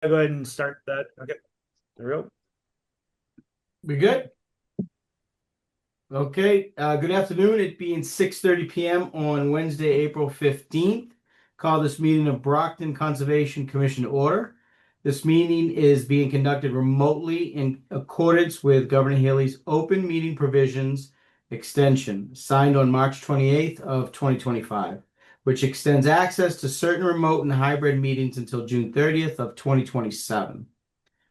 go ahead and start that. Okay, there we go. We good? Okay. Good afternoon. It being 6:30 p.m. on Wednesday, April 15th. Call this meeting of Brockton Conservation Commission to order. This meeting is being conducted remotely in accordance with Governor Haley's open meeting provisions extension signed on March 28th of 2025, which extends access to certain remote and hybrid meetings until June 30th of 2027.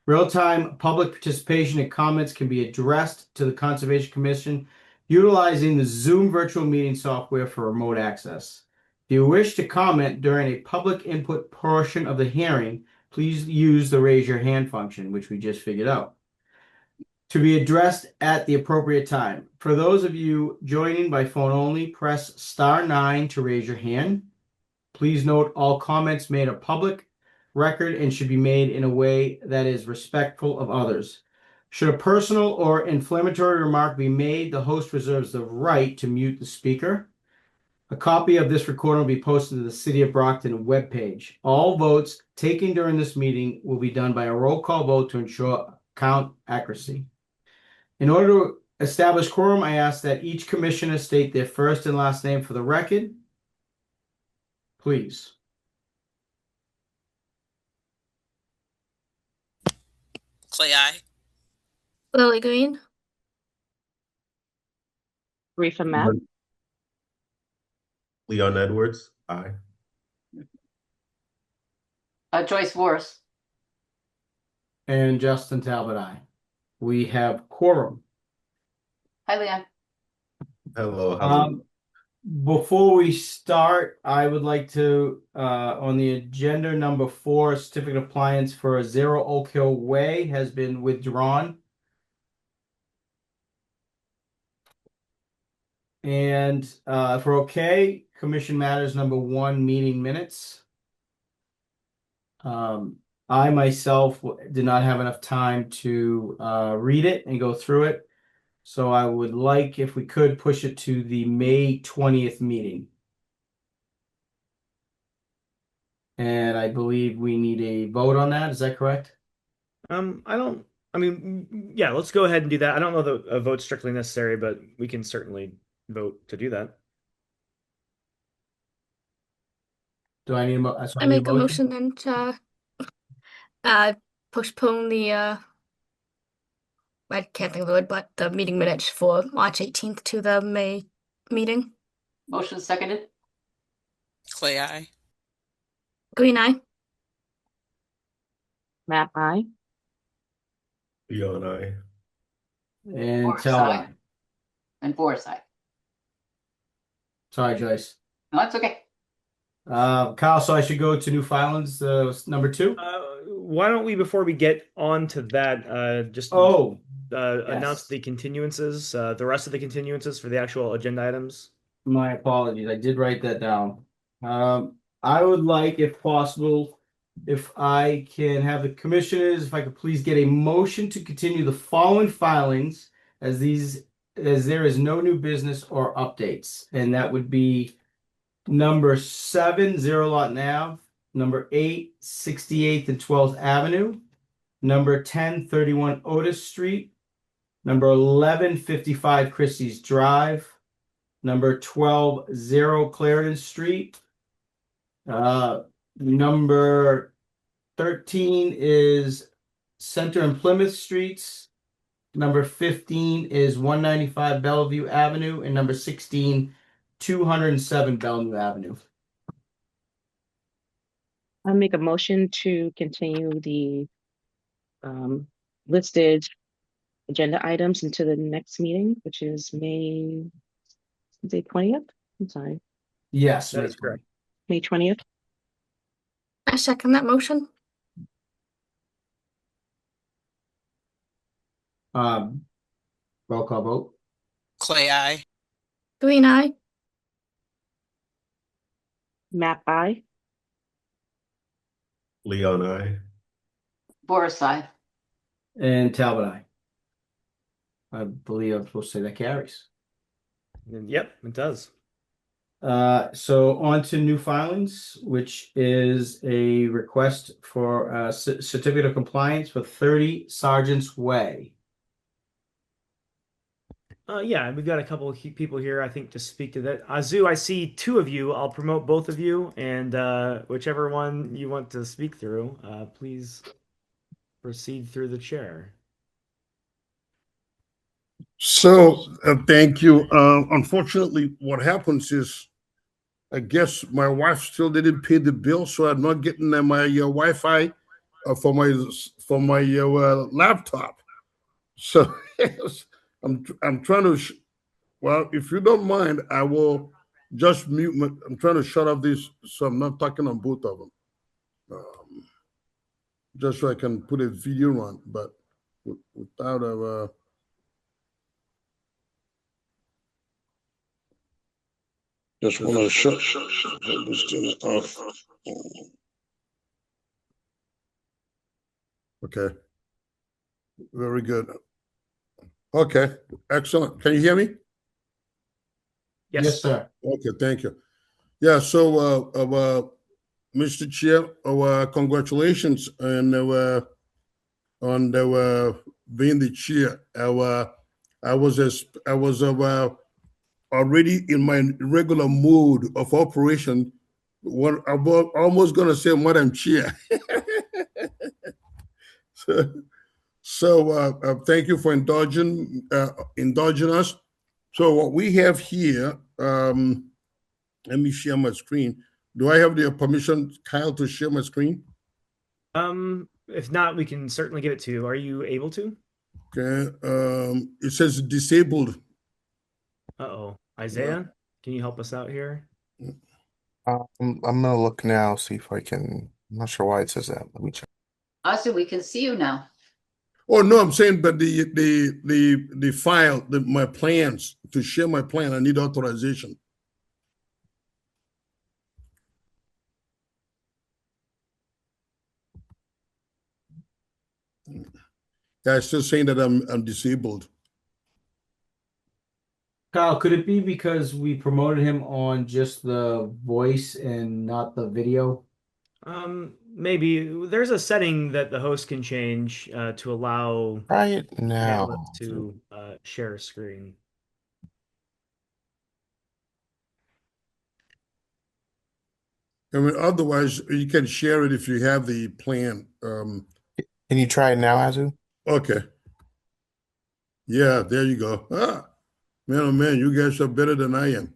Real-time public participation and comments can be addressed to the Conservation Commission utilizing the Zoom virtual meeting software for remote access. If you wish to comment during a public input portion of the hearing, please use the raise your hand function, which we just figured out, to be addressed at the appropriate time. For those of you joining by phone only, press *9 to raise your hand. Please note all comments made are public record and should be made in a way that is respectful of others. Should a personal or inflammatory remark be made, the host reserves the right to mute the speaker. A copy of this recording will be posted to the City of Brockton webpage. All votes taken during this meeting will be done by a roll call vote to ensure count accuracy. In order to establish quorum, I ask that each commissioner state their first and last name for the record. Please. Clay eye. Lily Green. Reefa Matt. Leon Edwards. Aye. Joyce Vorse. And Justin Talbot, aye. We have quorum. Hi, Leon. Hello. Before we start, I would like to, on the agenda number 4, certificate of compliance for 0 Oak Hill Way has been withdrawn. And if we're okay, commission matters number 1, meeting minutes. I myself did not have enough time to read it and go through it. So I would like, if we could, push it to the May 20th meeting. And I believe we need a vote on that. Is that correct? Yeah, let's go ahead and do that. I don't know that a vote's strictly necessary, but we can certainly vote to do that. Do I need a I make a motion then to postpone the I can't think of the word, but the meeting minutes for March 18th to the May meeting. Motion seconded. Clay eye. Green eye. Matt eye. Leon, aye. And Vorse tell aye. And Vorse aye. Sorry, Joyce. No, that's okay. Kyle, so I should go to new filings, number 2? Why don't we, before we get on to that, just announce the continuances, the rest of the continuances for the actual agenda items? My apologies. I did write that down. I would like, if possible, if I can have the commissioners, if I could please get a motion to continue the following filings as there is no new business or updates. And that would be number 7, 0 Lot Ave, number 8, 68th and 12th Avenue, number 10, 31 Otis Street, number 11, 55 Christie's Drive, number 12, 0 Clarendon Street, number 13 is Center and Plymouth Streets, number 15 is 195 Bellevue Avenue, and number 16, 207 Bellevue Avenue. I'll make a motion to continue the listed agenda items into the next meeting, which is May 20th. I'm sorry. Yes, That is correct. May 20th. I second that motion. Roll call vote. Clay eye. Green eye. Matt eye. Leon, aye. Vorse aye. And Talbot, aye. I believe I'm supposed to say that carries. Yep, it does. So on to new filings, which is a request for a certificate of compliance for 30 Sergeant's Way. Yeah, we've got a couple of people here, I think, to speak to that. Azu, I see two of you. I'll promote both of you, and whichever one you want to speak through, please proceed through the chair. So, thank you. Unfortunately, what happens is, I guess my wife still didn't pay the bill, so I'm not getting my Wi-Fi for my laptop. So I'm trying to. Well, if you don't mind, I will just mute. I'm trying to shut off this, so I'm not talking on both of them, just so I can put a video on. But without a. Just want to shut this thing off. Okay. Very good. Okay. Excellent. Can you hear me? Yes, sir. Okay. Thank you. Yeah. So, Mr. Chair, congratulations on being the chair. I was already in my regular mode of operation. What I'm almost gonna say, Madam Chair. So, thank you for indulging us. So what we have here, let me share my screen. Do I have the permission, Kyle, to share my screen? If not, we can certainly give it to you. Are you able to? Okay. It says disabled. Uh-oh. Isaiah, can you help us out here? I'm gonna look now, see if I can. I'm not sure why it says that. Let me check. Austin, we can see you now. Oh no, I'm saying, but the file, my plans, to share my plan, I need authorization. Yeah, it's still saying that I'm disabled. Kyle, could it be because we promoted him on just the voice and not the video? Maybe there's a setting that the host can change to allow Try it now. panelists to share a screen. I mean, otherwise you can share it if you have the plan. Can you try it now, Azu? Okay. Yeah, there you go. Ah, man, oh man, you guys are better than I am.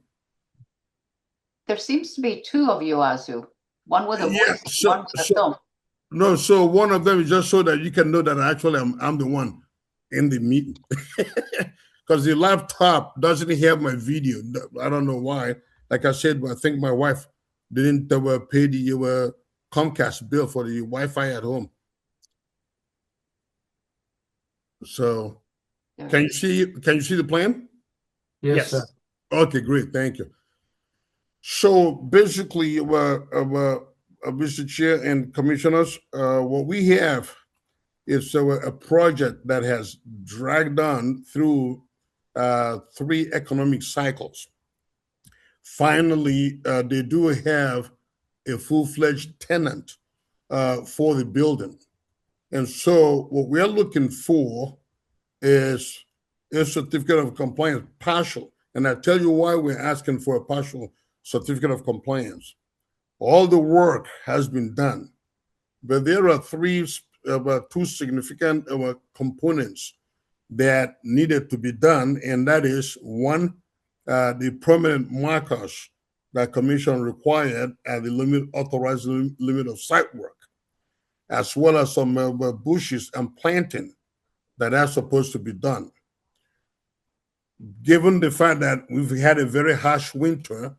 There seems to be two of you, Azu. One with a Yeah, voice, one with a film. No, so one of them is just so that you can know that actually I'm the one in the meeting. Because the laptop doesn't have my video. I don't know why. Like I said, I think my wife didn't pay the Comcast bill for the Wi-Fi at home. So can you see the plan? Yes, sir. Okay, great. Thank you. So basically, Mr. Chair and Commissioners, what we have is a project that has dragged on through 3 economic cycles. Finally, they do have a full-fledged tenant for the building. And so what we're looking for is a certificate of compliance, partial. And I tell you why we're asking for a partial certificate of compliance. All the work has been done, but there are two significant components that needed to be done, and that is one, the permanent markers that Commission required at the authorized limit of site work, as well as some bushes and planting that are supposed to be done. Given the fact that we've had a very harsh winter,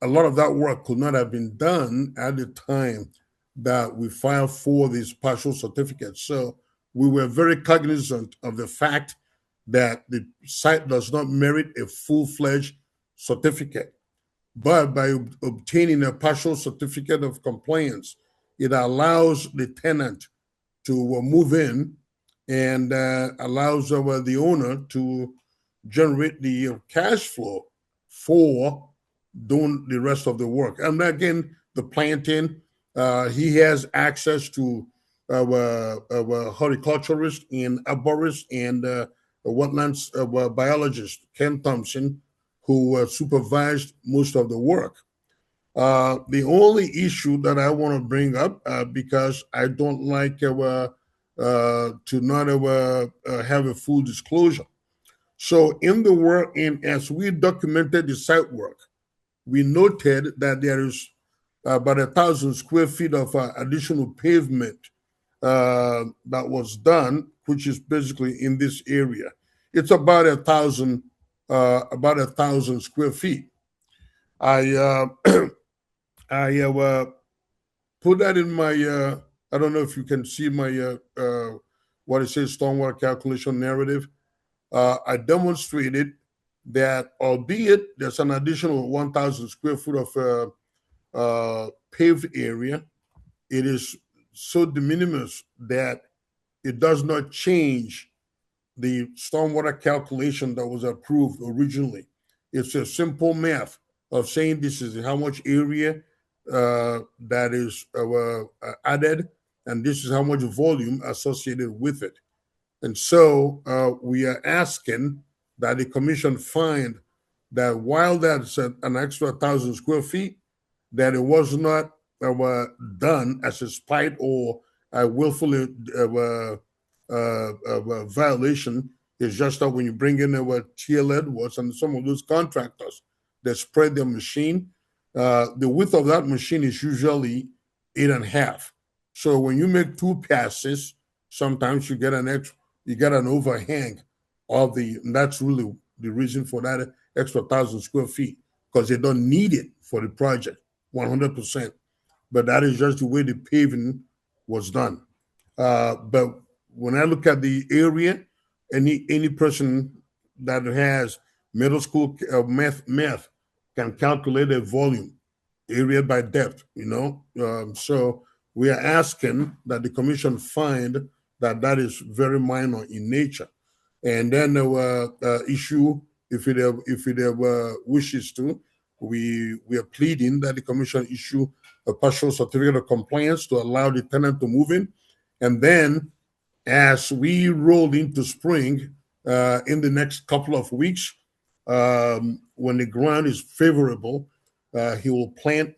a lot of that work could not have been done at the time that we filed for these partial certificates. So we were very cognizant of the fact that the site does not merit a full-fledged certificate. But by obtaining a partial certificate of compliance, it allows the tenant to move in and allows the owner to generate the cash flow for doing the rest of the work. And again, the planting, he has access to a horticulturist and arborist and a wetlands biologist, Ken Thompson, who supervised most of the work. The only issue that I want to bring up, because I don't like to not have a full disclosure. So in the work, and as we documented the site work, we noted that there is about 1,000 square feet of additional pavement that was done, which is basically in this area. It's about 1,000 square feet. I I put that in my. I don't know if you can see my what it says stormwater calculation narrative. I demonstrated that, albeit there's an additional 1,000 square foot of paved area, it is so de minimis that it does not change the stormwater calculation that was approved originally. It's a simple math of saying this is how much area that is added, and this is how much volume associated with it. And so we are asking that the commission find that while that's an extra 1,000 square feet, that it was not done as a spite or a willful violation. It's just that when you bring in TL Edwards and some of those contractors that spread their machine, the width of that machine is usually 8.5. So when you make two passes, sometimes you get an overhang of and that's really the reason for that extra 1,000 square feet, because they don't need it for the project 100%. But that is just the way the paving was done. But when I look at the area, any person that has middle school math can calculate a volume, area by depth, so we are asking that the commission find that that is very minor in nature. And then issue, if it wishes to, we are pleading that the commission issue a partial certificate of compliance to allow the tenant to move in. And then as we roll into spring, in the next couple of weeks, when the ground is favorable, he will plant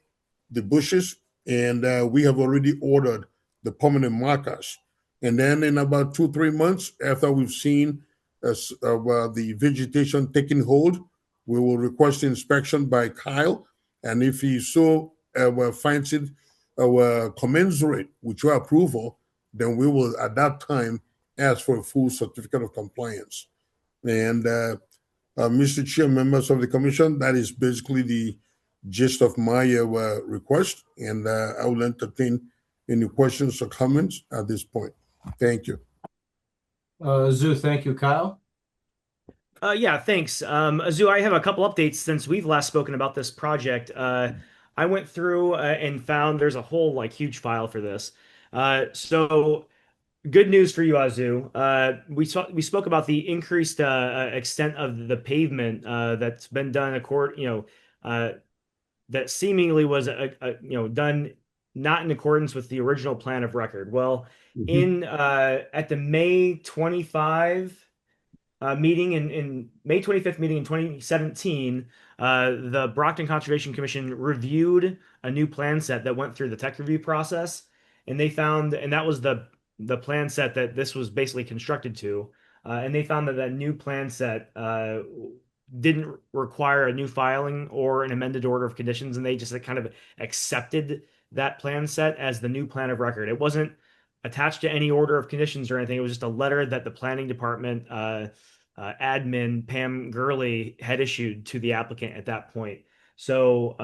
the bushes, and we have already ordered the permanent markers. And then in about 2-3 months, after we've seen the vegetation taking hold, we will request inspection by Kyle. And if he so finds it commensurate with your approval, then we will at that time ask for a full certificate of compliance. And Mr. Chair, members of the commission, that is basically the gist of my request, and I will entertain any questions or comments at this point. Thank you. Zoo, thank you, Kyle. Yeah, thanks. Azu, I have a couple updates since we've last spoken about this project. I went through and found there's a whole huge file for this. So good news for you, Azu. We spoke about the increased extent of the pavement that's been done that seemingly was done not in accordance with the original plan of record. Well, in at the May 25 meeting in May 25th meeting in 2017, the Brockton Conservation Commission reviewed a new plan set that went through the tech review process, and they found, and that was the plan set that this was basically constructed to, and they found that that new plan set didn't require a new filing or an amended order of conditions, and they just kind of accepted that plan set as the new plan of record. It wasn't attached to any order of conditions or anything. It was just a letter that the planning department admin Pam Gurley had issued to the applicant at that point. So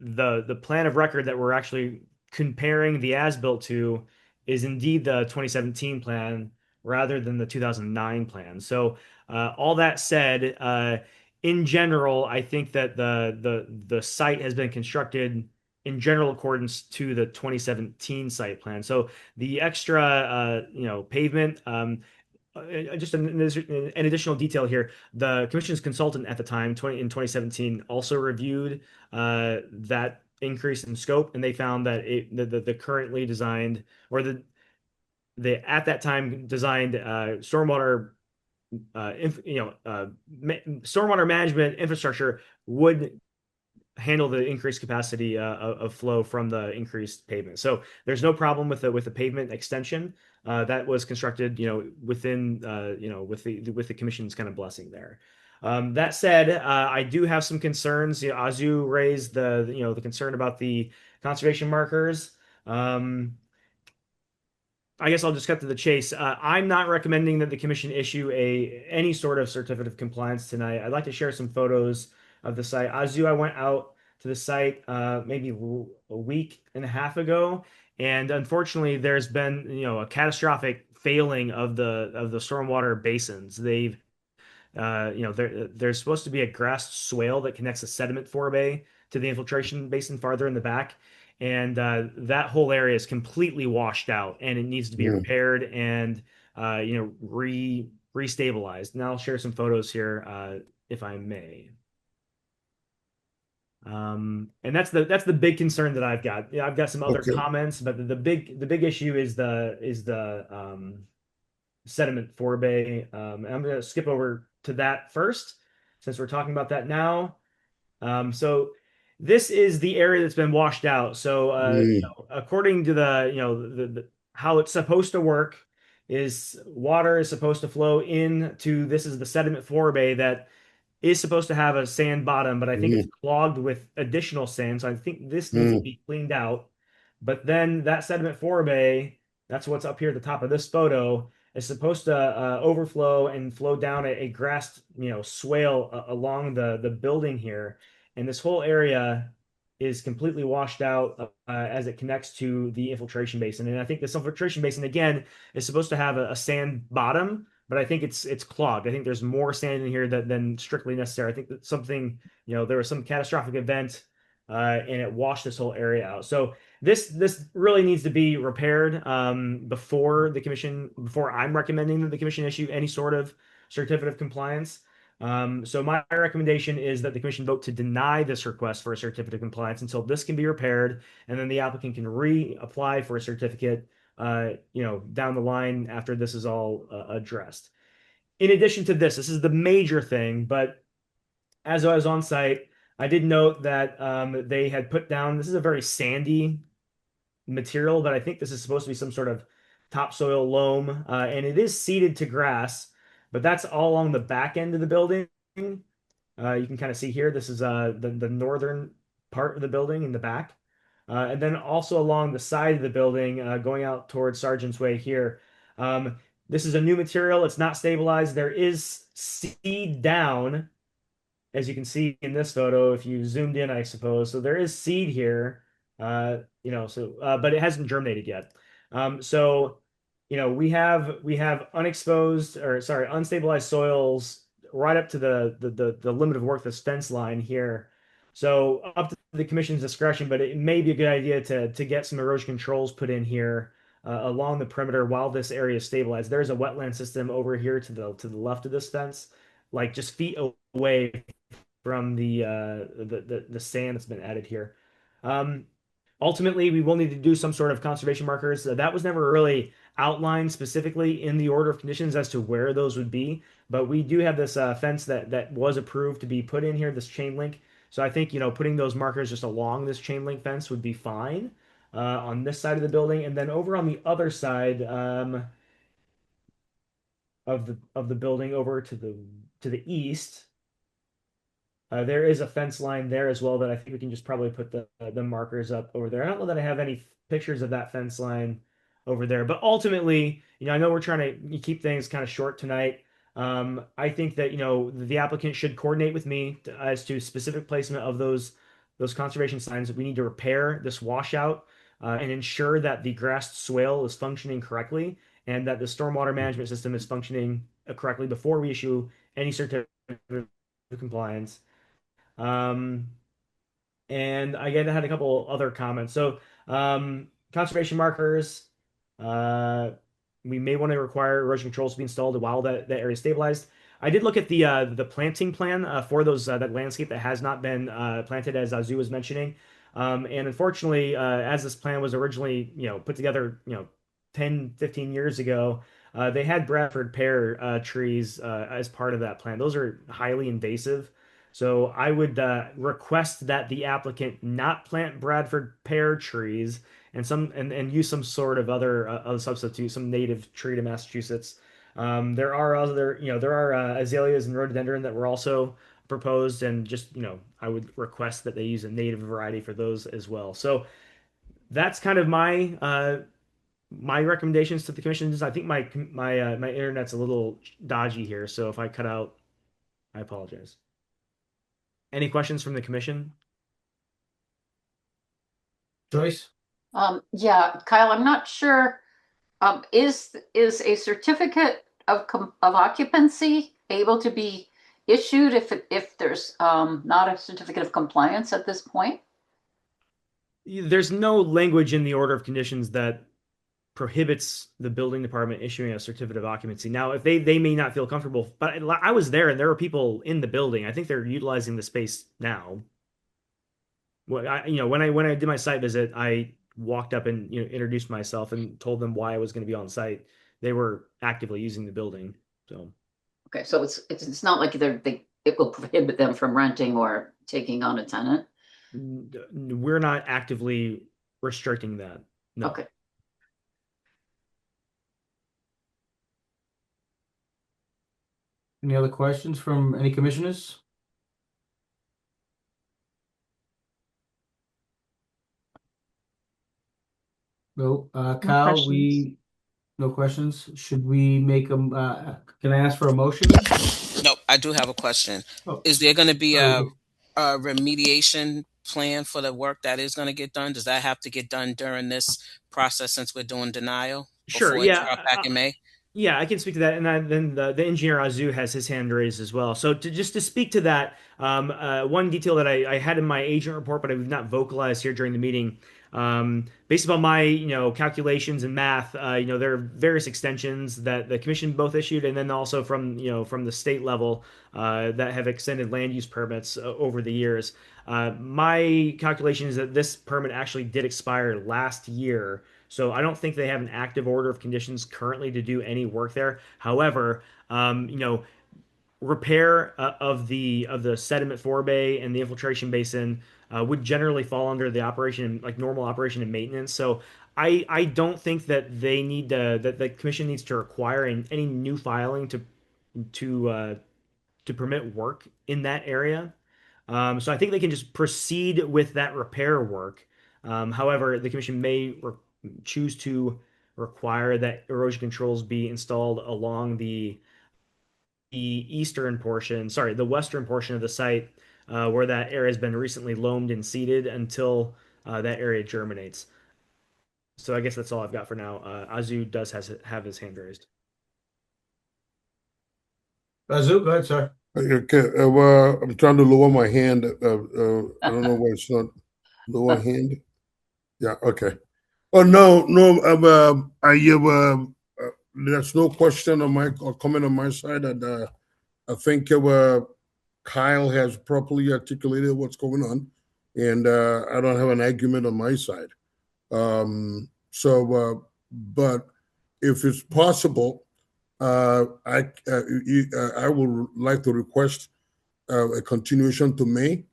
the plan of record that we're actually comparing the as-built to is indeed the 2017 plan rather than the 2009 plan. So all that said, in general, I think that the site has been constructed in general accordance to the 2017 site plan. So the extra pavement, just an additional detail here. The commission's consultant at the time, in 2017, also reviewed that increase in scope, and they found that the currently designed or the at that time designed stormwater stormwater management infrastructure would handle the increased capacity of flow from the increased pavement. So there's no problem with the pavement extension that was constructed, within with the commission's kind of blessing there. That said, I do have some concerns. Azu raised the concern about the conservation markers. Um, I guess I'll just cut to the chase. I'm not recommending that the commission issue any sort of certificate of compliance tonight. I'd like to share some photos of the site. Azu, I went out to the site maybe a week and a half ago, and unfortunately, there's been a catastrophic failing of the stormwater basins. There's supposed to be a grassed swale that connects the sediment forebay to the infiltration basin farther in the back. And that whole area is completely washed out and it needs to be Mm. repaired and, restabilized. And I'll share some photos here, if I may. And that's the big concern that I've got. Yeah, I've got some other Okay. comments, but the big issue is the sediment forebay. And I'm going to skip over to that first, since we're talking about that now. So this is the area that's been washed out. So, Mm. according to how it's supposed to work, is water is supposed to flow into this is the sediment forebay that is supposed to have a sand bottom, but I think it's Mm. clogged with additional sand. So I think this needs to Mm. be cleaned out. But then that sediment forebay, that's what's up here at the top of this photo, is supposed to overflow and flow down a grassed, swale along the building here. And this whole area is completely washed out as it connects to the infiltration basin. And I think this infiltration basin, again, is supposed to have a sand bottom, but I think it's clogged. I think there's more sand in here than strictly necessary. I think that there was some catastrophic event and it washed this whole area out. So this really needs to be repaired before I'm recommending that the commission issue any sort of certificate of compliance. So my recommendation is that the commission vote to deny this request for a certificate of compliance until this can be repaired, and then the applicant can reapply for a certificate, down the line after this is all addressed. In addition to this is the major thing, but as I was on site, I did note that they had put down, this is a very sandy material, but I think this is supposed to be some sort of topsoil loam, and it is seeded to grass, but that's all along the back end of the building. You can kind of see here, this is the northern part of the building in the back. And then also along the side of the building, going out towards Sergeant's Way here. This is a new material. It's not stabilized. There is seed down, as you can see in this photo, if you zoomed in, I suppose. So there is seed here, but it hasn't germinated yet. So, we have unexposed, or sorry, unstabilized soils right up to the limit of work, this fence line here. So up to the commission's discretion, but it may be a good idea to get some erosion controls put in here along the perimeter while this area is stabilized. There's a wetland system over here to the left of this fence, like just feet away from the sand that's been added here. Um, Ultimately, we will need to do some sort of conservation markers. That was never really outlined specifically in the order of conditions as to where those would be, but we do have this fence that was approved to be put in here, this chain link. So I think putting those markers just along this chain link fence would be fine on this side of the building, and then over on the other side of the building, over to the east. There is a fence line there as well that I think we can just probably put the markers up over there. I don't know that I have any pictures of that fence line over there, but ultimately, I know we're trying to keep things kind of short tonight. I think that the applicant should coordinate with me as to specific placement of those conservation signs. We need to repair this washout and ensure that the grassed swale is functioning correctly and that the stormwater management system is functioning correctly before we issue any certificate of compliance. Um, and again, I had a couple other comments. So, conservation markers. Uh, we may want to require erosion controls to be installed while that area is stabilized. I did look at the planting plan for those that landscape that has not been planted, as Azu was mentioning. And unfortunately, as this plan was originally, put together, 10, 15 years ago, they had Bradford pear trees as part of that plan. Those are highly invasive. So I would request that the applicant not plant Bradford pear trees and use some sort of other substitute, some native tree to Massachusetts. There are other, there are azaleas and rhododendron that were also proposed, and just, I would request that they use a native variety for those as well. So that's kind of my recommendations to the commission. I think my internet's a little dodgy here, so if I cut out, I apologize. Any questions from the commission? Joyce? Yeah, Kyle, I'm not sure. Is a certificate of occupancy able to be issued if there's not a certificate of compliance at this point? There's no language in the order of conditions that prohibits the building department issuing a certificate of occupancy. Now, if they may not feel comfortable, but I was there and there were people in the building. I think they're utilizing the space now. Well, when I did my site visit, I walked up and introduced myself and told them why I was going to be on site. They were actively using the building, so Okay, so it's not like it will prohibit them from renting or taking on a tenant. we're not actively restricting that. No. Okay. Any other questions from any commissioners? No, Kyle, no questions. Should we make them, can I ask for a motion? Nope, I do have a question. Oh. Is there going to be Oh, a remediation plan for the work that is going to get done? Does that have to get done during this process since we're doing denial Sure. before it drop back in May? Yeah, I can speak to that, and then the engineer Azu has his hand raised as well. So to speak to that, one detail that I had in my agent report, but I have not vocalized here during the meeting, based upon my calculations and math, there are various extensions that the commission both issued, and then also from the state level that have extended land use permits over the years. My calculation is that this permit actually did expire last year. So I don't think they have an active order of conditions currently to do any work there. However, repair of the sediment forebay and the infiltration basin would generally fall under the operation, like normal operation and maintenance. So I don't think that that the commission needs to require any new filing to to permit work in that area. So I think they can just proceed with that repair work. However, the commission may choose to require that erosion controls be installed along the western portion of the site, where that area has been recently loamed and seeded until that area germinates. So I guess that's all I've got for now. Azu does have his hand raised. Azu, go ahead, sir. Okay, well, I'm trying to lower my hand. I don't know why it's not lower hand. Yeah, okay. Oh no, no. I there's no question on my or comment on my side. That I think Kyle has properly articulated what's going on, and I don't have an argument on my side. But if it's possible, I would like to request a continuation to May,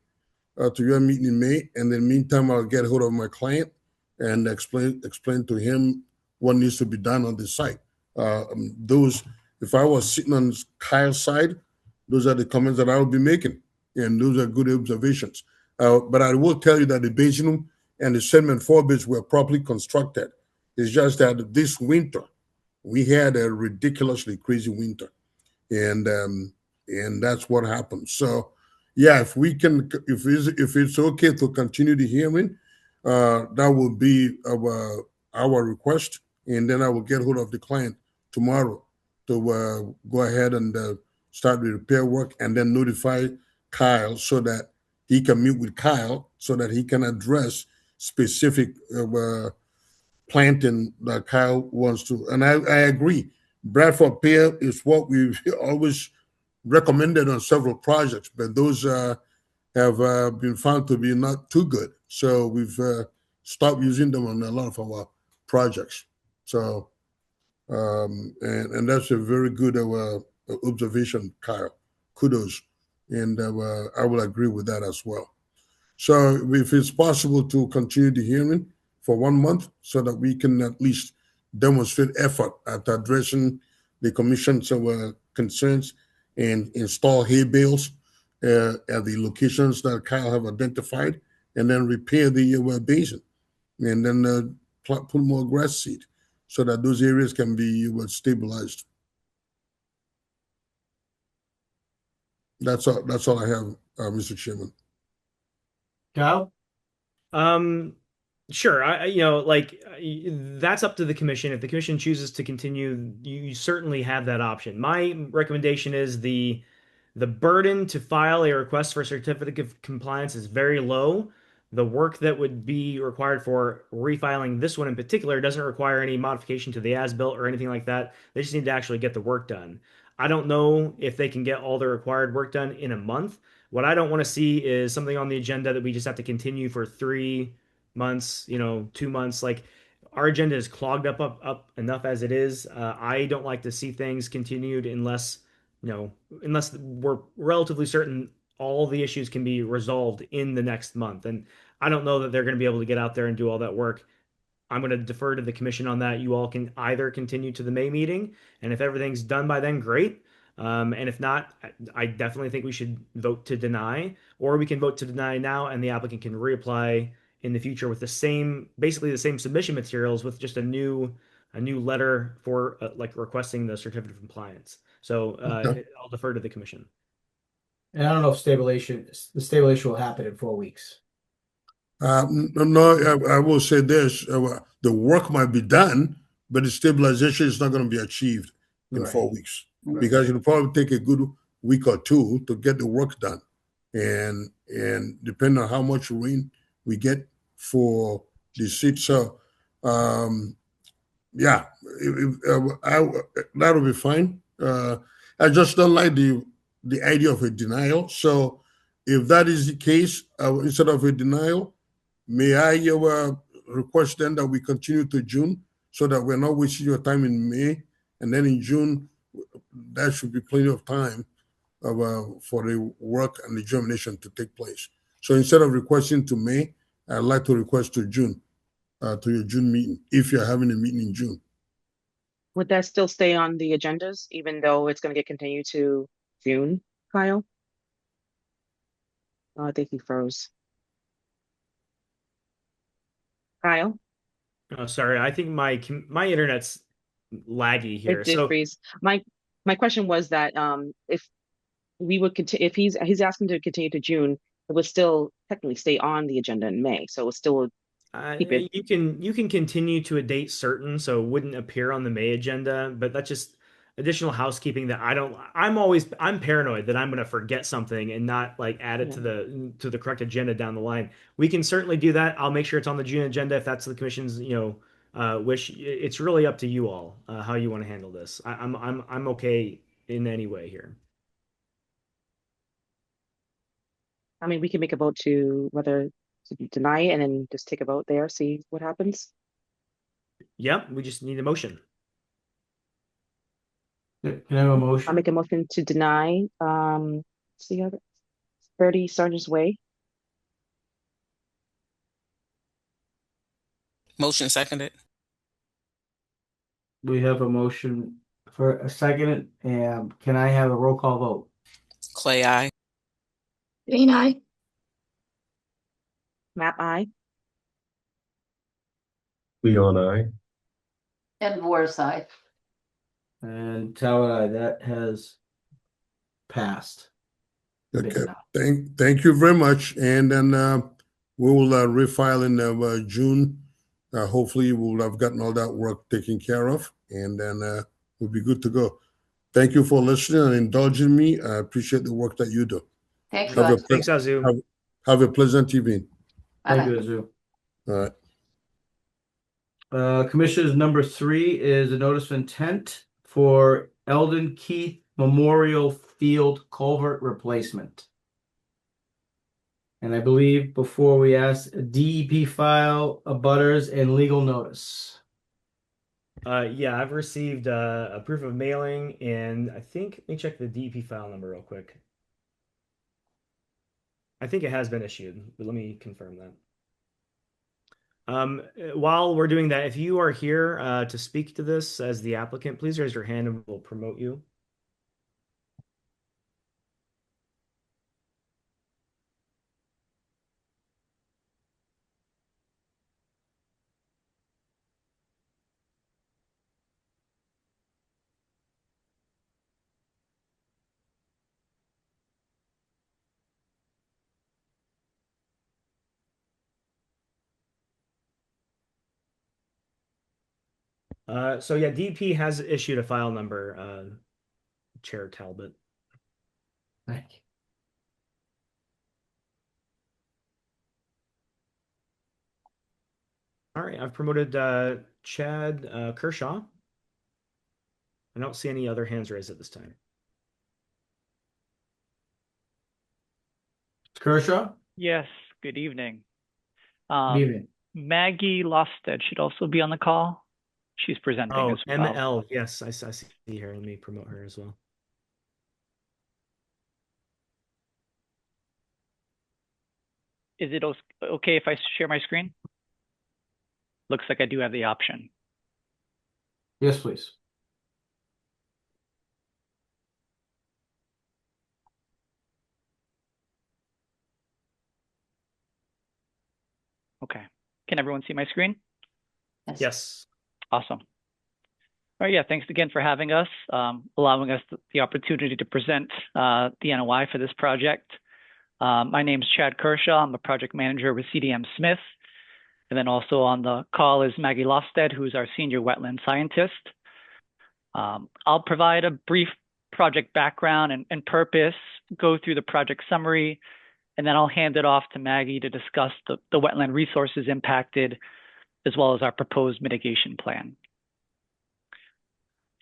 to your meeting in May, and in the meantime, I'll get hold of my client and explain to him what needs to be done on the site. If I was sitting on Kyle's side, those are the comments that I would be making, and those are good observations. But I will tell you that the basin and the sediment forebays were properly constructed. It's just that this winter, we had a ridiculously crazy winter, and that's what happened. So, yeah, if it's okay to continue the hearing, that will be our request, and then I will get hold of the client tomorrow to go ahead and start the repair work, and then notify Kyle so that he can meet with Kyle so that he can address specific planting that Kyle wants to. And I agree. Bradford Pier is what we've always recommended on several projects, but those have been found to be not too good. So we've stopped using them on a lot of our projects. So, and that's a very good observation, Kyle. Kudos. And I will agree with that as well. So if it's possible to continue the hearing for 1 month so that we can at least demonstrate effort at addressing the commission's concerns and install hay bales at the locations that Kyle have identified, and then repair the basin, and then put more grass seed so that those areas can be stabilized. That's all. That's all I have, Mr. Chairman. Kyle? Sure. That's up to the commission. If the commission chooses to continue, you certainly have that option. My recommendation is the burden to file a request for a certificate of compliance is very low. The work that would be required for refiling this one in particular doesn't require any modification to the as-built or anything like that. They just need to actually get the work done. I don't know if they can get all the required work done in a month. What I don't want to see is something on the agenda that we just have to continue for 3 months, 2 months. Like our agenda is clogged up enough as it is. I don't like to see things continued unless we're relatively certain all the issues can be resolved in the next month. And I don't know that they're going to be able to get out there and do all that work. I'm going to defer to the commission on that. You all can either continue to the May meeting, and if everything's done by then, great. And if not, I definitely think we should vote to deny, or we can vote to deny now, and the applicant can reapply in the future with basically the same submission materials with just a new letter for like requesting the certificate of compliance. So Okay. I'll defer to the commission. And I don't know if the stabilization will happen in 4 weeks. No, I will say this: the work might be done, but the stabilization is not going to be achieved in Right. 4 weeks Right. because it'll probably take a good week or two to get the work done, and depending on how much rain we get for the seat. So, yeah, that'll be fine. I just don't like the idea of a denial. So, if that is the case, instead of a denial, may I request then that we continue to June so that we're not wasting your time in May, and then in June, that should be plenty of time for the work and the germination to take place. So instead of requesting to May, I'd like to request to June, to your June meeting, if you're having a meeting in June. Would that still stay on the agendas, even though it's going to get continued to June, Kyle? Oh, I think he froze. Kyle? Oh, sorry, I think my internet's laggy here. It did So freeze. My question was that if we would continue, if he's asking to continue to June, it would still technically stay on the agenda in May, so it still would keep it. you can continue to a date certain, so it wouldn't appear on the May agenda, but that's just additional housekeeping that I'm paranoid that I'm going to forget something and not like add it to the correct agenda down the line. We can certainly do that. I'll make sure it's on the June agenda if that's the commission's, wish. It's really up to you all how you want to handle this. I'm okay in any way here. I mean, we can make a vote to whether to deny it and then just take a vote there, see what happens. Yep, we just need a motion. Can I have a I'll motion? make a motion to deny, see, 30 Sergeant's Way. Motion seconded. We have a motion for a second, and can I have a roll call vote? Clay, aye. Green eye. Map I. Leon, I. And War's eye. And Talbot, that has passed. Okay. Thank you very much. And then we will refile in June. Hopefully, we'll have gotten all that work taken care of, and then we'll be good to go. Thank you for listening and indulging me. I appreciate the work that you do. Thank you. Thanks, Azu. Have a pleasant evening. Thank you, Azu. All right. Commissioners, number 3 is a notice of intent for Eldon Keith Memorial Field culvert replacement. And I believe before we ask a DEP file, abutters, and legal notice. Yeah, I've received a proof of mailing, and I think, let me check the DEP file number real quick. I think it has been issued, but let me confirm that. While we're doing that, if you are here to speak to this as the applicant, please raise your hand and we'll promote you. So yeah, DP has issued a file number, Chair Talbot. Thank you. All right, I've promoted Chad Kershaw. I don't see any other hands raised at this time. Kershaw? Yes, good evening. Good evening. Maggie Losted should also be on the call. She's presenting Oh, as well. ML. Yes, I see her. Let me promote her as well. Is it okay if I share my screen? Looks like I do have the option. Yes, please. Okay. Can everyone see my screen? Yes. Awesome. All right, yeah, thanks again for having us, allowing us the opportunity to present the NOI for this project. My name is Chad Kershaw. I'm the project manager with CDM Smith. And then also on the call is Maggie Losted, who's our senior wetland scientist. I'll provide a brief project background and purpose, go through the project summary, and then I'll hand it off to Maggie to discuss the wetland resources impacted, as well as our proposed mitigation plan.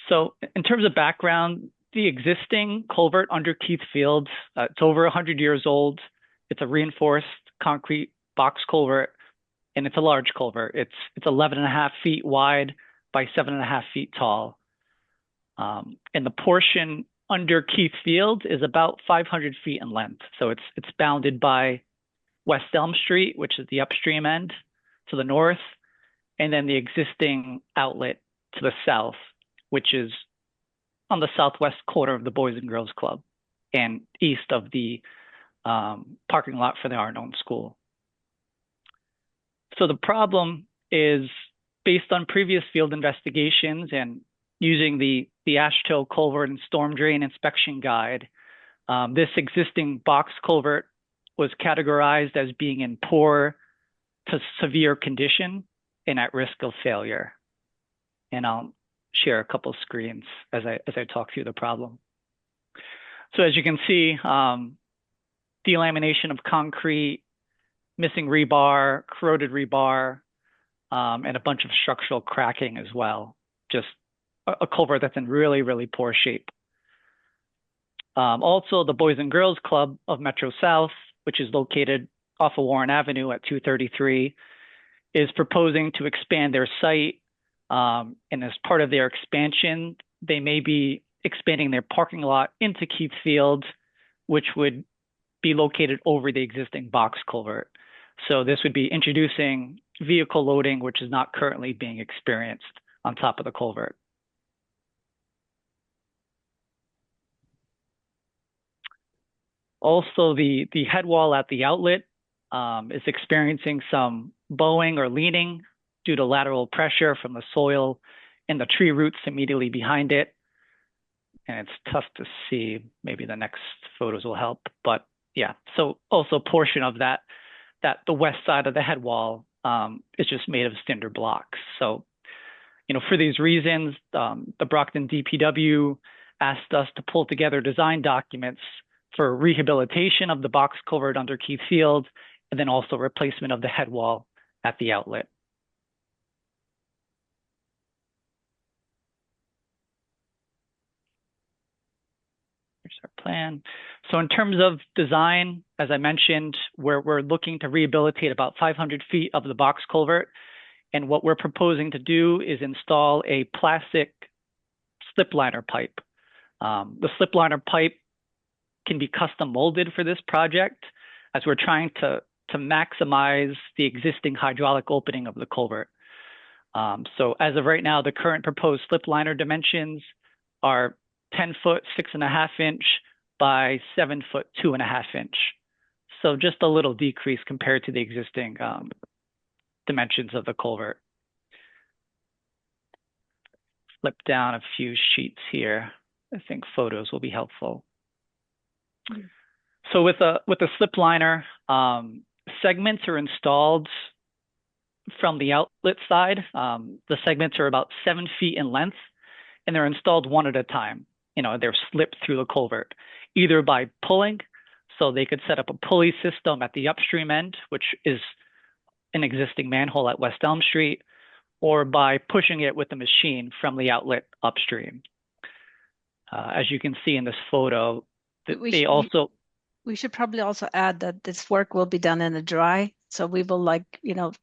So in terms of background, the existing culvert under Keith Field, it's over 100 years old. It's a reinforced concrete box culvert, and it's a large culvert. It's 11.5 feet wide by 7.5 feet tall. And the portion under Keith Field is about 500 feet in length. So it's bounded by West Elm Street, which is the upstream end to the north, and then the existing outlet to the south, which is on the southwest corner of the Boys and Girls Club and east of the parking lot for the Arnone School. So the problem is, based on previous field investigations and using the AASHTO culvert and storm drain inspection guide, this existing box culvert was categorized as being in poor to severe condition and at risk of failure. And I'll share a couple screens as I talk through the problem. So as you can see, delamination of concrete, missing rebar, corroded rebar, and a bunch of structural cracking as well. Just a culvert that's in really, really poor shape. Also, the Boys and Girls Club of Metro South, which is located off of Warren Avenue at 233, is proposing to expand their site. And as part of their expansion, they may be expanding their parking lot into Keith Field, which would be located over the existing box culvert. So this would be introducing vehicle loading, which is not currently being experienced on top of the culvert. Also, the head wall at the outlet is experiencing some bowing or leaning due to lateral pressure from the soil and the tree roots immediately behind it. And it's tough to see. Maybe the next photos will help. But yeah, so also a portion of that the west side of the head wall is just made of cinder blocks. So, for these reasons, the Brockton DPW asked us to pull together design documents for rehabilitation of the box culvert under Keith Field, and then also replacement of the head wall at the outlet. plan. So in terms of design, as I mentioned, we're looking to rehabilitate about 500 feet of the box culvert. And what we're proposing to do is install a plastic slip liner pipe. The slip liner pipe can be custom molded for this project, as we're trying to maximize the existing hydraulic opening of the culvert. So as of right now, the current proposed slip liner dimensions are 10 foot, 6.5 inch by 7 foot, 2.5 inch. So just a little decrease compared to the existing dimensions of the culvert. Flip down a few sheets here. I think photos will be helpful. So with a slip liner, segments are installed from the outlet side. The segments are about 7 feet in length, and they're installed one at a time. They're slipped through the culvert, either by pulling, so they could set up a pulley system at the upstream end, which is an existing manhole at West Elm Street, or by pushing it with a machine from the outlet upstream. As you can see in this photo, we should probably also add that this work will be done in a dry. So we will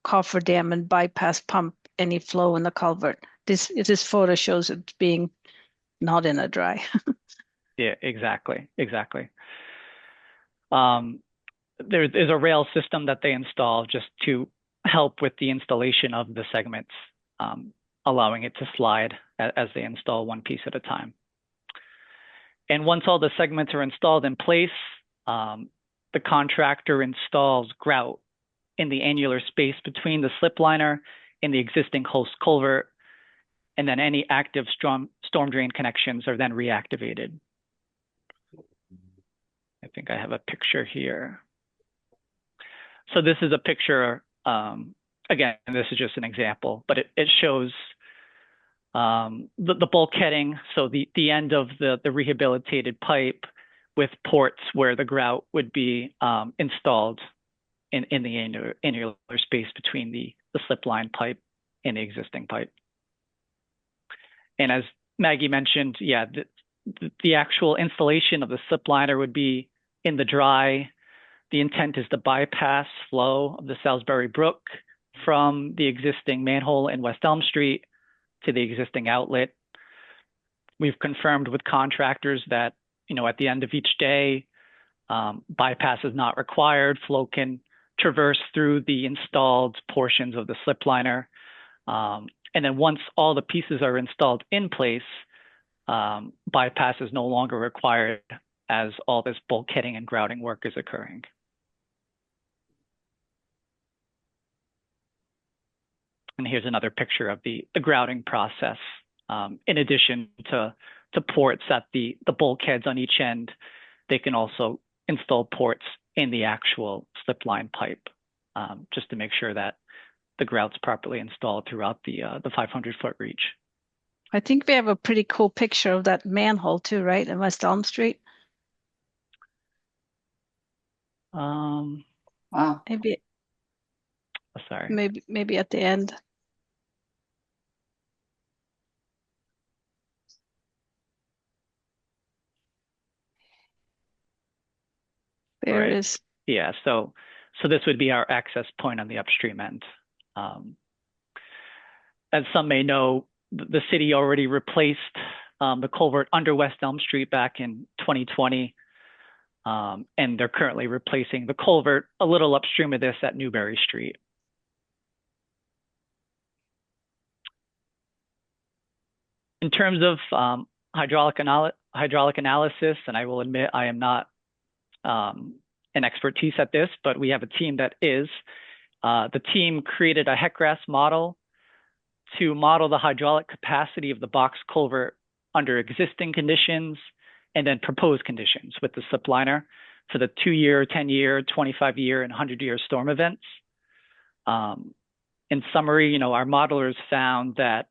coffer dam and bypass pump any flow in the culvert. This photo shows it being not in a dry. Yeah, exactly. There's a rail system that they install just to help with the installation of the segments, allowing it to slide as they install one piece at a time. And once all the segments are installed in place, the contractor installs grout in the annular space between the slip liner and the existing host culvert, and then any active storm drain connections are then reactivated. I think I have a picture here. So this is a picture, again, this is just an example, but it shows the bulkheading, so the end of the rehabilitated pipe with ports where the grout would be installed in the annular space between the slip line pipe and the existing pipe. And as Maggie mentioned, yeah, the actual installation of the slip liner would be in the dry. The intent is to bypass flow of the Salisbury Brook from the existing manhole in West Elm Street to the existing outlet. We've confirmed with contractors that, at the end of each day, bypass is not required. Flow can traverse through the installed portions of the slip liner. And then once all the pieces are installed in place, bypass is no longer required as all this bulkheading and grouting work is occurring. And here's another picture of the grouting process. In addition to ports at the bulkheads on each end, they can also install ports in the actual slip line pipe, just to make sure that the grout's properly installed throughout the 500-foot reach. I think we have a pretty cool picture of that manhole too, right, in West Elm Street. Wow. Maybe. Sorry. Maybe at the end. There it is. Yeah, so this would be our access point on the upstream end. As some may know, the city already replaced the culvert under West Elm Street back in 2020, and they're currently replacing the culvert a little upstream of this at Newberry Street. In terms of hydraulic analysis, and I will admit I am not an expertise at this, but we have a team that is. The team created a HECRAS model to model the hydraulic capacity of the box culvert under existing conditions and then proposed conditions with the slip liner for the 2-year, 10-year, 25-year, and 100-year storm events. In summary, our modelers found that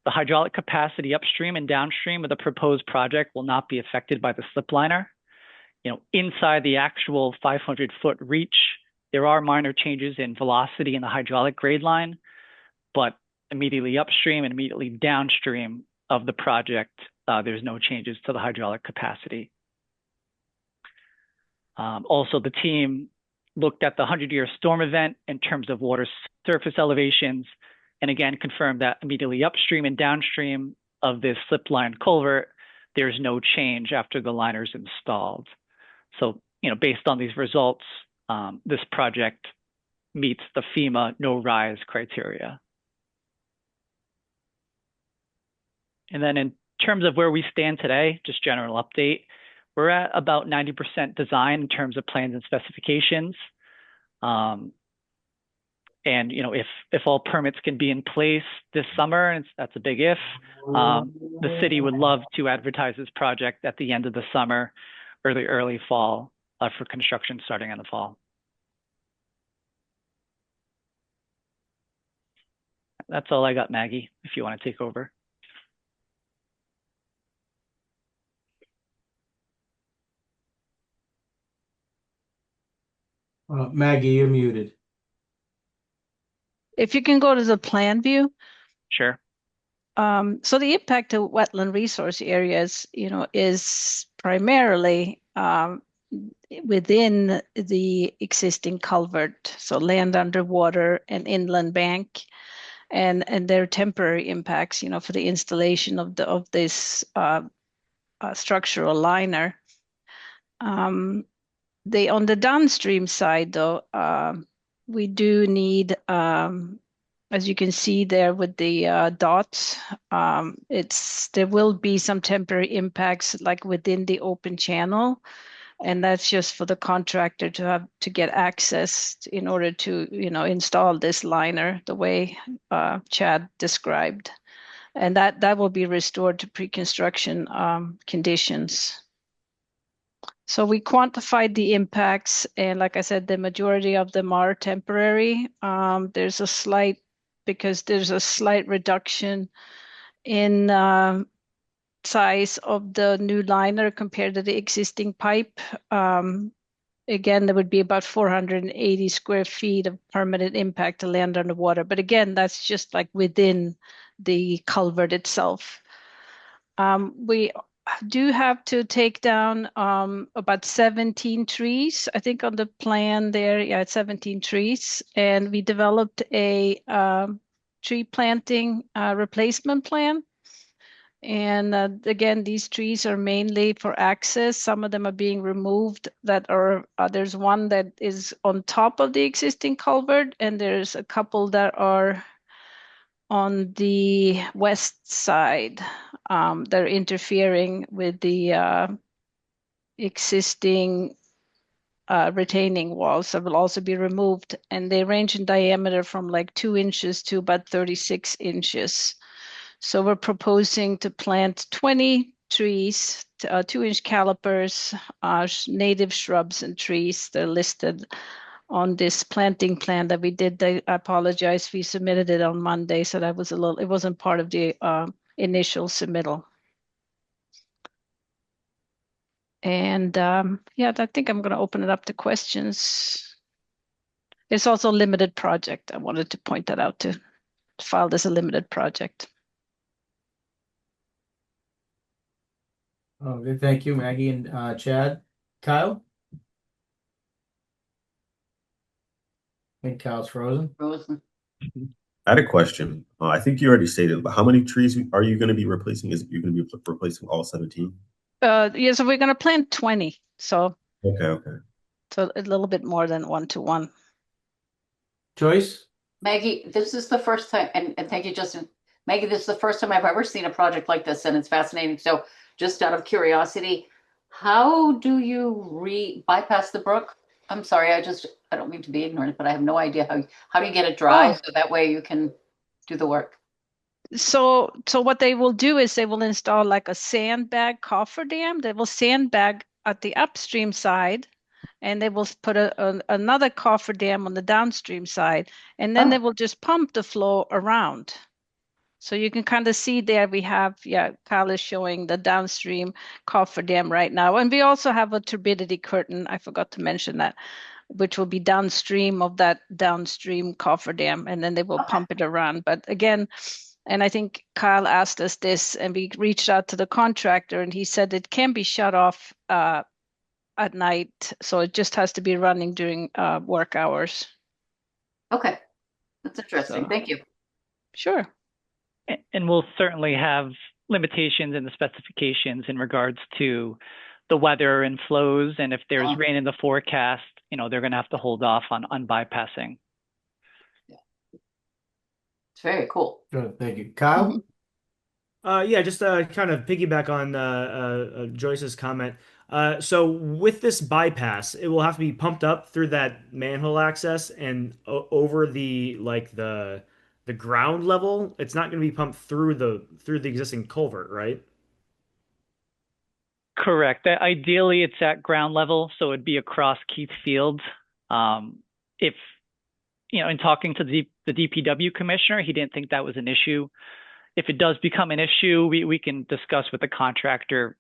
the hydraulic capacity upstream and downstream of the proposed project will not be affected by the slip liner. Inside the actual 500-foot reach, there are minor changes in velocity in the hydraulic grade line, but immediately upstream and immediately downstream of the project, there's no changes to the hydraulic capacity. Also, the team looked at the 100-year storm event in terms of water surface elevations, and again confirmed that immediately upstream and downstream of this slip line culvert, there's no change after the liner's installed. So, based on these results, this project meets the FEMA no rise criteria. And then in terms of where we stand today, just general update, we're at about 90% design in terms of plans and specifications. And if all permits can be in place this summer, and that's a big if, the city would love to advertise this project at the end of the summer or the early fall for construction starting in the fall. That's all I got, Maggie, if you want to take over. Maggie, you're muted. If you can go to the plan view. Sure. So the impact to wetland resource areas, is primarily within the existing culvert, so land underwater and inland bank, and their temporary impacts, for the installation of this structural liner. On the downstream side, though, we do need, as you can see there with the dots, there will be some temporary impacts like within the open channel, and that's just for the contractor to get access in order to install this liner the way Chad described, and that will be restored to pre-construction conditions. So we quantified the impacts, and like I said, the majority of them are temporary. There's a slight reduction in size of the new liner compared to the existing pipe. Again, there would be about 480 square feet of permanent impact to land underwater. But again, that's just like within the culvert itself. We do have to take down about 17 trees. I think on the plan there, it's 17 trees. And we developed a tree planting replacement plan. And again, these trees are mainly for access. Some of them are being removed there's one that is on top of the existing culvert, and there's a couple that are on the west side that are interfering with the existing retaining walls that will also be removed. And they range in diameter from like 2 inches to about 36 inches. So we're proposing to plant 20 trees, 2-inch calipers, native shrubs and trees. They're listed on this planting plan that we did. I apologize, we submitted it on Monday, so that was it wasn't part of the initial submittal. And yeah, I think I'm going to open it up to questions. It's also a limited project. I wanted to point that out to filed as a limited project. Okay, thank you, Maggie and Chad. Kyle? I think Kyle's frozen. Frozen. I had a question. I think you already stated, but how many trees are you going to be replacing? Is it you're going to be replacing all 17? Yeah, so we're going to plant 20. So Okay. So a little bit more than 1-to-1. Joyce? Maggie, this is the first time, and thank you, Justin. Maggie, this is the first time I've ever seen a project like this, and it's fascinating. So just out of curiosity, how do you bypass the brook? I'm sorry, I don't mean to be ignorant, but I have no idea how do you get it dry so that way you can do the work? So what they will do is they will install like a sandbag cofferdam. They will sandbag at the upstream side, and they will put another cofferdam on the downstream side, and then they will just pump the flow around. So you can kind of see there we have, Kyle is showing the downstream cofferdam right now. And we also have a turbidity curtain, I forgot to mention that, which will be downstream of that downstream cofferdam, and then they will pump it around. But again, and I think Kyle asked us this, and we reached out to the contractor, and he said it can be shut off at night, so it just has to be running during work hours. Okay, that's interesting. So- Thank you. Sure. And we'll certainly have limitations in the specifications in regards to the weather and flows. And if there's rain in the forecast, they're going to have to hold off on bypassing. It's very cool. Good, thank you. Kyle? Yeah, just kind of piggyback on Joyce's comment. So with this bypass, it will have to be pumped up through that manhole access and over the ground level. It's not going to be pumped through the existing culvert, right? Correct. Ideally, it's at ground level, so it'd be across Keith Field. If in talking to the DPW commissioner, he didn't think that was an issue. If it does become an issue, we can discuss with the contractor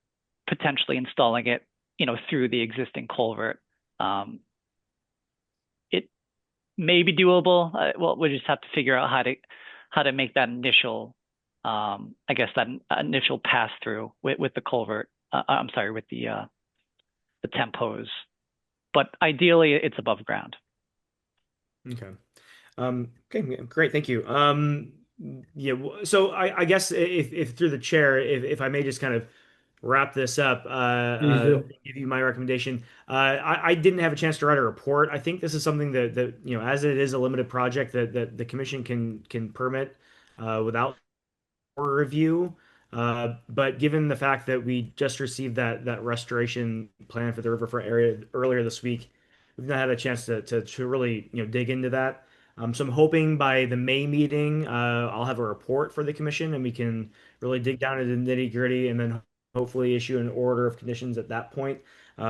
potentially installing it, through the existing culvert. It may be doable. Well, we just have to figure out how to make that initial, that initial pass through with the culvert. I'm sorry, with the temp hose. But ideally, it's above ground. Okay. Okay, great. Thank you. Yeah, so I guess if through the chair, if I may just kind of wrap this up, Please do. give you my recommendation. I didn't have a chance to write a report. I think this is something that as it is a limited project that the commission can permit without review. But given the fact that we just received that restoration plan for the riverfront area earlier this week, we've not had a chance to really dig into that. So I'm hoping by the May meeting, I'll have a report for the commission and we can really dig down into the nitty gritty and then hopefully issue an order of conditions at that point.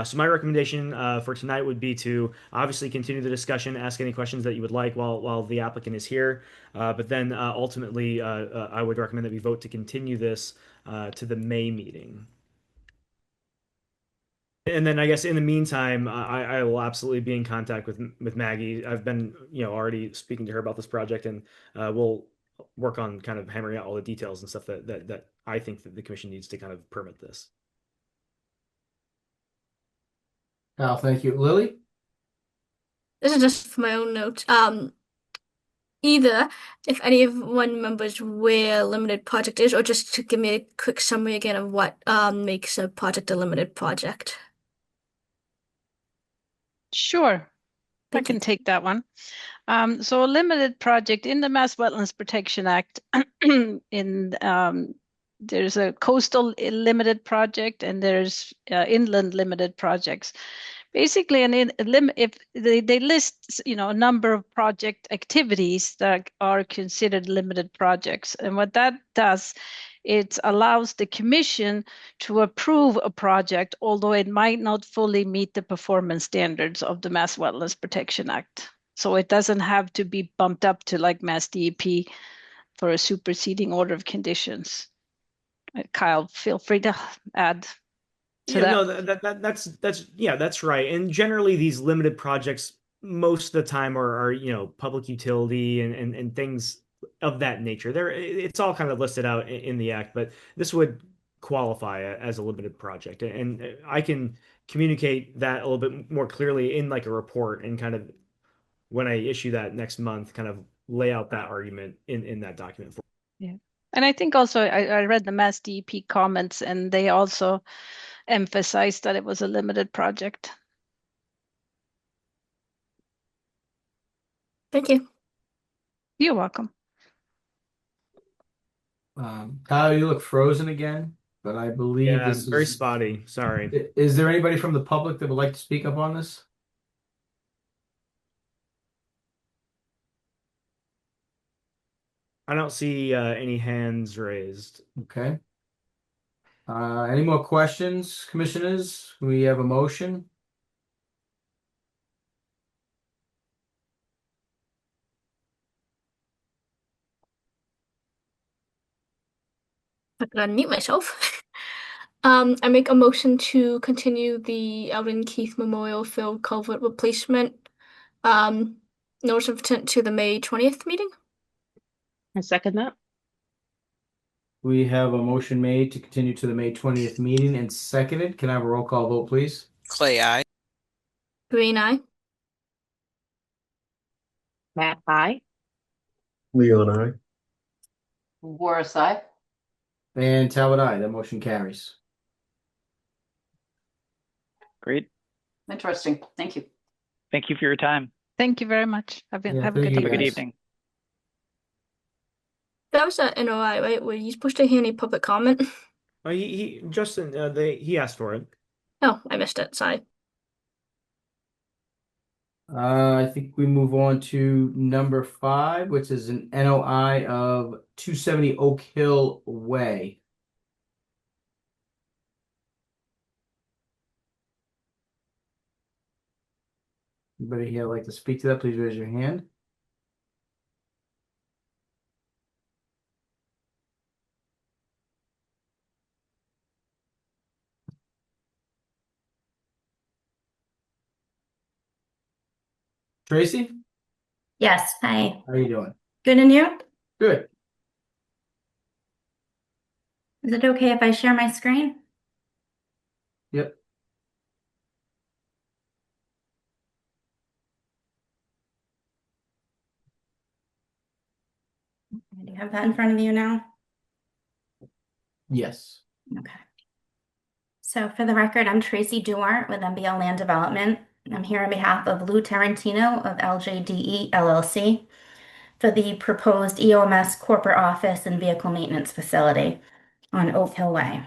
So my recommendation for tonight would be to obviously continue the discussion, ask any questions that you would like while the applicant is here. But then ultimately, I would recommend that we vote to continue this to the May meeting. And then I guess in the meantime, I will absolutely be in contact with Maggie. I've been already speaking to her about this project, and we'll work on kind of hammering out all the details and stuff that I think that the commission needs to kind of permit this. Kyle, thank you. Lily? This is just for my own note. Either if any of one members where limited project is, or just to give me a quick summary again of what makes a project a limited project. Sure. I can take that one. So a limited project in the Mass Wetlands Protection Act, there's a coastal limited project and there's inland limited projects. Basically, if they list, a number of project activities that are considered limited projects, and what that does, it allows the commission to approve a project, although it might not fully meet the performance standards of the Mass Wetlands Protection Act. So it doesn't have to be bumped up to like Mass DEP for a superseding order of conditions. Kyle, feel free to add to that. No, that's right. And generally, these limited projects most of the time are public utility and things of that nature. It's all kind of listed out in the act, but this would qualify as a limited project, and I can communicate that a little bit more clearly in like a report and kind of when I issue that next month, kind of lay out that argument in that document. Yeah. And I think also I read the Mass DEP comments and they also emphasized that it was a limited project. Thank you. You're welcome. Kyle, you look frozen again, but I believe Yeah, this very is spotty. Sorry. Is there anybody from the public that would like to speak up on this? I don't see any hands raised. Okay. Any more questions, commissioners? We have a motion. I can unmute myself. I make a motion to continue the Eldon Keith Memorial Field culvert replacement notice of intent to the May 20th meeting. I second that. We have a motion made to continue to the May 20th meeting and seconded. Can I have a roll call vote, please? Clay, aye. Green eye. Matt, aye. Leon, I. Boris, aye. And Talbot, aye. That motion carries. Great. Interesting. Thank you. Thank you for your time. Thank you very much. Have Yeah, a thank good you, Have a good guys. evening. That was an NOI, right? Were you supposed to hear any public comment? Justin, he asked for it. Oh, I missed it. Sorry. I think we move on to number 5, which is an NOI of 270 Oak Hill Way. Anybody here like to speak to that? Please raise your hand. Tracy, Yes, hi. how are you doing? Good, and you? Good. Is it okay if I share my screen? Yep. Do you have that in front of you now? Yes. Okay. So for the record, I'm Tracy Duart with MBL Land Development. I'm here on behalf of Lou Tarantino of LJDE LLC for the proposed EOMS corporate office and vehicle maintenance facility on Oak Hill Way.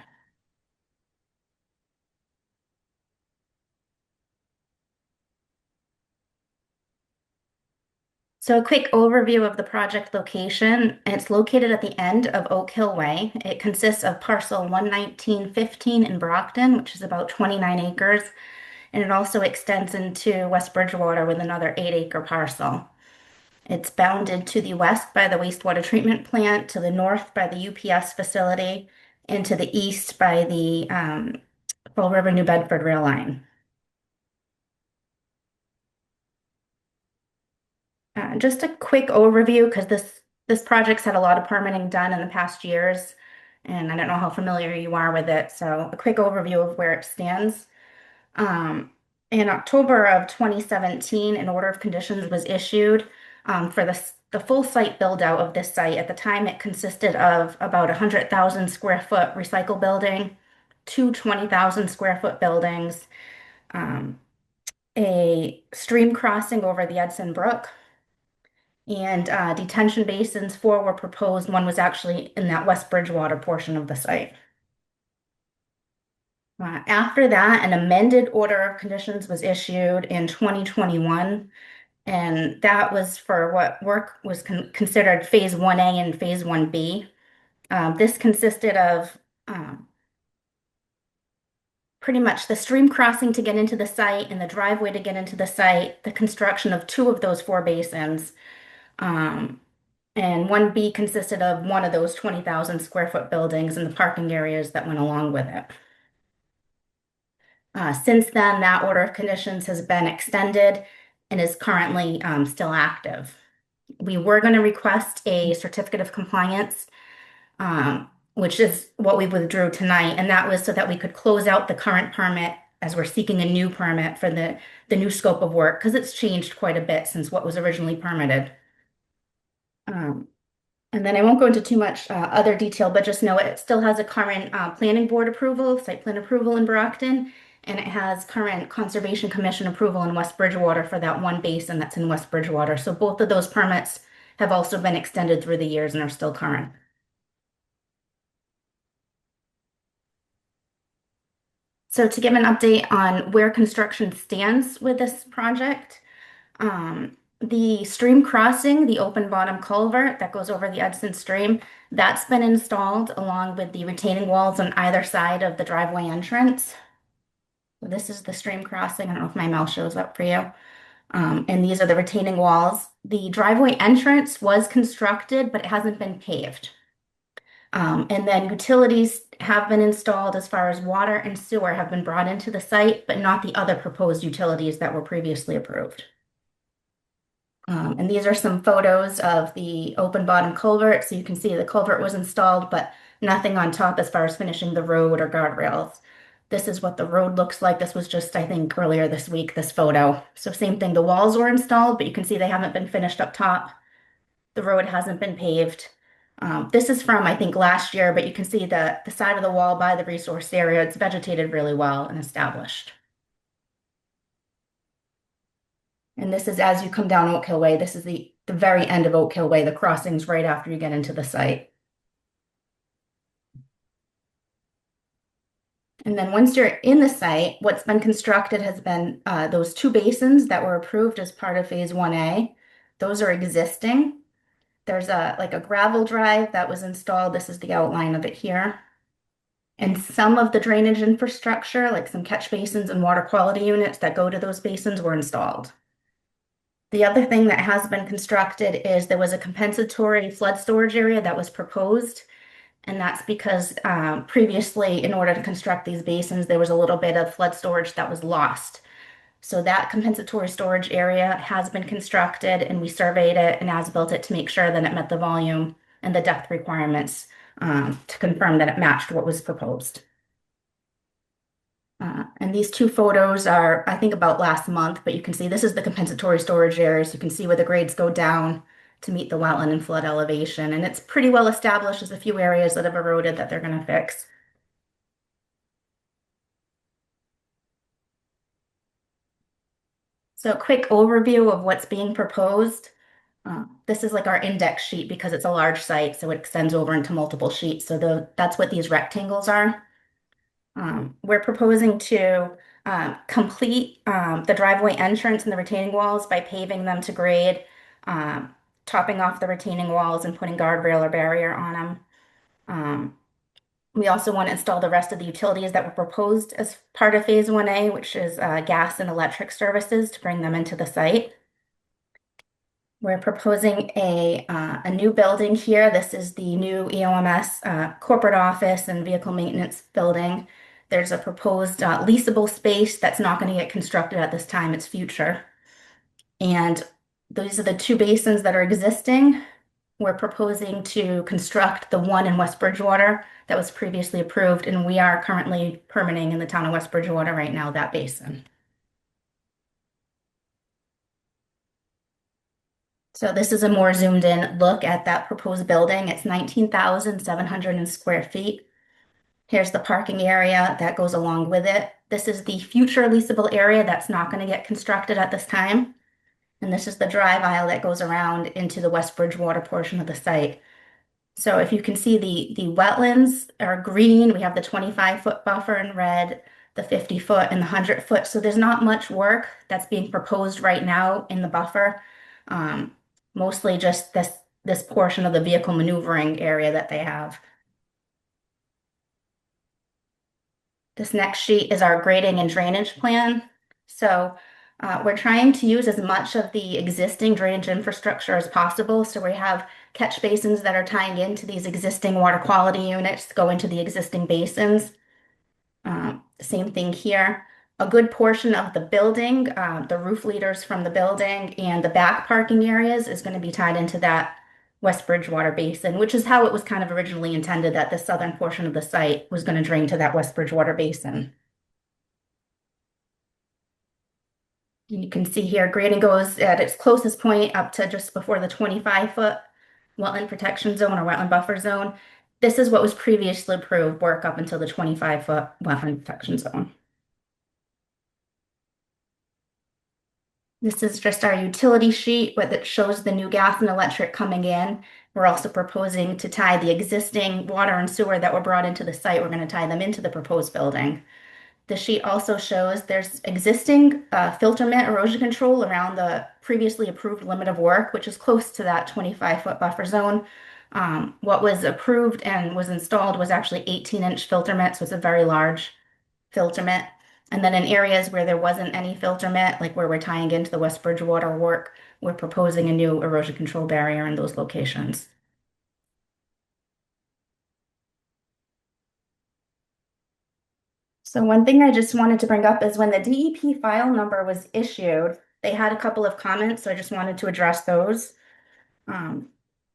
So a quick overview of the project location. It's located at the end of Oak Hill Way. It consists of parcel 11915 in Brockton, which is about 29 acres, and it also extends into West Bridgewater with another 8-acre parcel. It's bounded to the west by the wastewater treatment plant, to the north by the UPS facility, and to the east by the Fall River New Bedford rail line. Just a quick overview, because this project's had a lot of permitting done in the past years, and I don't know how familiar you are with it. So a quick overview of where it stands. In October of 2017, an order of conditions was issued for the full site build out of this site. At the time, it consisted of about 100,000 square foot recycle building, two 20,000 square foot buildings, a stream crossing over the Edson Brook, and detention basins. 4 were proposed. 1 was actually in that West Bridgewater portion of the site. After that, an amended order of conditions was issued in 2021, and that was for what work was considered Phase 1A and Phase 1B. This consisted of pretty much the stream crossing to get into the site and the driveway to get into the site, the construction of 2 of those 4 basins. And 1B consisted of 1 of those 20,000 square foot buildings and the parking areas that went along with it. Since then, that order of conditions has been extended and is currently still active. We were going to request a certificate of compliance, which is what we withdrew tonight, and that was so that we could close out the current permit as we're seeking a new permit for the new scope of work, because it's changed quite a bit since what was originally permitted. And then I won't go into too much other detail, but just know it still has a current planning board approval, site plan approval in Brockton, and it has current Conservation Commission approval in West Bridgewater for that 1 basin that's in West Bridgewater. So both of those permits have also been extended through the years and are still current. So to give an update on where construction stands with this project, the stream crossing, the open bottom culvert that goes over the Edson Stream, that's been installed along with the retaining walls on either side of the driveway entrance. So this is the stream crossing. I don't know if my mouse shows up for you. And these are the retaining walls. The driveway entrance was constructed, but it hasn't been paved. And then utilities have been installed as far as water and sewer have been brought into the site, but not the other proposed utilities that were previously approved. And these are some photos of the open bottom culvert. So you can see the culvert was installed, but nothing on top as far as finishing the road or guardrails. This is what the road looks like. This was just, I think, earlier this week, this photo. So same thing, the walls were installed, but you can see they haven't been finished up top. The road hasn't been paved. This is from, I think, last year, but you can see the side of the wall by the resource area. It's vegetated really well and established. And this is as you come down Oak Hill Way. This is the very end of Oak Hill Way. The crossing's right after you get into the site. And then once you're in the site, what's been constructed has been those two basins that were approved as part of Phase 1A. Those are existing. There's like a gravel drive that was installed. This is the outline of it here. And some of the drainage infrastructure, like some catch basins and water quality units that go to those basins, were installed. The other thing that has been constructed is there was a compensatory flood storage area that was proposed. And that's because previously, in order to construct these basins, there was a little bit of flood storage that was lost. So that compensatory storage area has been constructed, and we surveyed it and as-built it to make sure that it met the volume and the depth requirements to confirm that it matched what was proposed. And these two photos are, I think, about last month, but you can see this is the compensatory storage area. So you can see where the grades go down to meet the wetland and flood elevation. And it's pretty well established. There's a few areas that have eroded that they're going to fix. So a quick overview of what's being proposed. This is like our index sheet because it's a large site, so it extends over into multiple sheets. So that's what these rectangles are. We're proposing to complete the driveway entrance and the retaining walls by paving them to grade, topping off the retaining walls and putting guardrail or barrier on them. We also want to install the rest of the utilities that were proposed as part of Phase 1A, which is gas and electric services, to bring them into the site. We're proposing a new building here. This is the new EOMS corporate office and vehicle maintenance building. There's a proposed leasable space that's not going to get constructed at this time. It's future. And these are the two basins that are existing. We're proposing to construct the one in West Bridgewater that was previously approved, and we are currently permitting in the town of West Bridgewater right now that basin. So this is a more zoomed in look at that proposed building. It's 19,700 square feet. Here's the parking area that goes along with it. This is the future leasable area that's not going to get constructed at this time. And this is the drive aisle that goes around into the West Bridgewater portion of the site. So if you can see the wetlands are green, we have the 25-foot buffer in red, the 50-foot and the 100-foot. So there's not much work that's being proposed right now in the buffer. Mostly just this portion of the vehicle maneuvering area that they have. This next sheet is our grading and drainage plan. So we're trying to use as much of the existing drainage infrastructure as possible. So we have catch basins that are tying into these existing water quality units, go into the existing basins. Same thing here. A good portion of the building, the roof leaders from the building and the back parking areas is going to be tied into that West Bridgewater basin, which is how it was kind of originally intended, that the southern portion of the site was going to drain to that West Bridgewater basin. You can see here grading goes at its closest point up to just before the 25-foot wetland protection zone or wetland buffer zone. This is what was previously approved, work up until the 25-foot wetland protection zone. This is just our utility sheet that shows the new gas and electric coming in. We're also proposing to tie the existing water and sewer that were brought into the site. We're going to tie them into the proposed building. The sheet also shows there's existing filterment erosion control around the previously approved limit of work, which is close to that 25-foot buffer zone. What was approved and was installed was actually 18-inch filterment, so it's a very large filterment. And then in areas where there wasn't any filterment, like where we're tying into the West Bridgewater work, we're proposing a new erosion control barrier in those locations. So one thing I just wanted to bring up is when the DEP file number was issued, they had a couple of comments, so I just wanted to address those.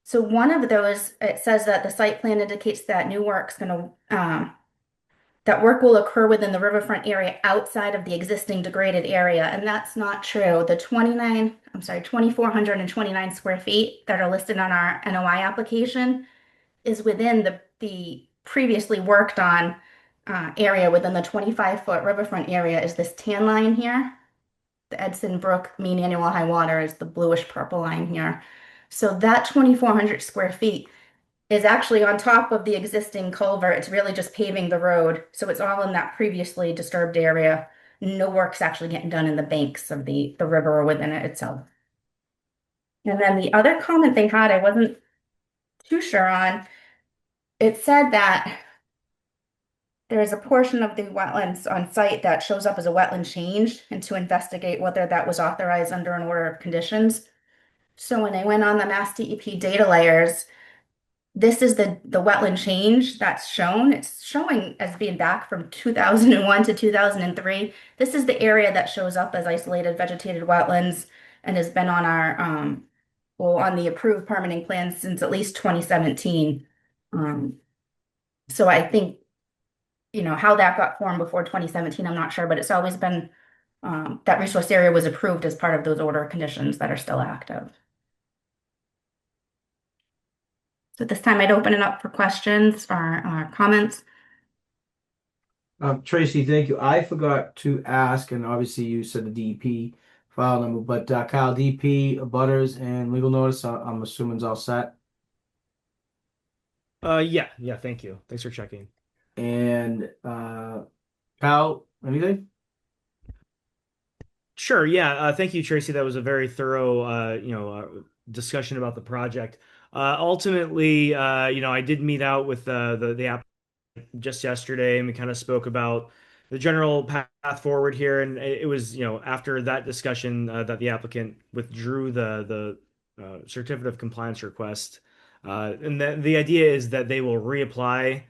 So one of those, it says that the site plan indicates that new work's going to that work will occur within the riverfront area outside of the existing degraded area, and that's not true. The 2,429 square feet that are listed on our NOI application is within the previously worked on area within the 25-foot riverfront area is this tan line here. The Edson Brook mean annual high water is the bluish purple line here. So that 2,400 square feet is actually on top of the existing culvert. It's really just paving the road. So it's all in that previously disturbed area. No work's actually getting done in the banks of the river or within it itself. And then the other comment they had, I wasn't too sure on, it said that there is a portion of the wetlands on site that shows up as a wetland change and to investigate whether that was authorized under an order of conditions. So when I went on the Mass DEP data layers, this is the wetland change that's shown. It's showing as being back from 2001 to 2003. This is the area that shows up as isolated vegetated wetlands and has been on our on the approved permitting plans since at least 2017. So I think, you know, how that got formed before 2017, I'm not sure, but it's always been that resource area was approved as part of those order conditions that are still active. So at this time, I'd open it up for questions or comments. Tracy, thank you. I forgot to ask, and obviously you said the DEP file number, but Kyle, DP, butters, and legal notice, I'm assuming is all set. Yeah, thank you. Thanks for checking. And Kyle, anything? Sure, yeah. Thank you, Tracy. That was a very thorough, discussion about the project. Ultimately, I did meet out with the app just yesterday, and we kind of spoke about the general path forward here. And it was, after that discussion that the applicant withdrew the certificate of compliance request. And the idea is that they will reapply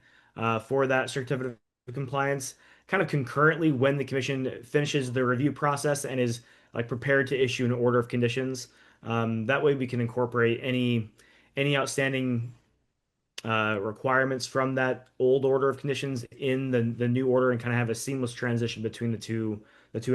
for that certificate of compliance kind of concurrently when the commission finishes the review process and is like prepared to issue an order of conditions. That way we can incorporate any outstanding requirements from that old order of conditions in the new order and kind of have a seamless transition between the two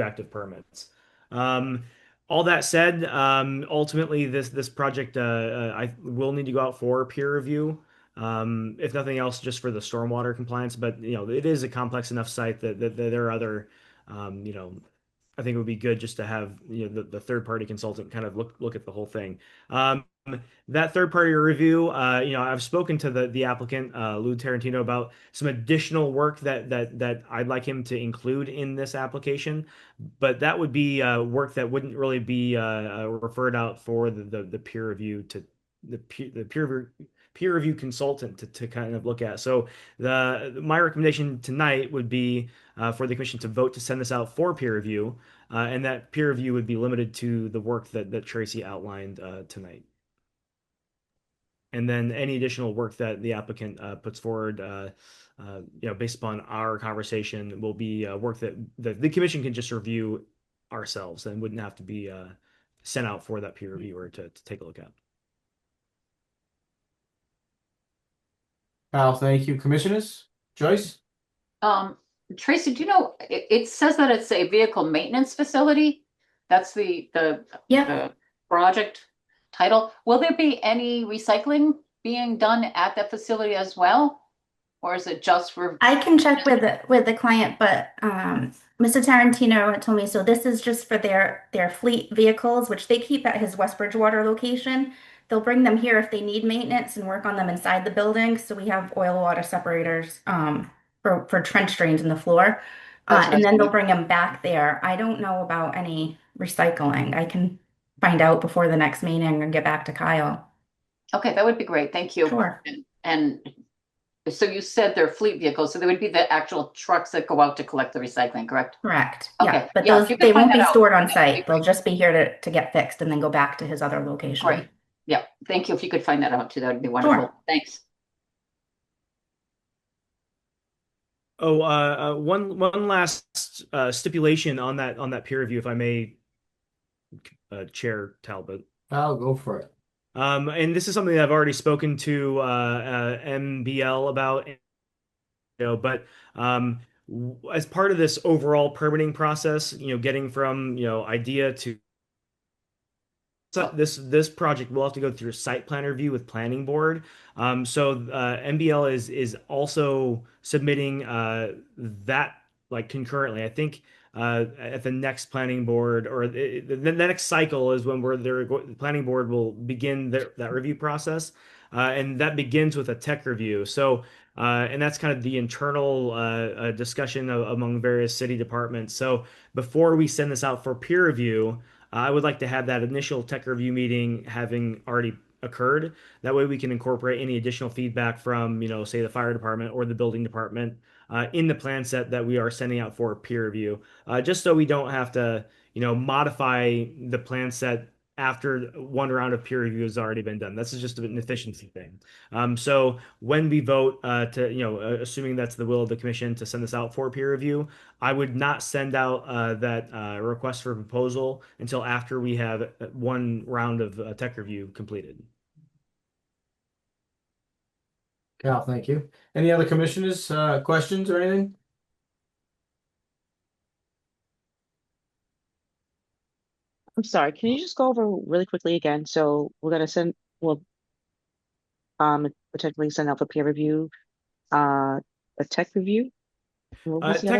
active permits. All that said, ultimately this project I will need to go out for peer review. If nothing else, just for the stormwater compliance, but it is a complex enough site that there are other, I think it would be good just to have the third party consultant kind of look at the whole thing. That third party review, I've spoken to the applicant, Lou Tarantino, about some additional work that I'd like him to include in this application, but that would be work that wouldn't really be referred out for the peer review to the peer review consultant to kind of look at. So my recommendation tonight would be for the commission to vote to send this out for peer review, and that peer review would be limited to the work that Tracy outlined tonight. And then any additional work that the applicant puts forward, based upon our conversation, will be work that the commission can just review ourselves and wouldn't have to be sent out for that peer reviewer to take a look at. Kyle, thank you. Commissioners, Joyce? Tracy, do you know, it says that it's a vehicle maintenance facility. That's the project title. Will there be any recycling being done at that facility as well? Or is it just for? I can check with the client, but Mr. Tarantino had told me, so this is just for their fleet vehicles, which they keep at his West Bridgewater location. They'll bring them here if they need maintenance and work on them inside the building. So we have oil water separators for trench drains in the floor. And then they'll bring them back there. I don't know about any recycling. I can find out before the next meeting and get back to Kyle. Okay, that would be great. Thank you. Sure. And so you said they're fleet vehicles, so they would be the actual trucks that go out to collect the recycling, correct? Correct. Okay. Yeah, but Yeah, they won't be stored on site. They'll just be here to get fixed and then go back to his other location. Great. Yeah, thank you. If you could find that out too, that would be wonderful. Sure. Thanks. Oh, one last stipulation on that peer review, if I may, Chair Talbot. I'll go for it. And this is something that I've already spoken to MBL about, but as part of this overall permitting process, getting from, idea to this project will have to go through a site plan review with planning board. So MBL is also submitting that like concurrently. I think at the next planning board or the next cycle is when the planning board will begin that review process, and that begins with a tech review. So. And that's kind of the internal discussion among various city departments. So before we send this out for peer review, I would like to have that initial tech review meeting having already occurred. That way we can incorporate any additional feedback from, say the fire department or the building department in the plan set that we are sending out for peer review, just so we don't have to, modify the plan set after one round of peer review has already been done. That's just an efficiency thing. So when we vote to, assuming that's the will of the commission to send this out for peer review, I would not send out that request for proposal until after we have one round of tech review completed. Cal, thank you. Any other commissioners, questions or anything? I'm sorry, can you just go over really quickly again? So we're gonna we'll potentially send out for peer review, a tech review. What was the other?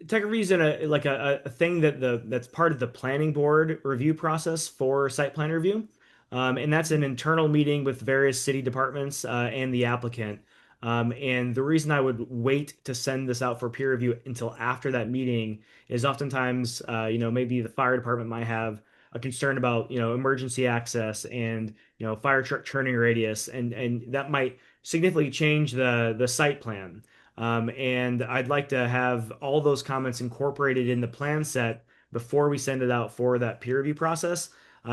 Tech review is in a thing that's part of the planning board review process for site plan review, and that's an internal meeting with various city departments and the applicant. And the reason I would wait to send this out for peer review until after that meeting is oftentimes, maybe the fire department might have a concern about, emergency access and, fire truck turning radius, and that might significantly change the site plan. And I'd like to have all those comments incorporated in the plan set before we send it out for that peer review process,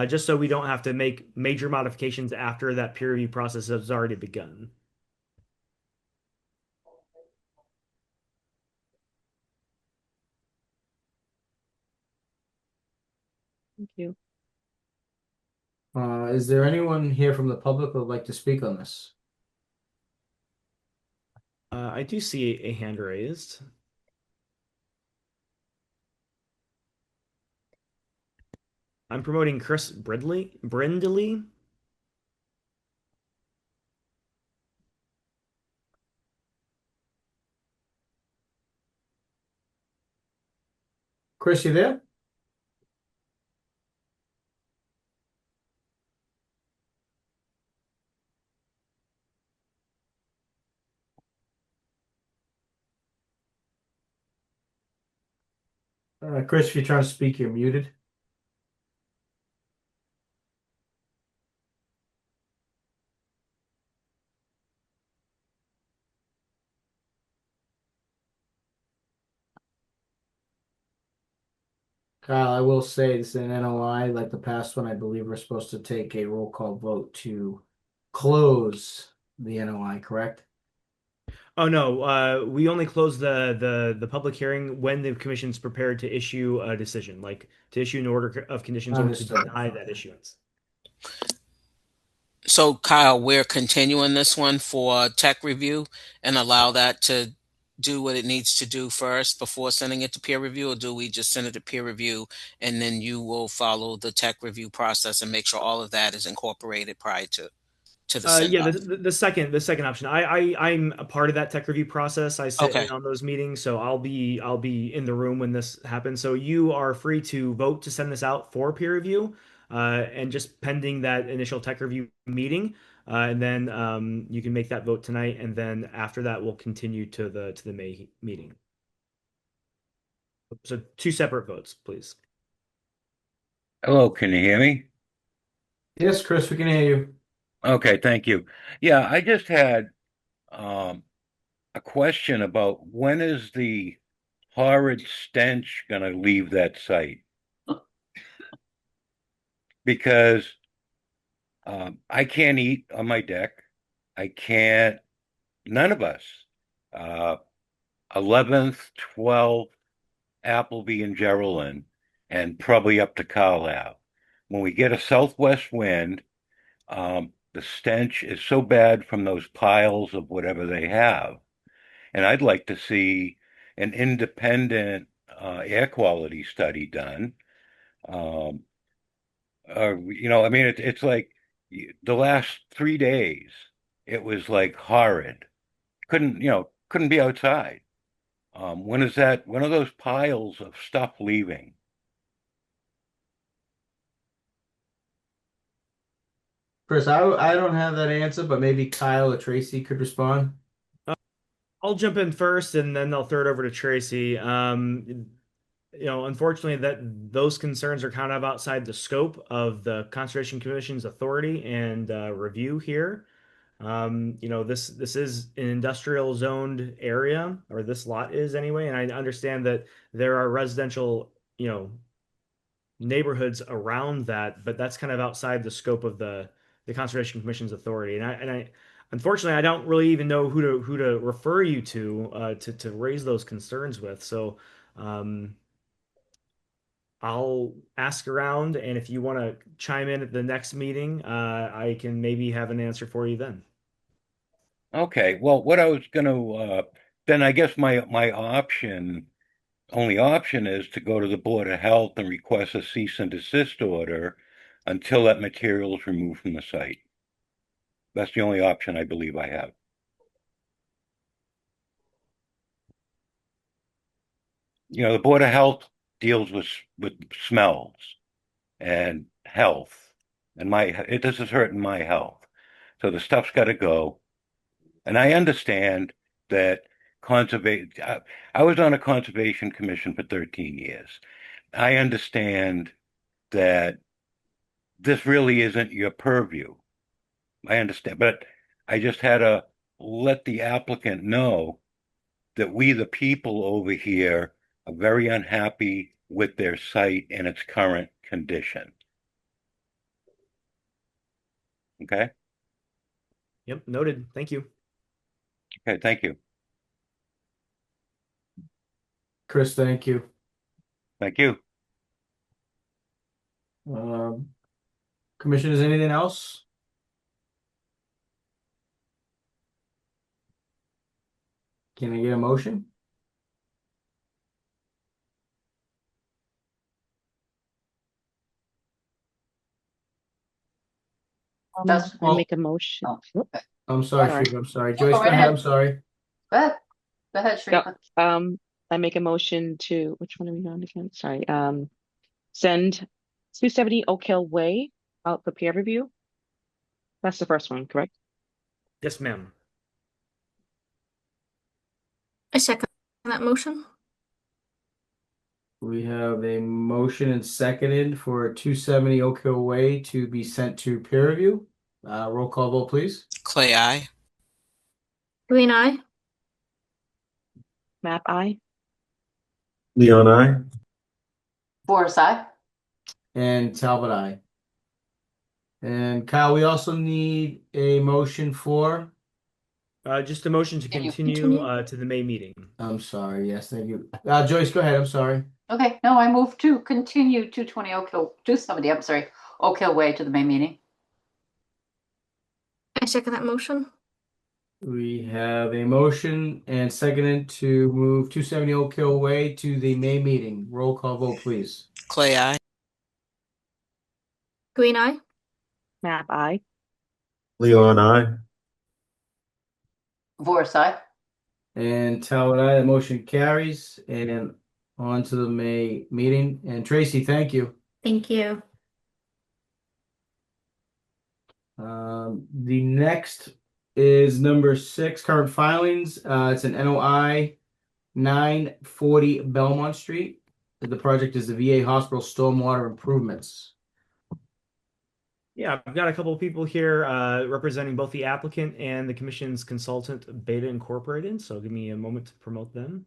just so we don't have to make major modifications after that peer review process has already begun. Thank you. Is there anyone here from the public who would like to speak on this? I do see a hand raised. I'm promoting Chris Brindley. Chris, you there? Chris, if you're trying to speak, you're muted. Kyle, I will say this is an NOI, like the past one. I believe we're supposed to take a roll call vote to close the NOI, correct? Oh no, we only close the public hearing when the commission's prepared to issue a decision, like to issue an order of conditions or to Understood. deny that issuance. So Kyle, we're continuing this one for tech review and allow that to do what it needs to do first before sending it to peer review, or do we just send it to peer review and then you will follow the tech review process and make sure all of that is incorporated prior to the send Yeah, off? the second option. I'm a part of that tech review process. I sit in Okay. on those meetings, so I'll be in the room when this happens. So you are free to vote to send this out for peer review, and just pending that initial tech review meeting, and then you can make that vote tonight, and then after that we'll continue to the May meeting. So two separate votes, please. Hello, can you hear me? Yes, Chris, we can hear you. Okay, thank you. Yeah, I just had um, a question about when is the horrid stench going to leave that site? Because I can't eat on my deck. I can't, none of us. Uh, 11th, 12th, Appleby and Geraldine, and probably up to Carlisle. When we get a southwest wind, the stench is so bad from those piles of whatever they have. and I'd like to see an independent air quality study done. I mean, it's like the last 3 days, it was like horrid. Couldn't be outside. When are those piles of stuff leaving? Chris, I don't have that answer, but maybe Kyle or Tracy could respond. I'll jump in first, and then I'll throw it over to Tracy. Unfortunately, that those concerns are kind of outside the scope of the Conservation Commission's authority and review here. This is an industrial zoned area, or this lot is anyway, and I understand that there are residential, neighborhoods around that, but that's kind of outside the scope of the Conservation Commission's authority. And I unfortunately I don't really even know who to refer you to raise those concerns with. So I'll ask around, and if you want to chime in at the next meeting, I can maybe have an answer for you then. Okay, well, what I was going to then I guess my only option is to go to the Board of Health and request a cease and desist order until that material is removed from the site. That's the only option I believe I have. The Board of Health deals with smells and health, and this is hurting my health. So the stuff's got to go. And I understand that conservation. I was on a conservation commission for 13 years. I understand that this really isn't your purview. I understand, but I just had to let the applicant know that we, the people over here, are very unhappy with their site in its current condition. Okay? Yep, noted. Thank you. Okay, thank you. Chris, thank you. Thank you. Commissioners, anything else? Can I get a motion? That's I make a motion. Oh. I'm sorry, Sorry. Shriva, I'm sorry. Joyce, Go go right ahead, ahead. I'm sorry. Go ahead. Go ahead, Shriva. I make a motion to, which one are we on again? Sorry. Send 270 Oak Hill Way out for peer review. That's the first one, correct? Yes, ma'am. I second that motion. We have a motion and seconded for 270 Oak Hill Way to be sent to peer review. Roll call vote, please. Clay, aye. Green eye. Map I. Leon, I. Boris, aye. And Talbot, aye. And Kyle, we also need a motion for. Just a motion to continue to the May meeting. I'm sorry. Yes, thank you. Joyce, go ahead. I'm sorry. Okay, no, I move to continue 270, I'm sorry, Oak Hill Way to the May meeting. I second that motion. We have a motion and seconded to move 270 Oak Hill Way to the May meeting. Roll call vote, please. Clay, aye. Green eye. Map I. Leon, I. Boris, aye. And Talbot, aye. The motion carries. And on to the May meeting. And Tracy, thank you. Thank you. The next is number 6, current filings. It's an NOI 940 Belmont Street. The project is the VA Hospital Stormwater Improvements. Yeah, I've got a couple of people here representing both the applicant and the commission's consultant, Beta Incorporated. So give me a moment to promote them.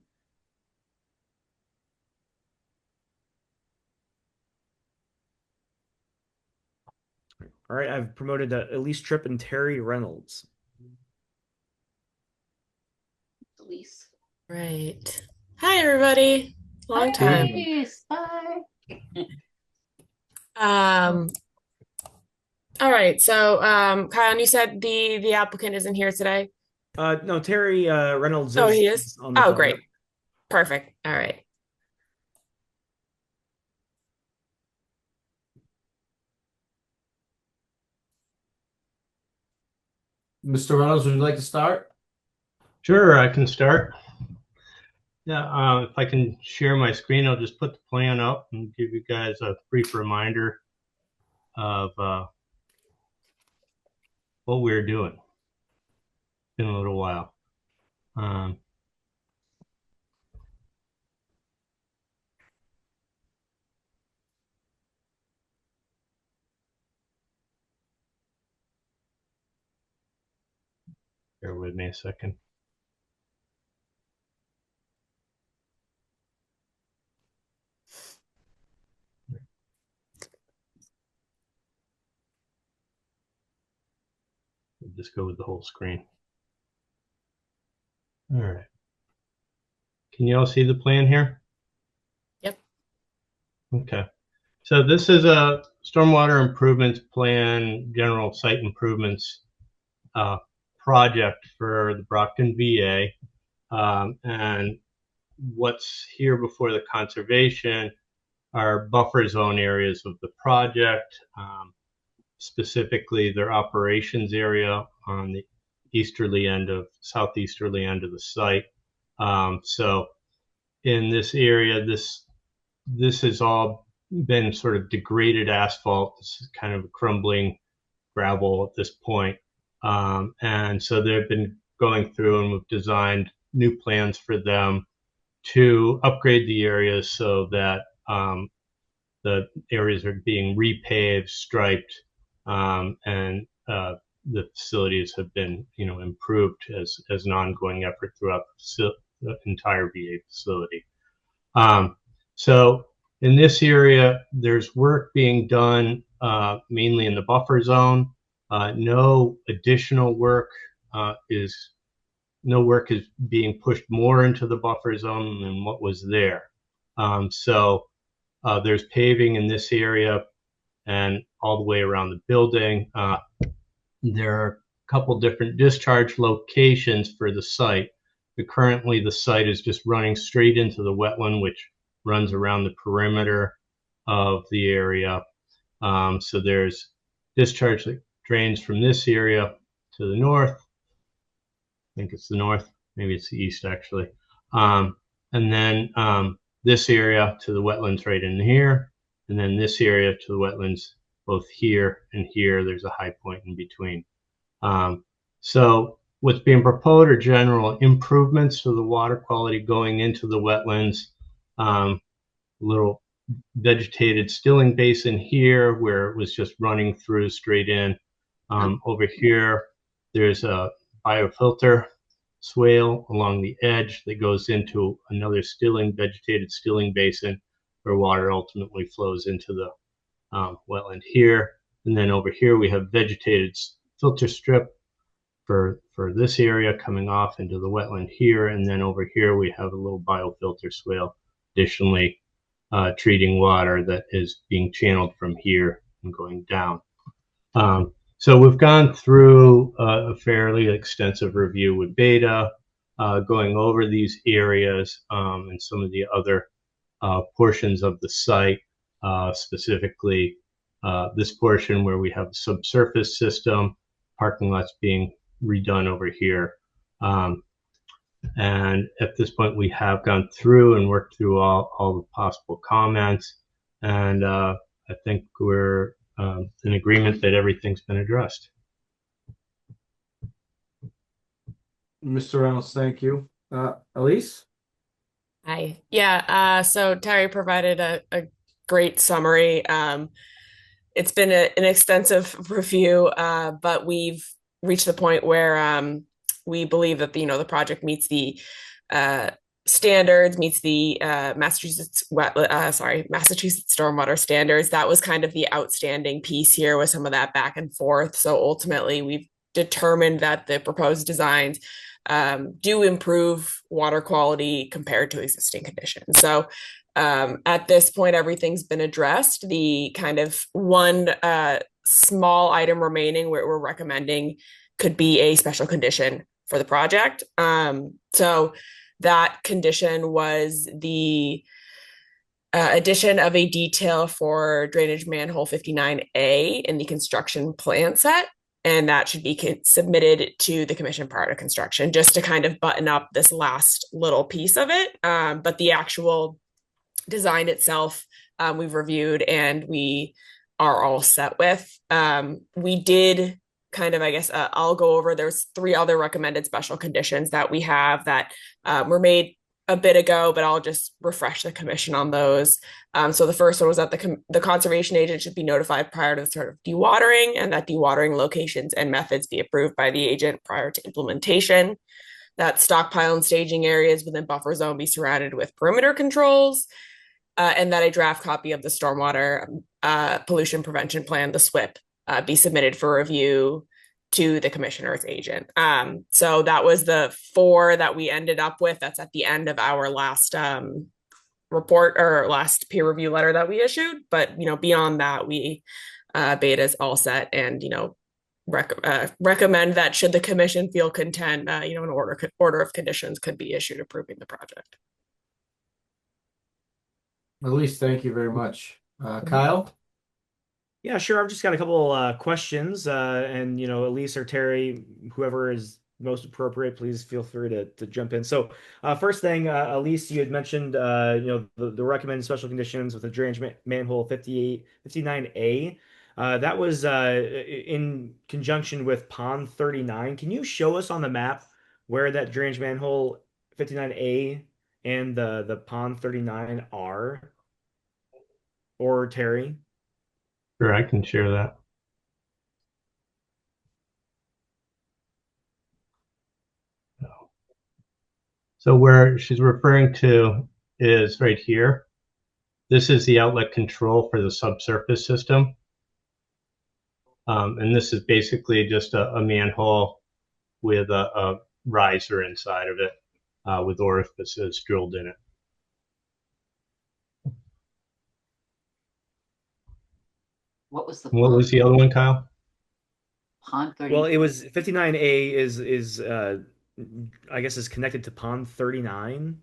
All right, I've promoted Elise Tripp and Terry Reynolds. Elise. Right. Hi, everybody. Long time. Elise, bye. All right. So, Kyle, you said the applicant isn't here today. No, Terry Reynolds Oh, he is? is on the Oh, call. great. Yep. Perfect. All right. Mr. Reynolds, would you like to start? Sure, I can start. Yeah, if I can share my screen, I'll just put the plan up and give you guys a brief reminder of what we're doing. It's been a little while. Bear with me a second. We'll just go with the whole screen. All right. Can you all see the plan here? Yep. Okay. So this is a stormwater improvements plan, general site improvements project for the Brockton VA. And what's here before the conservation are buffer zone areas of the project, specifically their operations area on the southeasterly end of the site. So in this area, this has all been sort of degraded asphalt. This is kind of crumbling gravel at this point. And so they've been going through and we've designed new plans for them to upgrade the areas so that the areas are being repaved, striped, and the facilities have been, improved as an ongoing effort throughout the entire VA facility. So in this area, there's work being done mainly in the buffer zone. No additional work is being pushed more into the buffer zone than what was there. So there's paving in this area and all the way around the building. There are a couple different discharge locations for the site. But currently, the site is just running straight into the wetland, which runs around the perimeter of the area. So there's discharge that drains from this area to the north. I think it's the north, maybe it's the east actually. And then this area to the wetlands right in here, and then this area to the wetlands both here and here. There's a high point in between. So what's being proposed are general improvements to the water quality going into the wetlands. Little vegetated stilling basin here where it was just running through straight in. Over here, there's a biofilter swale along the edge that goes into another vegetated stilling basin where water ultimately flows into the wetland here. And then over here, we have vegetated filter strip for this area coming off into the wetland here. And then over here, we have a little biofilter swale, additionally treating water that is being channeled from here and going down. So we've gone through a fairly extensive review with Beta, going over these areas and some of the other portions of the site, specifically this portion where we have a subsurface system, parking lots being redone over here. And at this point, we have gone through and worked through all the possible comments. And I think we're in agreement that everything's been addressed. Mr. Reynolds, thank you. Elise? Hi. Yeah. So Terry provided a great summary. It's been an extensive review, but we've reached the point where we believe that the project meets the standards, meets the Massachusetts stormwater standards. That was kind of the outstanding piece here with some of that back and forth. So ultimately, we've determined that the proposed designs do improve water quality compared to existing conditions. So at this point, everything's been addressed. The kind of one small item remaining where we're recommending could be a special condition for the project. So that condition was the addition of a detail for drainage manhole 59A in the construction plan set. And that should be submitted to the commission prior to construction, just to kind of button up this last little piece of it. But the actual design itself, we've reviewed and we are all set with. We did kind of, I guess, I'll go over, there's 3 other recommended special conditions that we have that were made a bit ago, but I'll just refresh the commission on those. So the first one was that the conservation agent should be notified prior to the start of dewatering, and that dewatering locations and methods be approved by the agent prior to implementation. That stockpile and staging areas within buffer zone be surrounded with perimeter controls, and that a draft copy of the stormwater pollution prevention plan, the SWIP, be submitted for review to the commissioner's agent. So that was the 4 that we ended up with. That's at the end of our last report or last peer review letter that we issued. But, beyond that, we Beta's all set, and, recommend that should the commission feel content, an order of conditions could be issued approving the project. Elise, thank you very much. Kyle? Yeah, sure. I've just got a couple questions, and Elise or Terry, whoever is most appropriate, please feel free to jump in. So, first thing, Elise, you had mentioned, the recommended special conditions with the drainage manhole 59A. That was in conjunction with pond 39. Can you show us on the map where that drainage manhole 59A and the pond 39 are? Or Terry? Sure, I can share that. So where she's referring to is right here. This is the outlet control for the subsurface system. And this is basically just a manhole with a riser inside of it with orifices drilled in it. What was the What was the other one, Kyle? pond 30? Well, it was 59A is I guess is connected to pond 39.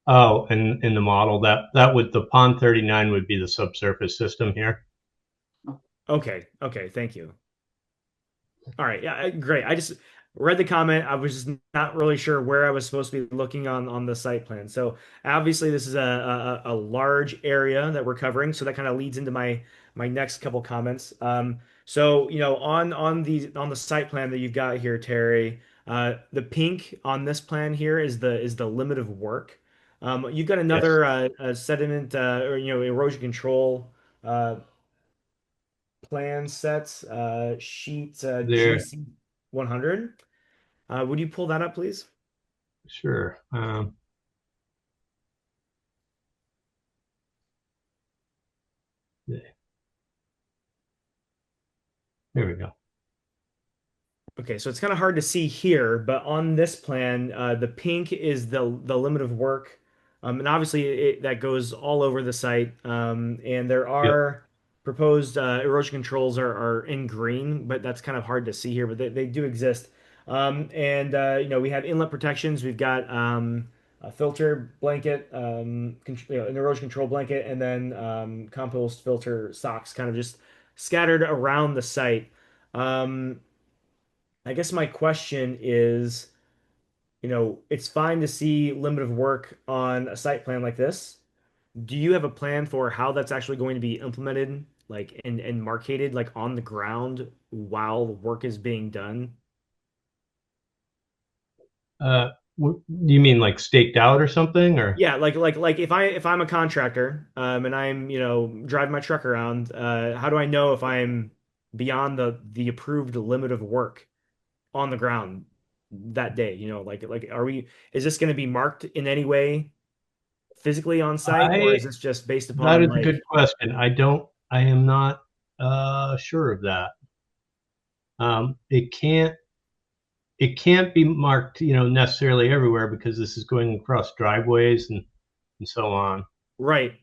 Oh, and in the model that would the pond 39 would be the subsurface system here. Okay, thank you. All right, yeah, great. I just read the comment. I was just not really sure where I was supposed to be looking on the site plan. So obviously this is a large area that we're covering. So that kind of leads into my next couple comments. So on the site plan that you've got here, Terry, the pink on this plan here is the limit of work. You've got another sediment or erosion control plan sets sheet There. GC 100. Would you pull that up, please? Sure. There we go. Okay, so it's kind of hard to see here, but on this plan, the pink is the limit of work, and obviously that goes all over the site. And there are proposed erosion controls are in green, but that's kind of hard to see here, but they do exist. And we have inlet protections. We've got a filter blanket, an erosion control blanket, and then compost filter socks, kind of just scattered around the site. I guess my question is, it's fine to see limit of work on a site plan like this. Do you have a plan for how that's actually going to be implemented, like and marketed, like on the ground while work is being done? You mean like staked out or something, or? Yeah, like if I'm a contractor, and I'm driving my truck around, how do I know if I'm beyond the approved limit of work on the ground that day? Is this going to be marked in any way physically on site, or is this just based That upon is a good question. I am not sure of that. It can't be marked, necessarily everywhere because this is going across driveways and so on. Right.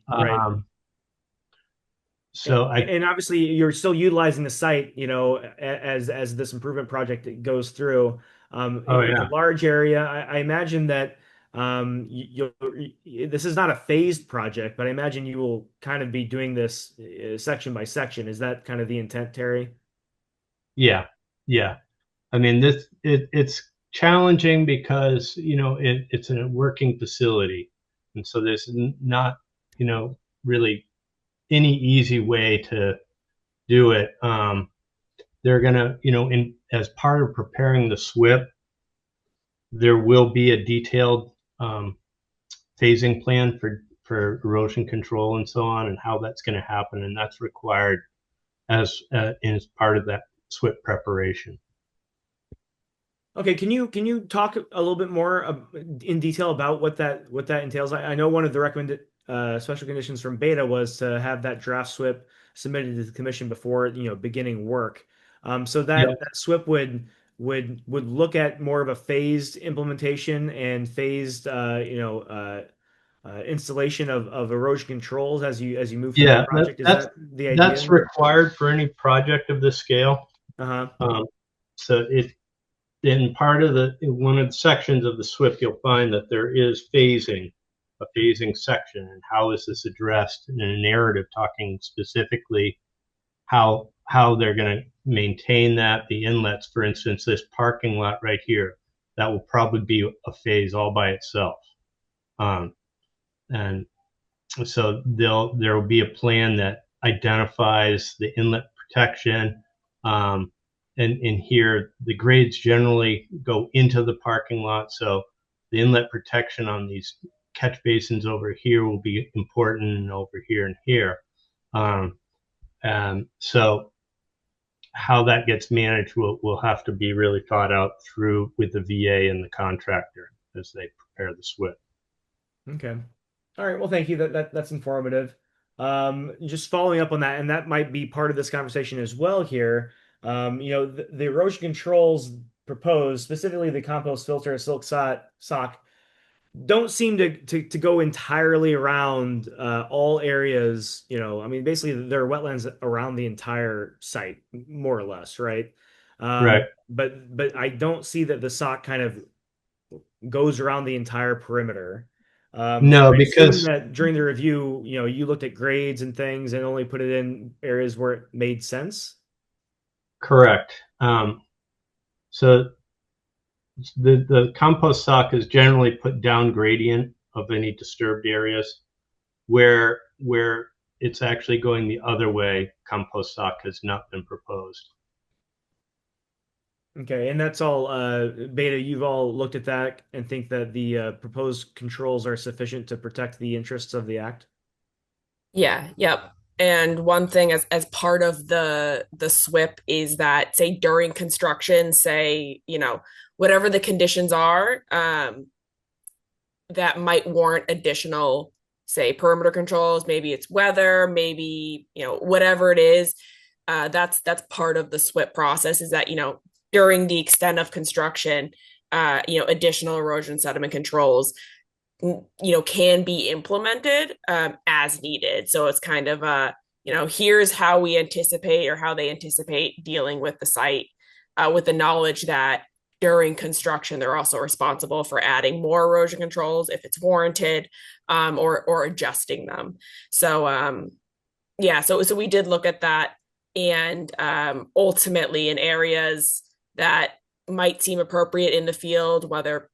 So and obviously you're still utilizing the site, as this improvement project goes through. Oh It's a yeah. large area. I imagine that this is not a phased project, but I imagine you will kind of be doing this section by section. Is that kind of the intent, Terry? Yeah. Yeah. I mean, it's challenging because it's a working facility, and so there's not really any easy way to do it. They're gonna in as part of preparing the SWIP, there will be a detailed phasing plan for erosion control and so on, and how that's going to happen, and that's required as part of that SWIP preparation. Okay, can you talk a little bit more in detail about what that entails? I know one of the recommended special conditions from Beta was to have that draft SWIP submitted to the commission before beginning work. So Yeah. that SWIP would look at more of a phased implementation and phased installation of erosion controls as you move through the Yeah, project. Is that's that the that's idea? required for any project of this scale. Uh-huh. So it in part of in one of the sections of the SWIP, you'll find that there is a phasing section, and how is this addressed in a narrative talking specifically how they're going to maintain that, the inlets, for instance, this parking lot right here, that will probably be a phase all by itself. And so there will be a plan that identifies the inlet protection. And here the grades generally go into the parking lot, so the inlet protection on these catch basins over here will be important, and over here and here. And so how that gets managed will have to be really thought out through with the VA and the contractor as they prepare the SWIP. Okay. All right. Well, thank you. That's informative. Just following up on that, and that might be part of this conversation as well here. The erosion controls proposed, specifically the compost filter at sock, don't seem to go entirely around all areas. I mean, basically there are wetlands around the entire site, more or less, right? Right. But I don't see that the sock kind of goes around the entire perimeter. So No, I assume because that during the review, you looked at grades and things and only put it in areas where it made sense. correct. So the compost sock is generally put down gradient of any disturbed areas. Where it's actually going the other way, compost sock has not been proposed. Okay, and that's all Beta, you've all looked at that and think that the proposed controls are sufficient to protect the interests of the act? Yeah, yep. And one thing as part of the SWIP is that, say, during construction, say, whatever the conditions are, that might warrant additional, say, perimeter controls. Maybe it's weather, maybe, whatever it is. That's part of the SWIP process, is that, during the extent of construction, additional erosion sediment controls can be implemented as needed. So it's kind of here's how we anticipate, or how they anticipate dealing with the site, with the knowledge that during construction they're also responsible for adding more erosion controls if it's warranted, or adjusting them. So yeah, so we did look at that, and ultimately in areas that might seem appropriate in the field, whether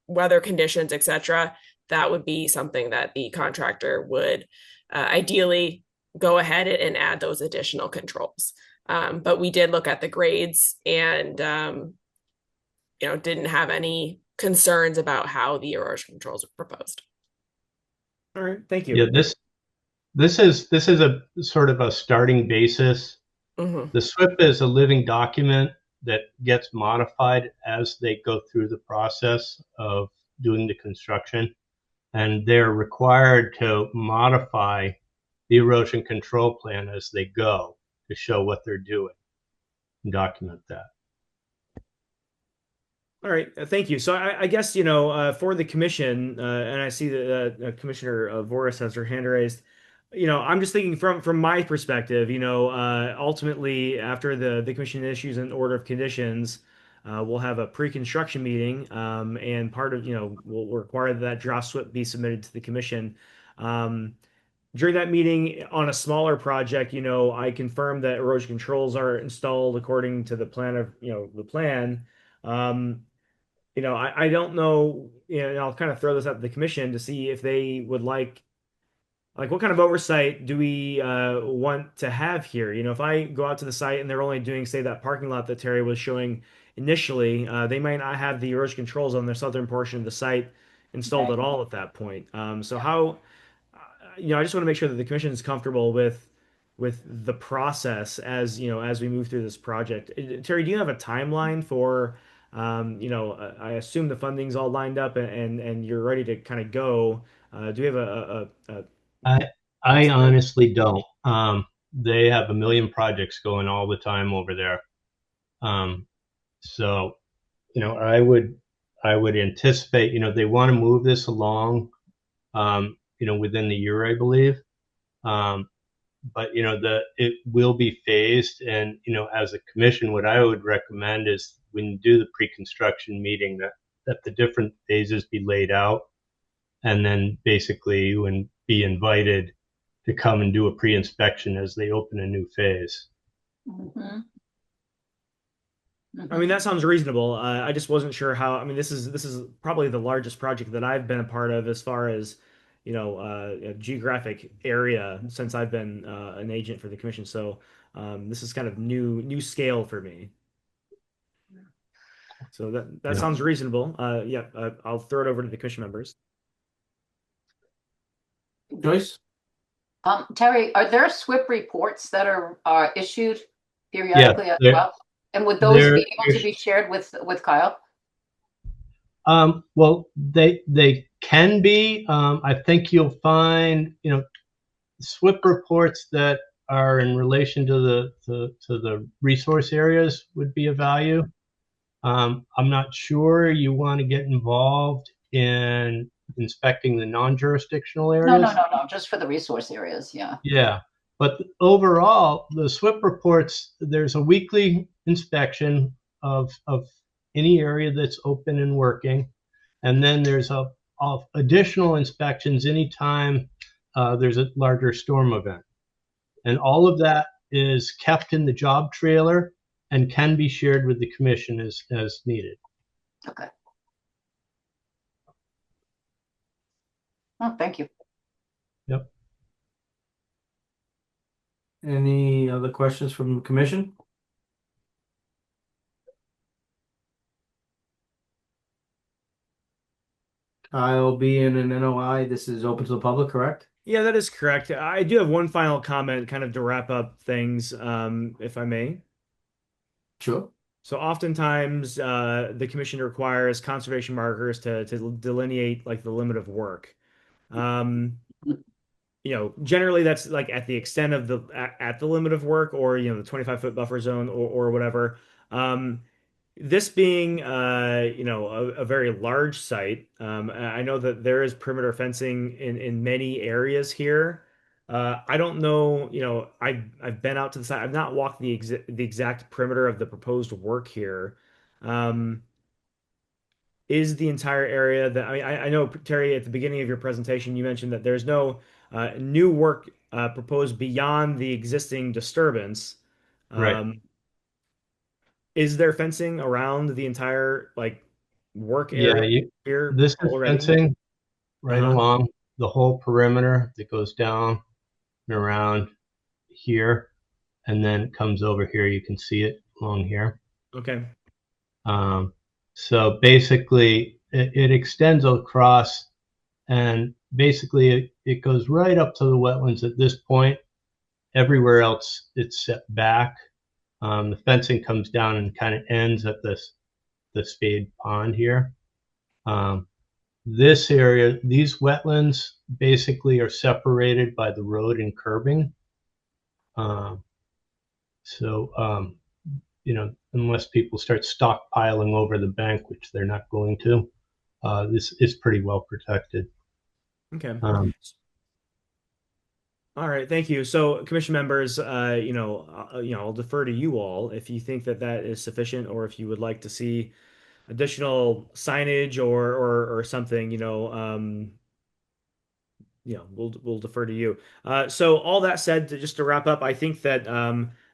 weather conditions, etc., that would be something that the contractor would ideally go ahead and add those additional controls. But we did look at the grades, and didn't have any concerns about how the erosion controls were proposed. All right, thank Yeah, you. this is a sort of a starting basis. Mm-hmm. The SWIP is a living document that gets modified as they go through the process of doing the construction, and they're required to modify the erosion control plan as they go to show what they're doing and document that. All right, thank you. So I guess for the commission, and I see that Commissioner Voris has her hand raised. I'm just thinking from my perspective. Ultimately after the commission issues an order of conditions, we'll have a pre-construction meeting, and part of, we'll require that draft SWIP be submitted to the commission. During that meeting on a smaller project, I confirmed that erosion controls are installed according to the plan of, the plan. Um, I don't know, and I'll kind of throw this at the commission to see if they would like what kind of oversight do we want to have here? If I go out to the site and they're only doing, say, that parking lot that Terry was showing initially, they might not have the erosion controls on the southern portion of the site installed Okay. at all at that point. So how, I just want to make sure that the commission is comfortable with the process as we move through this project. Terry, do you have a timeline for, I assume the funding's all lined up and you're ready to kind of go. Do we have a I I honestly don't. They have a million projects going all the time over there. Um, so, I would anticipate, they want to move this along, within the year, I believe. Um, but it will be phased, and as a commission, what I would recommend is when you do the pre-construction meeting that the different phases be laid out, and then basically you would be invited to come and do a pre-inspection as they open a new phase. Mhm. I mean, that sounds reasonable. I just wasn't sure how. I mean, this is probably the largest project that I've been a part of as far as, a geographic area since I've been an agent for the commission. So this is kind of new scale for me. So that Yeah. sounds reasonable. Yeah, I'll throw it over to the commission members. Joyce? Terry, are there SWIP reports that are issued periodically as there, well? And would those there, be able to be shared with Kyle? well, they can be. I think you'll find, SWIP reports that are in relation to the resource areas would be of value. I'm not sure you want to get involved in inspecting the non-jurisdictional No, areas. no, just for the resource areas. Yeah. Yeah, but overall, the SWIP reports, there's a weekly inspection of any area that's open and working, and then there's of additional inspections anytime there's a larger storm event, and all of that is kept in the job trailer and can be shared with the commission as needed. Okay. Oh, thank you. Yep. Any other questions from the commission? Kyle being an NOI, this is open to the public, correct? Yeah, that is correct. I do have one final comment, kind of to wrap up things, if I may. Sure. So oftentimes, the commission requires conservation markers to delineate like the limit of work. Um, generally that's like at the extent of at the limit of work, or the 25-foot buffer zone, or whatever. Um, this being a very large site, I know that there is perimeter fencing in many areas here. I don't know, I've been out to the site. I've not walked the exact perimeter of the proposed work here. Um, is the entire area that I mean, I know, Terry, at the beginning of your presentation, you mentioned that there's no new work proposed beyond the existing disturbance. Right. Is there fencing around the entire like work Yeah, area here this is already? fencing right Uh-huh. along the whole perimeter that goes down and around here, and then it comes over here. You can see it along here. Okay. Um, so basically, it extends across, and basically it goes right up to the wetlands at this point. Everywhere else, it's set back. The fencing comes down and kind of ends at the spade pond here. This area, these wetlands basically are separated by the road and curbing. Um, so, unless people start stockpiling over the bank, which they're not going to, this is pretty well protected. Okay. Um, All right, thank you. So, commission members, I'll defer to you all if you think that that is sufficient, or if you would like to see additional signage or something. We'll defer to you. So all that said, just to wrap up, I think that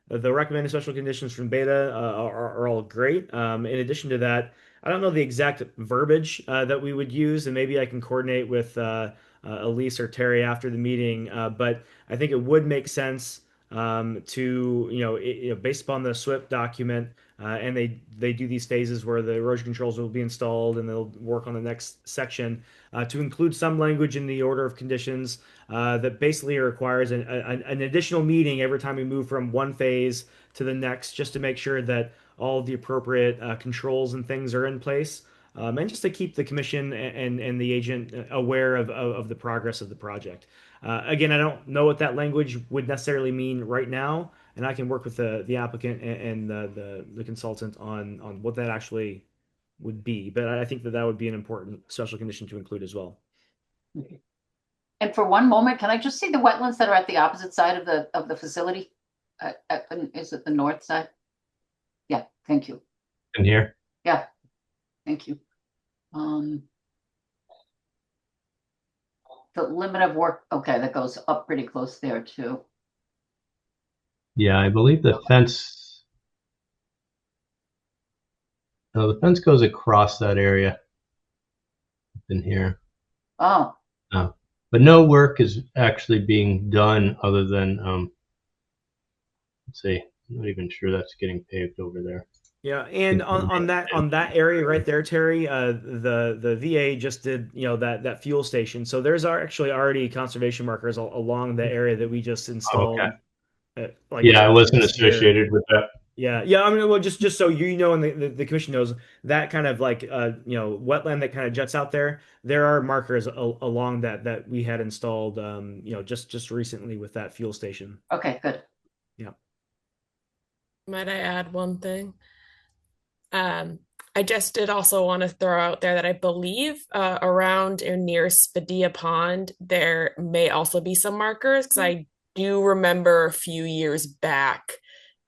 the recommended special conditions from Beta are all great. In addition to that, I don't know the exact verbiage that we would use, and maybe I can coordinate with Elise or Terry after the meeting. But I think it would make sense to, based upon the SWIP document, and they do these phases where the erosion controls will be installed and they'll work on the next section to include some language in the order of conditions that basically requires an additional meeting every time we move from one phase to the next, just to make sure that all of the appropriate controls and things are in place. And just to keep the commission and the agent aware of the progress of the project. Again, I don't know what that language would necessarily mean right now, and I can work with the applicant and the consultant on what that actually would be. But I think that that would be an important special condition to include as well. Okay. And for one moment, can I just see the wetlands that are at the opposite side of the facility? Is it the north side? Yeah, thank you. In here? Yeah, thank you. The limit of work, okay, that goes up pretty close there too. Yeah, I believe the fence. No, the fence goes across that area in here. Oh, But no work is actually being done other than let's see, I'm not even sure that's getting paved over there. Yeah, and on that area right there, Terry, the VA just did that fuel station. So there's actually already conservation markers along the area that we just installed. Okay. Yeah, I wasn't associated with that. Yeah. I mean, well, just so you know, and the commission knows, that kind of like wetland that kind of juts out there. There are markers along that we had installed, just recently with that fuel station. okay, good. Yeah. Might I add one thing? I just did also want to throw out there that I believe around or near Spadea Pond, there may also be some markers because I do remember a few years back,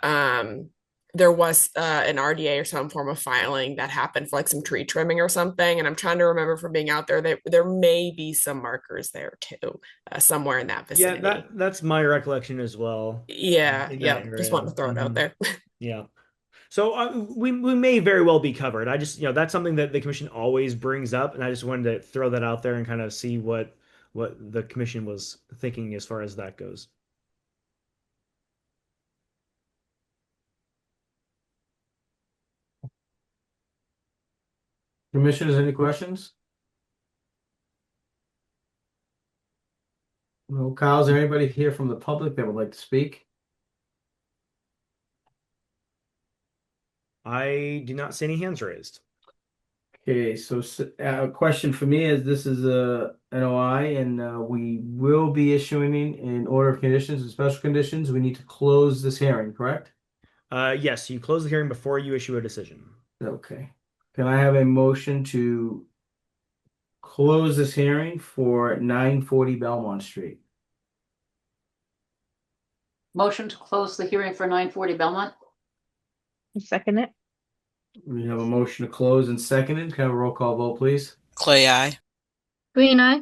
there was an RDA or some form of filing that happened for like some tree trimming or something. And I'm trying to remember from being out there that there may be some markers there too, somewhere in that vicinity. Yeah, that's my recollection as well. Yeah, In yeah. that Just area. wanted to throw it out there. Yeah. So we may very well be covered. I just, that's something that the commission always brings up, and I just wanted to throw that out there and kind of see what the commission was thinking as far as that goes. Commissioners, any questions? No, Kyle, is there anybody here from the public that would like to speak? I do not see any hands raised. Okay, so a question for me is this is a NOI and we will be issuing an order of conditions and special conditions. We need to close this hearing, correct? Yes, you close the hearing before you issue a decision. Okay. Can I have a motion to close this hearing for 940 Belmont Street? Motion to close the hearing for 940 Belmont. Second it. We have a motion to close and seconded. Can I have a roll call vote, please? Clay, aye. Green eye.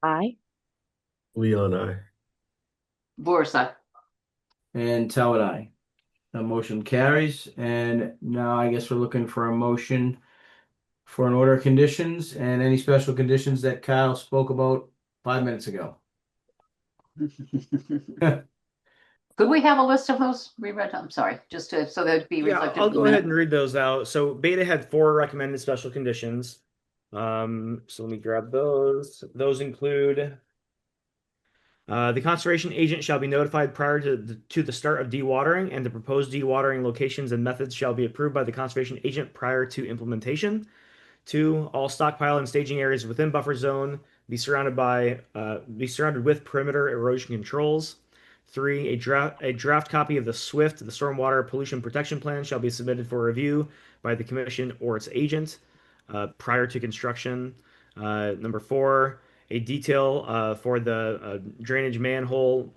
Aye. Leon, I. Borsa. And Talbot, aye. The motion carries. And now I guess we're looking for a motion for an order of conditions and any special conditions that Kyle spoke about 5 minutes ago. Could we have a list of those reread? I'm sorry, just so that'd be reflected. Yeah, I'll go ahead and read those out. So Beta had 4 recommended special conditions. So let me grab those. Those include the conservation agent shall be notified prior to the start of dewatering, and the proposed dewatering locations and methods shall be approved by the conservation agent prior to implementation. 2, all stockpile and staging areas within buffer zone be surrounded with perimeter erosion controls. 3, a draft copy of the SWIFT, the Stormwater Pollution Protection Plan, shall be submitted for review by the commission or its agent prior to construction. Number 4, A detail for the drainage manhole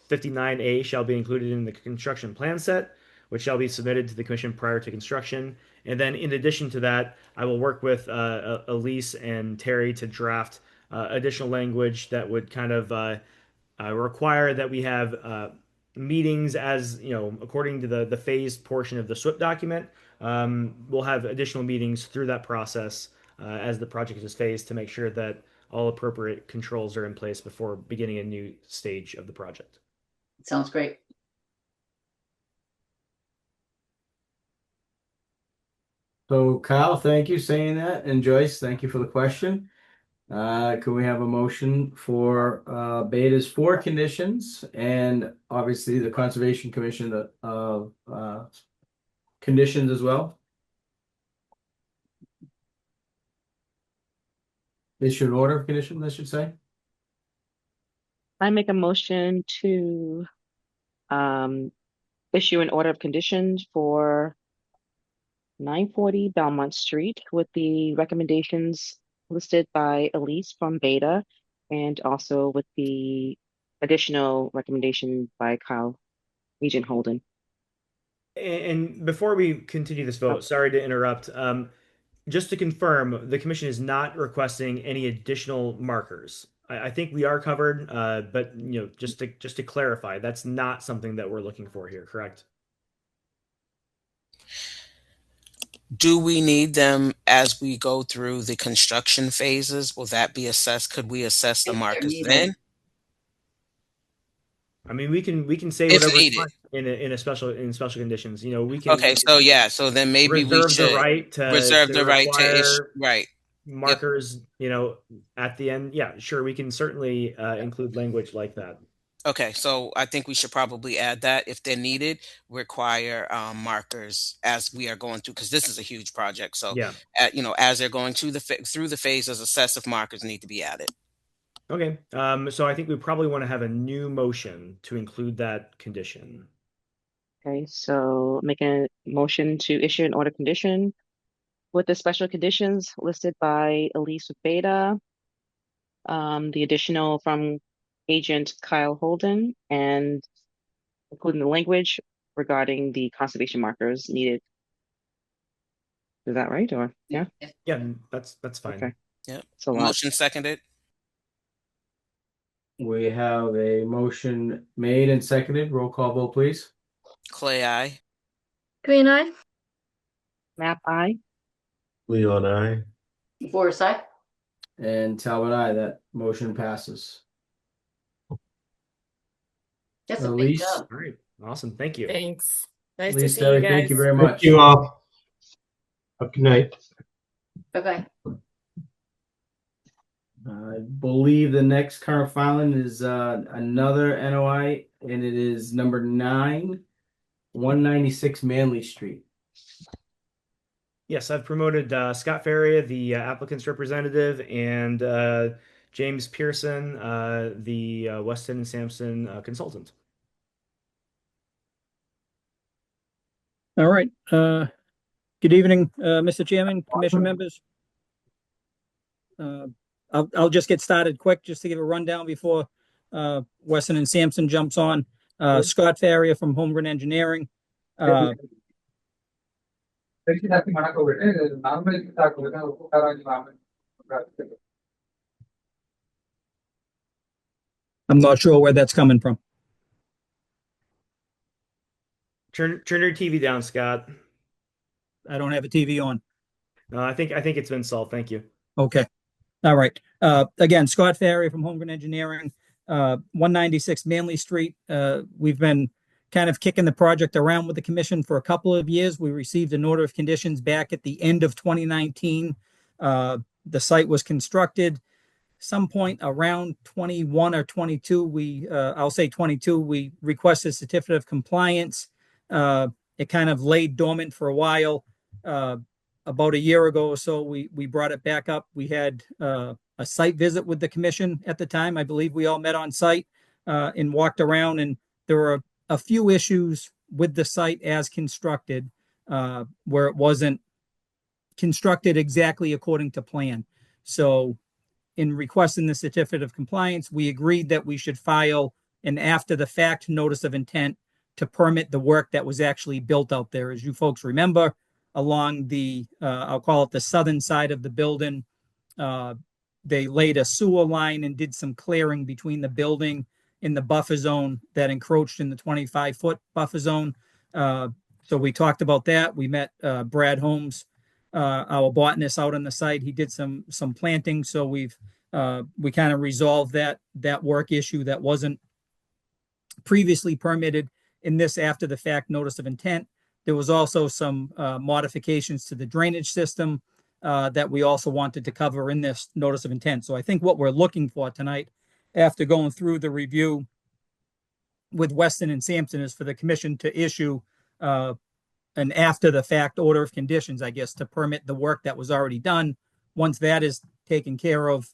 59A shall be included in the construction plan set, which shall be submitted to the commission prior to construction. And then in addition to that, I will work with Elise and Terry to draft additional language that would kind of require that we have meetings as, you know, according to the phased portion of the SWIP document. We'll have additional meetings through that process as the project is phased to make sure that all appropriate controls are in place before beginning a new stage of the project. Sounds great. So Kyle, thank you saying that, and Joyce, thank you for the question. Can we have a motion for Beta's 4 conditions and obviously the Conservation Commission conditions as well? Issue an order of conditions, I should say. I make a motion to issue an order of conditions for 940 Belmont Street with the recommendations listed by Elise from Beta and also with the additional recommendation by Kyle, Regent Holden. And before we continue this vote, sorry to interrupt. Just to confirm, the commission is not requesting any additional markers. I think we are covered, but you know, just to clarify, that's not something that we're looking for here, correct? Do we need them as we go through the construction phases? Will that be assessed? Could we assess the markers then? I mean, we can say If whatever we needed. want in special conditions. You know, we can Okay, so yeah, so then maybe we reserve the should right to reserve the right to issue, require right. markers. You know, at the end. Yeah, sure, we can certainly include language like that. Okay, so I think we should probably add that if they're needed, require markers as we are going through, because this is a huge project. So, Yeah. you know, as they're going through the phases, excessive markers need to be added. Okay, so I think we probably want to have a new motion to include that condition. Okay, so make a motion to issue an order condition with the special conditions listed by Elise with Beta, the additional from Agent Kyle Holden, and including the language regarding the conservation markers needed. Is that right? Or yeah? Yeah, that's fine. Okay. Yeah. So Motion seconded. We have a motion made and seconded. Roll call vote, please. Clay, aye. Green eye. Map aye. Leon, I. Forest aye. And Talbot, aye. That motion passes. That's a big Elise. job. All right, awesome. Thank you. Thanks. Nice to Elise, see you Terry, guys. thank you very much. Thank you all. Have a good night. Bye-bye. I believe the next current filing is another NOI, and it is number 9, 196 Manley Street. Yes, I've promoted Scott Ferrier, the applicant's representative, and James Pearson, the Weston and Sampson consultant. All right. Good evening, Mr. Chairman, commission members. I'll just get started quick just to give a rundown before Weston and Sampson jumps on. Scott Farrier from Holmgren Engineering. I'm not sure where that's coming from. Turn your TV down, Scott. I don't have a TV on. No, I think it's been solved. Thank you. Okay. All right. Again, Scott Farrier from Holmgren Engineering, 196 Manley Street. We've been kind of kicking the project around with the commission for a couple of years. We received an order of conditions back at the end of 2019. The site was constructed some point around 21 or 22. I'll say 22, we requested certificate of compliance. It kind of laid dormant for a while. About a year ago or so, we brought it back up. We had a site visit with the commission at the time. I believe we all met on site and walked around, and there were a few issues with the site as constructed where it wasn't constructed exactly according to plan. So in requesting the certificate of compliance, we agreed that we should file an after the fact notice of intent to permit the work that was actually built out there. As you folks remember, along the, I'll call it the southern side of the building, they laid a sewer line and did some clearing between the building and the buffer zone that encroached in the 25-foot buffer zone. So we talked about that. We met Brad Holmes, our botanist out on the site. He did some planting. So we kind of resolved that work issue that wasn't previously permitted in this after the fact notice of intent. There was also some modifications to the drainage system that we also wanted to cover in this notice of intent. So I think what we're looking for tonight, after going through the review with Weston and Sampson, is for the commission to issue an after the fact order of conditions, I guess, to permit the work that was already done. Once that is taken care of,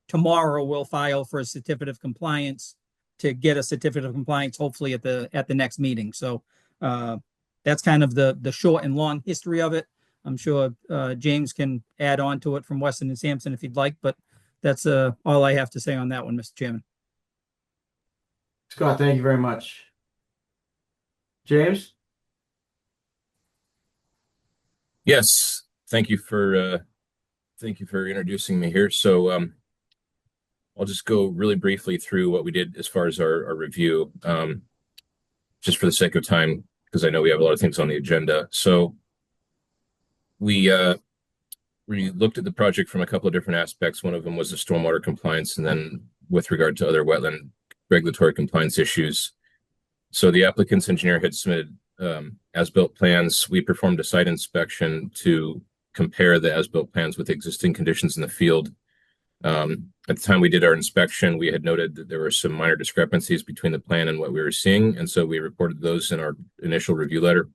tomorrow we'll file for a certificate of compliance to get a certificate of compliance, hopefully at the next meeting. So that's kind of the short and long history of it. I'm sure James can add on to it from Weston and Sampson if he'd like, but that's all I have to say on that one, Mr. Chairman. Scott, thank you very much. James? Yes, thank you for introducing me here. So I'll just go really briefly through what we did as far as our review, just for the sake of time, because I know we have a lot of things on the agenda. So we looked at the project from a couple of different aspects. One of them was the stormwater compliance, and then with regard to other wetland regulatory compliance issues. So the applicant's engineer had submitted as-built plans. We performed a site inspection to compare the as-built plans with existing conditions in the field. At the time we did our inspection, we had noted that there were some minor discrepancies between the plan and what we were seeing, and so we reported those in our initial review letter.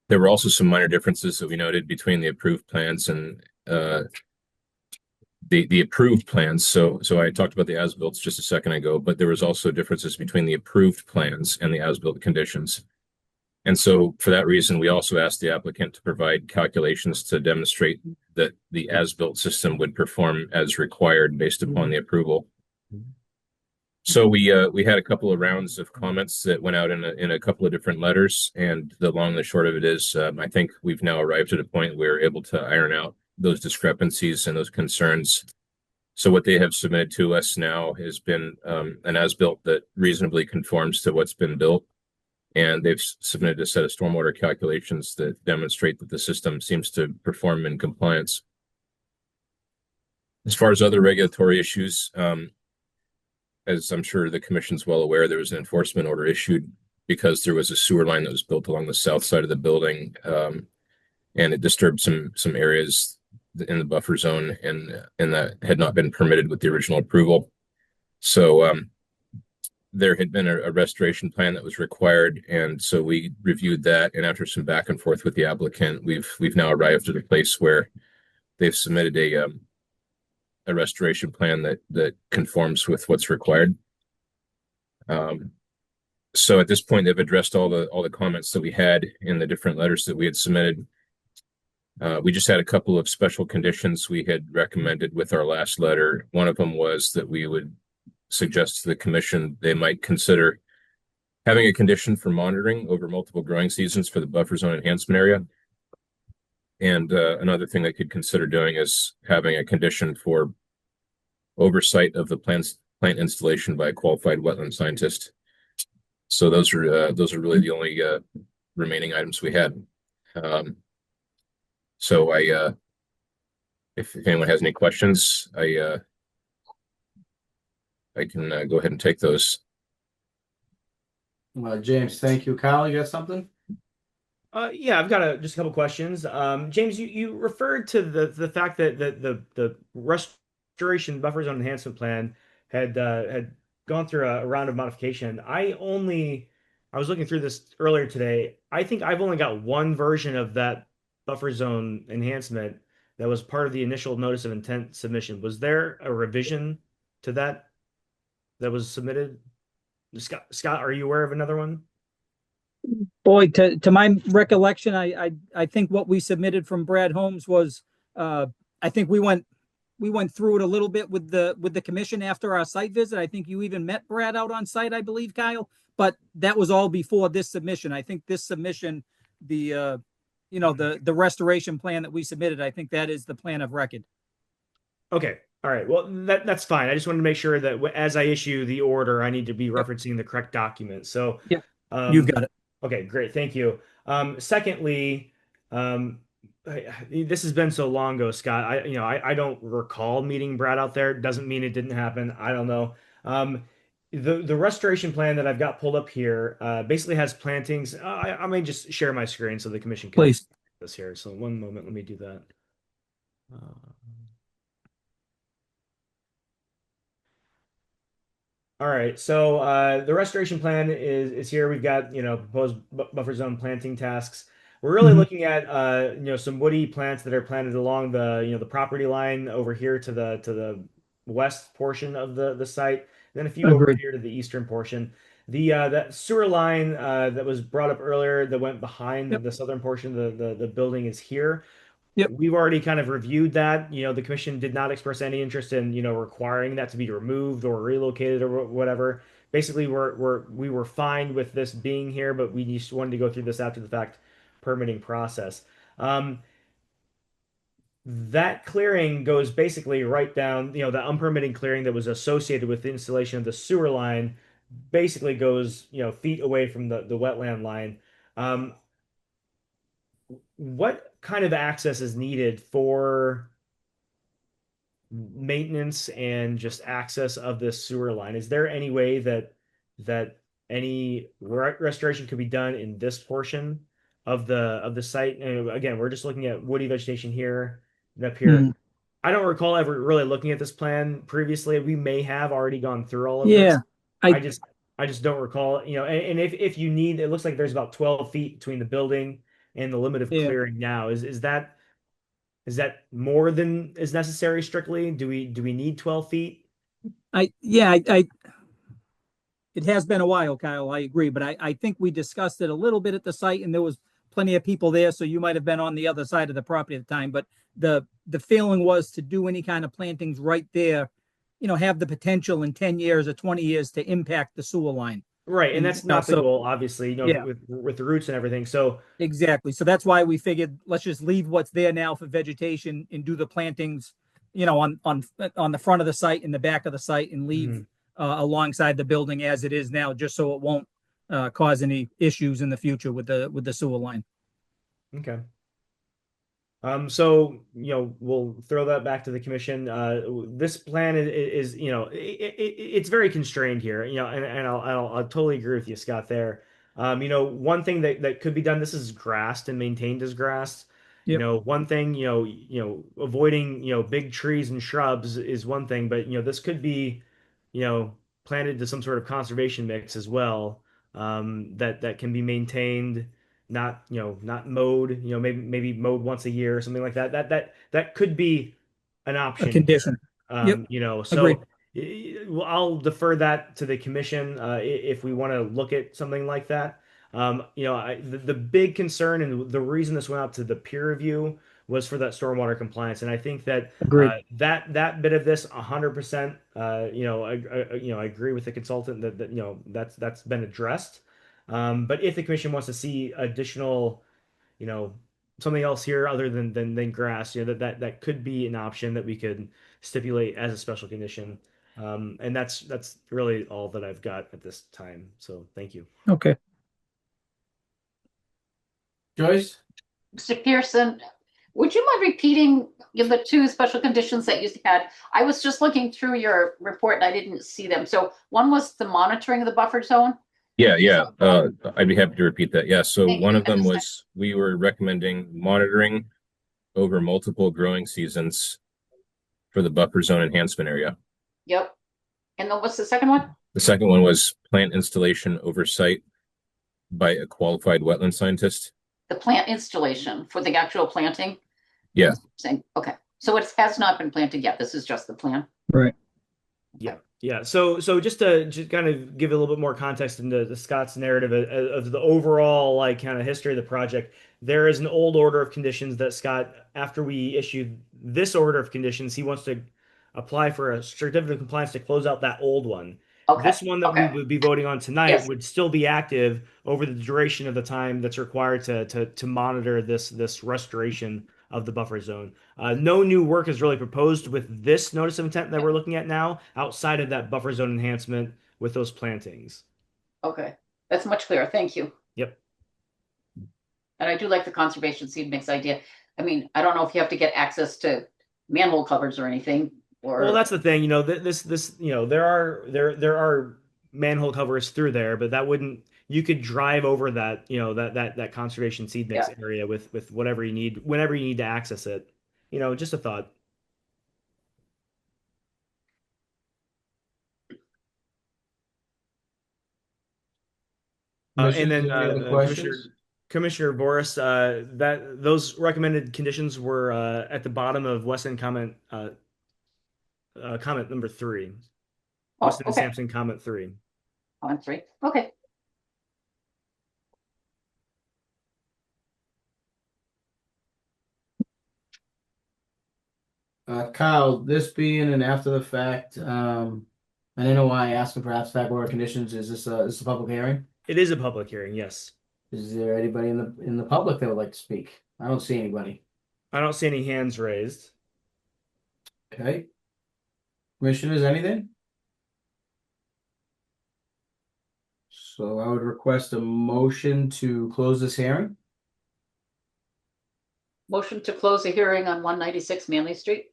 There were also some minor differences that we noted between the approved plans and the approved plans. So I talked about the as-built just a second ago, but there was also differences between the approved plans and the as-built conditions. And so for that reason, we also asked the applicant to provide calculations to demonstrate that the as-built system would perform as required based upon the approval. So we had a couple of rounds of comments that went out in a couple of different letters, and the long and the short of it is, I think we've now arrived at a point where we're able to iron out those discrepancies and those concerns. So what they have submitted to us now has been an as-built that reasonably conforms to what's been built, and they've submitted a set of stormwater calculations that demonstrate that the system seems to perform in compliance. As far as other regulatory issues, as I'm sure the commission's well aware, there was an enforcement order issued because there was a sewer line that was built along the south side of the building, and it disturbed some areas in the buffer zone, and that had not been permitted with the original approval. So there had been a restoration plan that was required, and so we reviewed that, and after some back and forth with the applicant, we've now arrived at a place where they've submitted a restoration plan that conforms with what's required. So at this point, they've addressed all the comments that we had in the different letters that we had submitted. We just had a couple of special conditions we had recommended with our last letter. One of them was that we would suggest to the commission they might consider having a condition for monitoring over multiple growing seasons for the buffer zone enhancement area. And another thing they could consider doing is having a condition for oversight of the plant installation by a qualified wetland scientist. So those are really the only remaining items we had. So if anyone has any questions, I can go ahead and take those. James, thank you. Kyle, you got something? Yeah, I've got just a couple questions. James, you referred to the fact that the restoration buffer zone enhancement plan had gone through a round of modification. I was looking through this earlier today. I think I've only got one version of that buffer zone enhancement that was part of the initial notice of intent submission. Was there a revision to that was submitted? Scott, are you aware of another one? Boy, to my recollection, I think what we submitted from Brad Holmes was, I think we went we went through it a little bit with the commission after our site visit. I think you even met Brad out on site, I believe, Kyle. But that was all before this submission. I think this submission, the the restoration plan that we submitted, I think that is the plan of record. Okay. All right. Well, that's fine. I just wanted to make sure that as I issue the order, I need to be Yep. referencing the correct document. So, Yep. You've got it. Okay, great. Thank you. Secondly, this has been so long ago, Scott. I don't recall meeting Brad out there. Doesn't mean it didn't happen. I don't know. The restoration plan that I've got pulled up here basically has plantings. I may just share my screen so the commission can Please. see this here. So one moment, let me do that. All right, so the restoration plan is here. We've got proposed buffer zone planting tasks. We're really looking at some woody plants that are planted along the property line over here to the west portion of the site, then a few over Agreed. here to the eastern portion. That sewer line that was brought up earlier that went behind Yep. the southern portion of the building is here. Yep. We've already kind of reviewed that. The commission did not express any interest in, requiring that to be removed or relocated or whatever. Basically, we were fine with this being here, but we just wanted to go through this after the fact permitting process. That clearing goes basically right down, the unpermitted clearing that was associated with the installation of the sewer line basically goes, feet away from the wetland line. What kind of access is needed for maintenance and just access of this sewer line? Is there any way that any restoration could be done in this portion of the site? And again, we're just looking at woody vegetation here and up here. I don't recall ever really looking at this plan previously. We may have already gone through all of this. Yeah. I just don't recall, and if you need, it looks like there's about 12 feet between the building and the limit of Yeah. clearing now. Is that more than is necessary strictly? Do we need 12 feet? It has been a while, Kyle. I agree, but I think we discussed it a little bit at the site, and there was plenty of people there, so you might have been on the other side of the property at the time. But the feeling was to do any kind of plantings right there, have the potential in 10 years or 20 years to impact the sewer line. Right, and that's not the so goal, obviously, yeah, with the roots and everything. So exactly. So that's why we figured let's just leave what's there now for vegetation and do the plantings, on the front of the site and the back of the site, and leave alongside the building as it is now, just so it won't cause any issues in the future with the sewer line. Okay. So, we'll throw that back to the commission. This plan is it's very constrained here, and I'll totally agree with you, Scott, there. One thing that could be done, this is grassed and maintained as grass. Yep. One thing, avoiding, big trees and shrubs is one thing, but, this could be, planted to some sort of conservation mix as well, that can be maintained, not mowed, maybe mowed once a year or something like that. That could be an A option condition. here. Yep. So Agreed. well, I'll defer that to the commission if we want to look at something like that. The big concern and the reason this went out to the peer review was for that stormwater compliance, and I think that Agreed. that bit of this 100%. I agree with the consultant that's been addressed. But if the commission wants to see additional, you know, something else here other than grass, that could be an option that we could stipulate as a special condition. And that's really all that I've got at this time. So thank you. Okay. Joyce? Mr. Pearson, would you mind repeating the two special conditions that you had? I was just looking through your report and I didn't see them. So one was the monitoring of the buffer zone. Yeah. I'd be happy to repeat that. Yeah. So one of them was we were recommending monitoring over multiple growing seasons for the buffer zone enhancement area. Yep. And then what's the second one? The second one was plant installation oversight by a qualified wetland scientist. The plant installation for the actual planting? Yeah. Okay. So it has not been planted yet. This is just the plan. Right. Yeah. So just to kind of give a little bit more context into the Scott's narrative of the overall kind of history of the project, there is an old order of conditions that Scott, after we issued this order of conditions, he wants to apply for a certificate of compliance to close out that old one. Okay. This one that we Okay. would be voting on tonight Yes. would still be active over the duration of the time that's required to monitor this restoration of the buffer zone. No new work is really proposed with this notice of intent that we're looking at now, outside of that buffer zone enhancement with those plantings. Okay. That's much clearer. Thank you. Yep. And I do like the conservation seed mix idea. I mean, I don't know if you have to get access to manhole covers or anything, or Well, that's the thing, this, there are manhole covers through there, but that wouldn't, you could drive over that, that conservation seed mix Yeah. area with whatever you need, whenever you need to access it. Just a thought. And Commissioners, then any other Commissioner questions? Commissioner Boris, that those recommended conditions were at the bottom of Weston comment number 3. Oh, Weston and okay. Sampson comment 3. On 3. Okay. Kyle, this being an after the fact, I don't know why I asked for perhaps fact order conditions. Is this a public hearing? It is a public hearing, yes. Is there anybody in the public that would like to speak? I don't see anybody. I don't see any hands raised. Okay. Commissioners, anything? So I would request a motion to close this hearing. Motion to close the hearing on 196 Manley Street.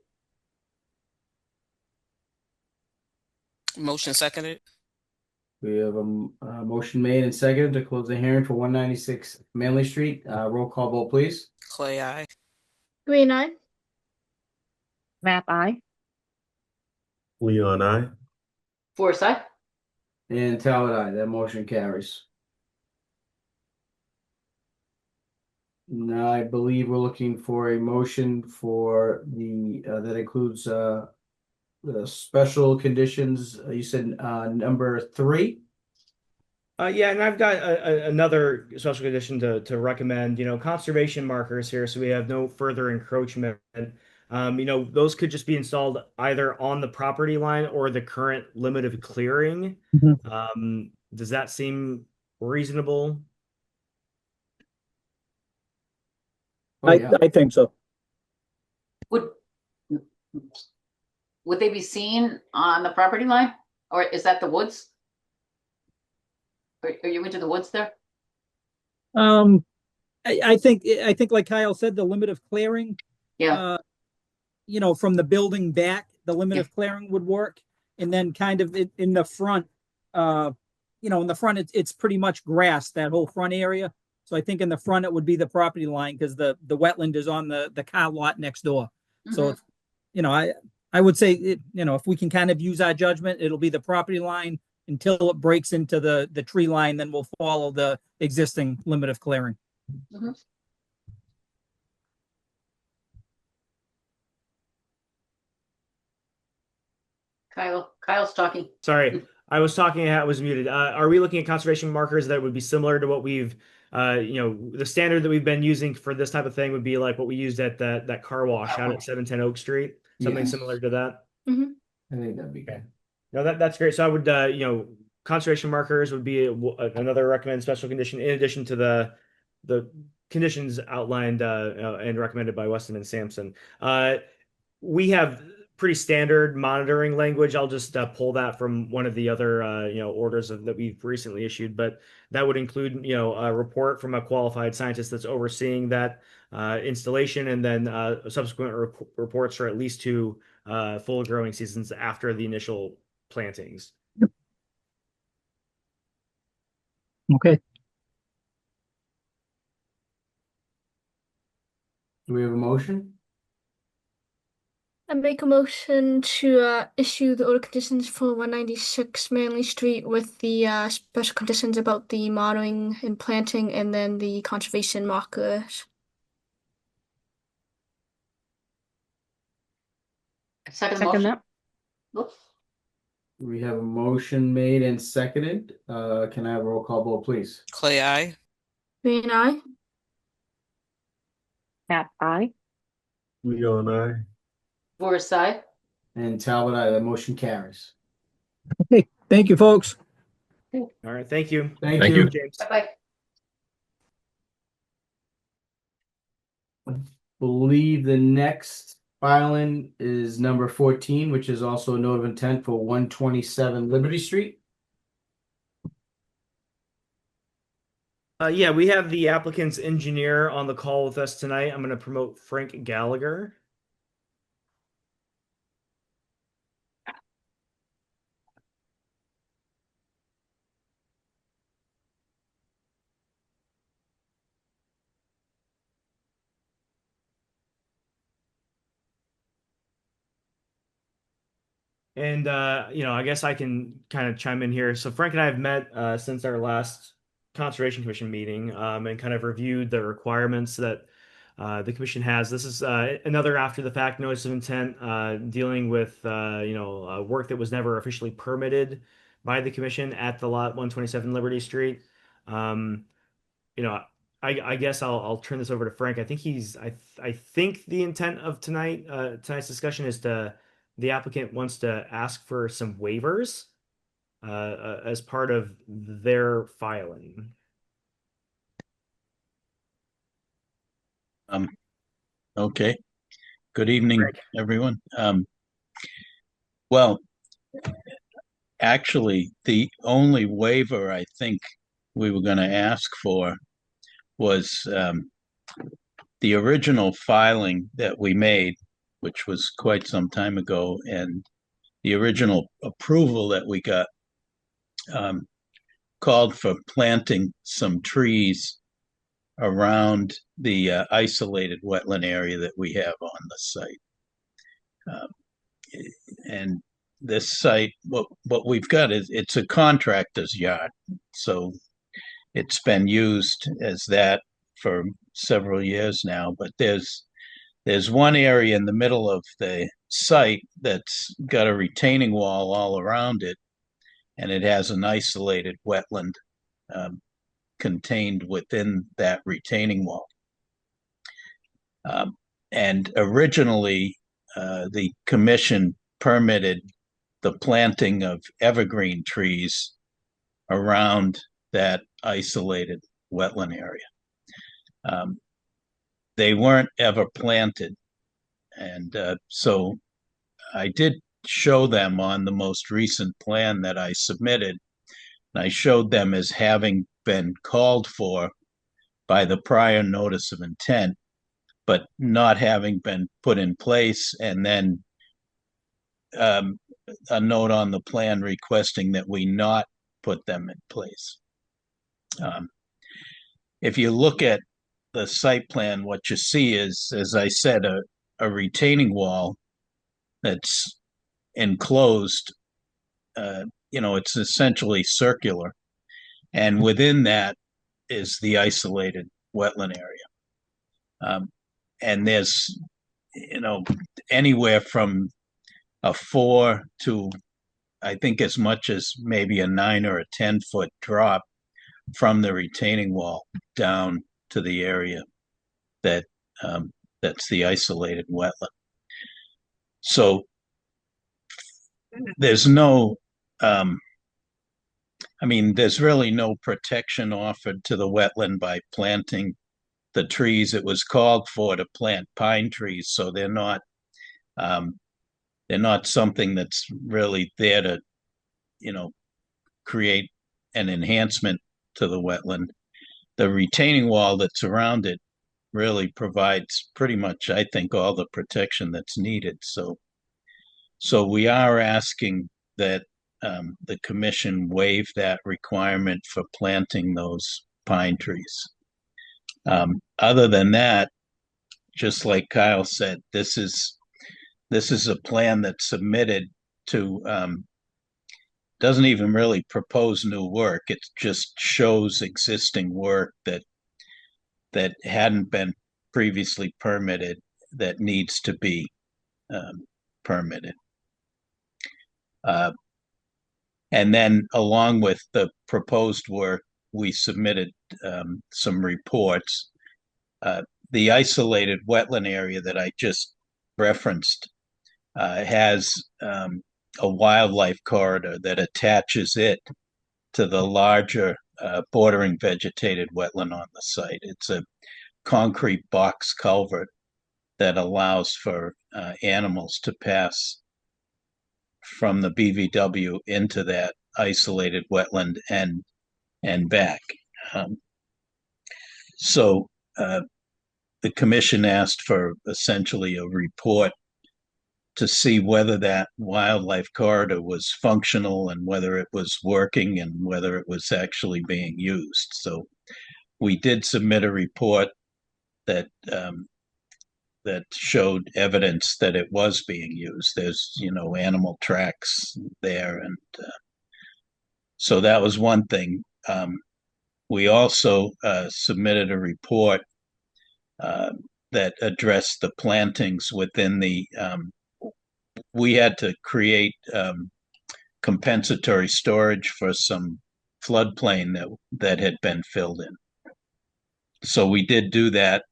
Motion seconded. We have a motion made and seconded to close the hearing for 196 Manley Street. Roll call vote, please. Clay, aye. Green eye. Map I. Leon, I. Forsyth. And Talbot, aye. That motion carries. Now I believe we're looking for a motion for the that includes the special conditions. You said number 3. Yeah, and I've got another special condition to recommend, conservation markers here, so we have no further encroachment. Those could just be installed either on the property line or the current limit of clearing. Does that seem reasonable? Oh, yeah. I think so. Would they be seen on the property line, or is that the woods? Are you into the woods there? I think like Kyle said, the limit of clearing. Yeah. From the building back, the limit of clearing would work, and then kind of in the front, in the front it's pretty much grass, that whole front area. So I think in the front it would be the property line because the wetland is on the car lot next door. So it's, I would say if we can kind of use our judgment, it'll be the property line until it breaks into the tree line, then we'll follow the existing limit of clearing. Kyle's talking. Sorry, I was talking. I was muted. Are we looking at conservation markers that would be similar to what we've, the standard that we've been using for this type of thing would be like what we used at that car wash out at 710 Oak Street, something similar to that? I think that'd be good. No, that's great. So I would, conservation markers would be another recommended special condition in addition to the conditions outlined and recommended by Weston and Sampson. We have pretty standard monitoring language. I'll just pull that from one of the other orders that we've recently issued, but that would include a report from a qualified scientist that's overseeing that installation, and then subsequent reports for at least 2 full growing seasons after the initial plantings. Okay. Do we have a motion? I make a motion to issue the order conditions for 196 Manley Street with the special conditions about the monitoring and planting, and then the conservation markers. Second Second motion. that. We have a motion made and seconded. Can I have a roll call vote, please? Clay, aye. Green eye. Map I. Leon, I. Forsyth. And Talbot, aye. The motion carries. Okay, thank you, folks. All right, thank you. Thank Thank you. you. James. Bye-bye. Believe the next filing is number 14, which is also a note of intent for 127 Liberty Street. Yeah, we have the applicant's engineer on the call with us tonight. I'm going to promote Frank Gallagher. And I guess I can kind of chime in here. So Frank and I have met since our last Conservation Commission meeting, and kind of reviewed the requirements that the commission has. This is another after the fact notice of intent dealing with work that was never officially permitted by the commission at the lot 127 Liberty Street. Um, you know, I guess I'll turn this over to Frank. I think the intent of tonight's discussion is the applicant wants to ask for some waivers as part of their filing. Okay. Good evening, Frank. everyone. Well, actually, the only waiver I think we were going to ask for was the original filing that we made, which was quite some time ago, and the original approval that we got called for planting some trees around the isolated wetland area that we have on the site. And this site, what we've got is it's a contractor's yard, so it's been used as that for several years now. But there's one area in the middle of the site that's got a retaining wall all around it, and it has an isolated wetland contained within that retaining wall. And originally, the commission permitted the planting of evergreen trees around that isolated wetland area. They weren't ever planted. And so I did show them on the most recent plan that I submitted. And I showed them as having been called for by the prior notice of intent, but not having been put in place, and then a note on the plan requesting that we not put them in place. If you look at the site plan, what you see is, as I said, a retaining wall that's enclosed. It's essentially circular, and within that is the isolated wetland area. And there's, anywhere from a 4 to, I think, as much as maybe a 9 or a 10-foot drop from the retaining wall down to the area that's the isolated wetland. So there's no, there's really no protection offered to the wetland by planting the trees. It was called for to plant pine trees, so they're not something that's really there to, create an enhancement to the wetland. The retaining wall that's around it really provides pretty much, I think, all the protection that's needed. So we are asking that the commission waive that requirement for planting those pine trees. Other than that, just like Kyle said, this is a plan that's submitted to doesn't even really propose new work. It just shows existing work that hadn't been previously permitted that needs to be permitted. And then along with the proposed work, we submitted some reports. The isolated wetland area that I just referenced has a wildlife corridor that attaches it to the larger bordering vegetated wetland on the site. It's a concrete box culvert that allows for animals to pass from the BVW into that isolated wetland and back. Um, so the commission asked for essentially a report to see whether that wildlife corridor was functional and whether it was working and whether it was actually being used. So we did submit a report that that showed evidence that it was being used. There's, animal tracks there, and so that was one thing. We also submitted a report uh, that addressed the plantings within the. We had to create compensatory storage for some floodplain that had been filled in. So we did do that.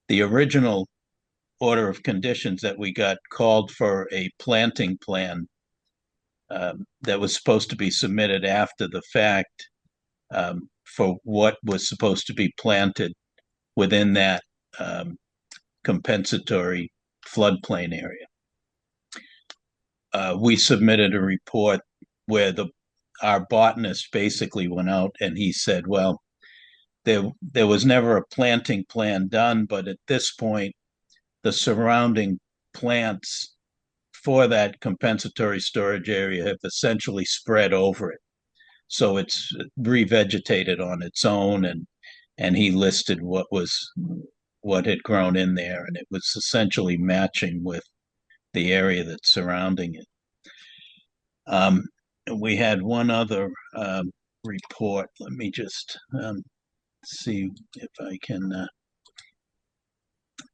The original order of conditions that we got called for a planting plan that was supposed to be submitted after the fact for what was supposed to be planted within that compensatory floodplain area. We submitted a report where our botanist basically went out and he said, well, there was never a planting plan done, but at this point, the surrounding plants for that compensatory storage area have essentially spread over it. So it's revegetated on its own, and he listed what had grown in there, and it was essentially matching with the area that's surrounding it. We had one other report. Let me just see if I can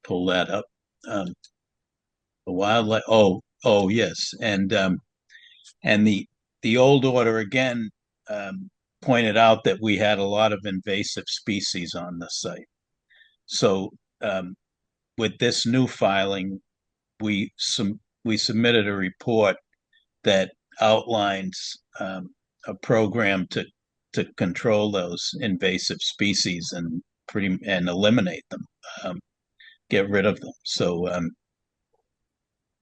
pull that up. The wildlife. Oh, yes, and the old order again pointed out that we had a lot of invasive species on the site. So with this new filing, we submitted a report that outlines a program to control those invasive species and eliminate them, get rid of them.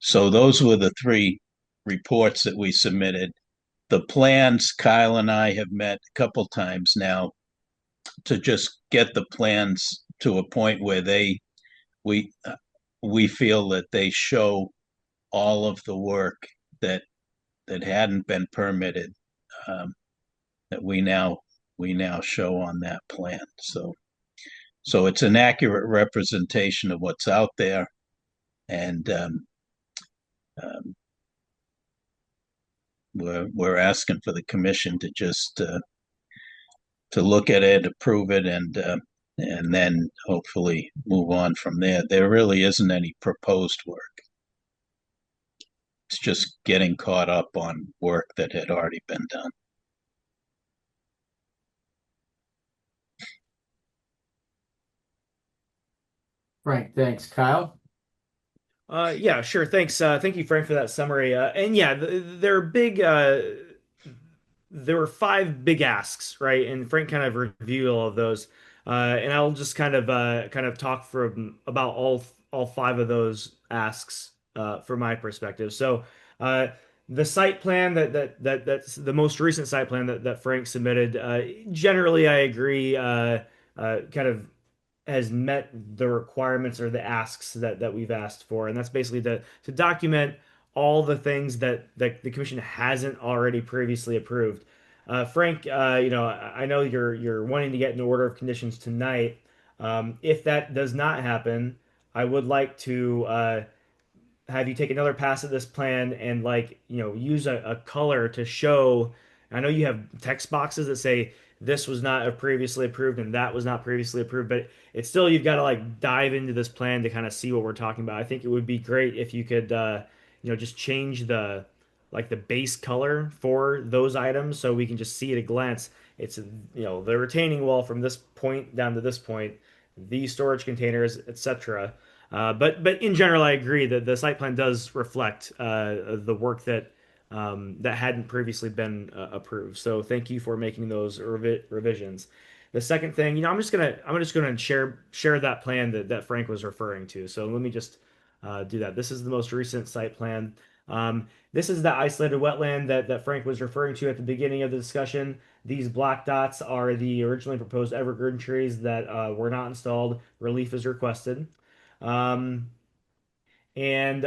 So those were the three reports that we submitted. The plans, Kyle and I have met a couple times now to just get the plans to a point where we feel that they show all of the work that hadn't been permitted that we now show on that plan. So it's an accurate representation of what's out there, and we're asking for the commission to just to look at it, approve it, and then hopefully move on from there. There really isn't any proposed work. It's just getting caught up on work that had already been done. Frank, thanks. Kyle? Yeah, sure. Thanks. Thank you, Frank, for that summary. And yeah, there are big. There were five big asks, right? And Frank kind of reviewed all of those. And I'll just kind of talk about all five of those asks from my perspective. So uh, the site plan that's the most recent site plan that Frank submitted. Generally, I agree. Kind of has met the requirements or the asks that we've asked for, and that's basically to document all the things that the commission hasn't already previously approved. Frank, I know you're wanting to get an order of conditions tonight. If that does not happen, I would like to have you take another pass at this plan and use a color to show. I know you have text boxes that say this was not previously approved and that was not previously approved, but it's still you've got to dive into this plan to kind of see what we're talking about. I think it would be great if you could just change the base color for those items so we can just see at a glance. It's the retaining wall from this point down to this point, these storage containers, etc. But in general, I agree that the site plan does reflect the work that that hadn't previously been approved. So thank you for making those revisions. The second thing, I'm just gonna share that plan that Frank was referring to. So let me just do that. This is the most recent site plan. This is the isolated wetland that Frank was referring to at the beginning of the discussion. These black dots are the originally proposed evergreen trees that were not installed. Relief is requested. Um, and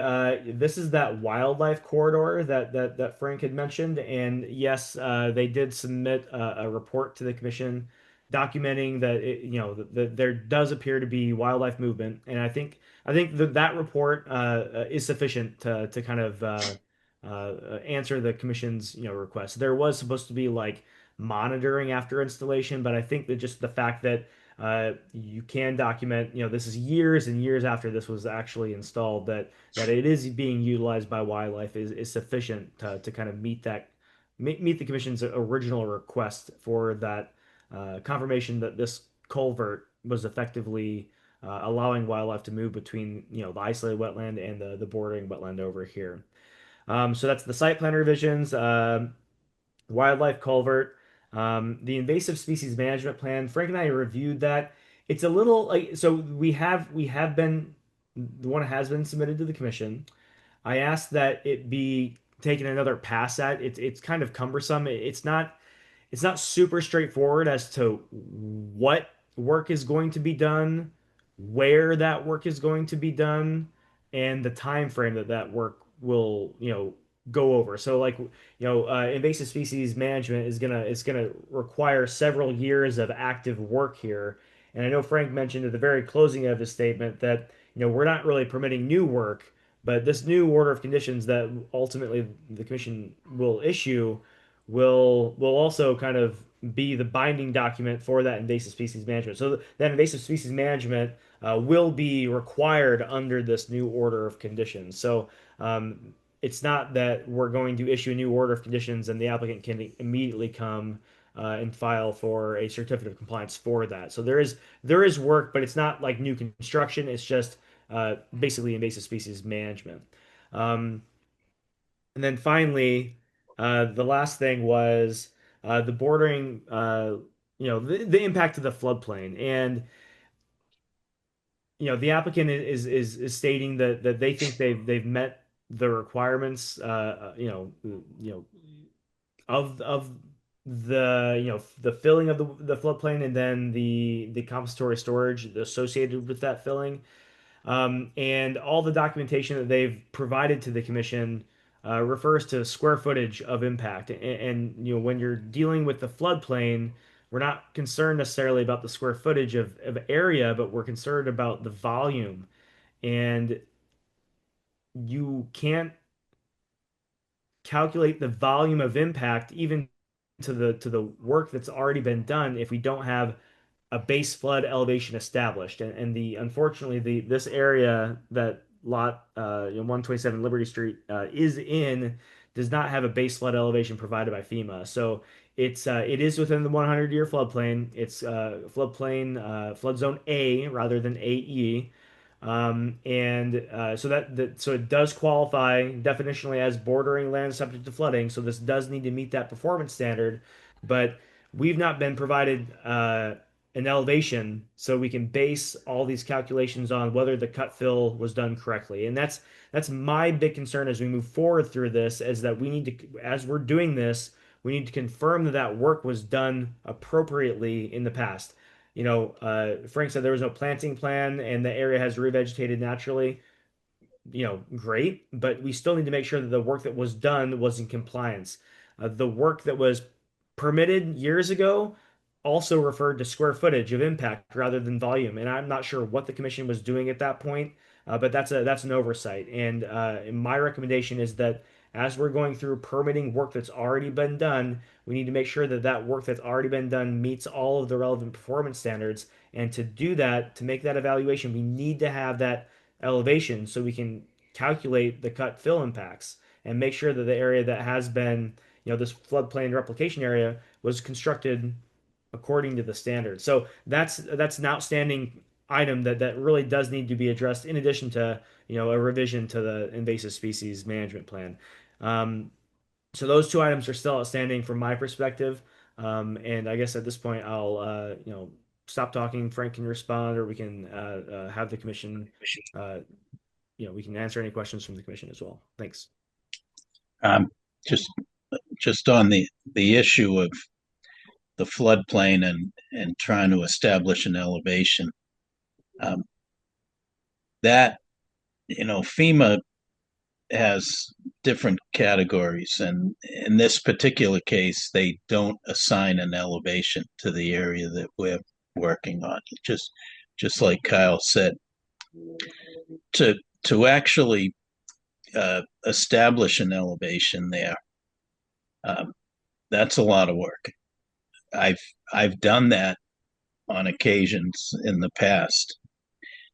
this is that wildlife corridor that Frank had mentioned. And yes, they did submit a report to the commission documenting that that there does appear to be wildlife movement. And I think that report is sufficient to kind of answer the commission's request. There was supposed to be like monitoring after installation, but I think that just the fact that you can document, this is years and years after this was actually installed, that it is being utilized by wildlife is sufficient to kind of meet the commission's original request for that confirmation that this culvert was effectively allowing wildlife to move between, the isolated wetland and the bordering wetland over here. So that's the site plan revisions. Wildlife culvert, the invasive species management plan. Frank and I reviewed that. It's a little like so we have been the one has been submitted to the commission. I asked that it be taken another pass at. It's kind of cumbersome. It's not super straightforward as to what work is going to be done, where that work is going to be done, and the time frame that work will, go over. So like, invasive species management is gonna require several years of active work here. And I know Frank mentioned at the very closing of his statement that, we're not really permitting new work, but this new order of conditions that ultimately the commission will issue will also kind of be the binding document for that invasive species management. So that invasive species management will be required under this new order of conditions. So it's not that we're going to issue a new order of conditions and the applicant can immediately come and file for a certificate of compliance for that. So there is work, but it's not like new construction. It's just basically invasive species management. Um, and then finally, the last thing was the bordering, the impact of the floodplain. And, the applicant is stating that they think they've met the requirements, of the filling of the floodplain and then the compensatory storage associated with that filling. And all the documentation that they've provided to the commission refers to square footage of impact. And, when you're dealing with the floodplain, we're not concerned necessarily about the square footage of area, but we're concerned about the volume. And you can't calculate the volume of impact even to the work that's already been done if we don't have a base flood elevation established. And the unfortunately this area that lot 127 Liberty Street is in does not have a base flood elevation provided by FEMA. So it is within the 100-year floodplain. It's flood zone A rather than AE. And so it does qualify definitionally as bordering land subject to flooding. So this does need to meet that performance standard, but we've not been provided an elevation so we can base all these calculations on whether the cut fill was done correctly. And that's my big concern as we move forward through this, is that we need to, as we're doing this, we need to confirm that that work was done appropriately in the past. Frank said there was no planting plan and the area has revegetated naturally. Great, but we still need to make sure that the work that was done was in compliance. The work that was permitted years ago also referred to square footage of impact rather than volume, and I'm not sure what the commission was doing at that point, but that's an oversight. And my recommendation is that as we're going through permitting work that's already been done, we need to make sure that that work that's already been done meets all of the relevant performance standards. And to do that, to make that evaluation, we need to have that elevation so we can calculate the cut fill impacts and make sure that the area that has been, this floodplain replication area was constructed according to the standards. So that's an outstanding item that really does need to be addressed in addition to, a revision to the invasive species management plan. Um, so those two items are still outstanding from my perspective. And I guess at this point, I'll, stop talking. Frank can respond, or we can have the commission, uh, we can answer any questions from the commission as well. Thanks. Um, just just on the issue of the floodplain and trying to establish an elevation, um, that FEMA has different categories, and in this particular case, they don't assign an elevation to the area that we're working on. Just like Kyle said, to actually establish an elevation there, um, that's a lot of work. I've I've done that on occasions in the past,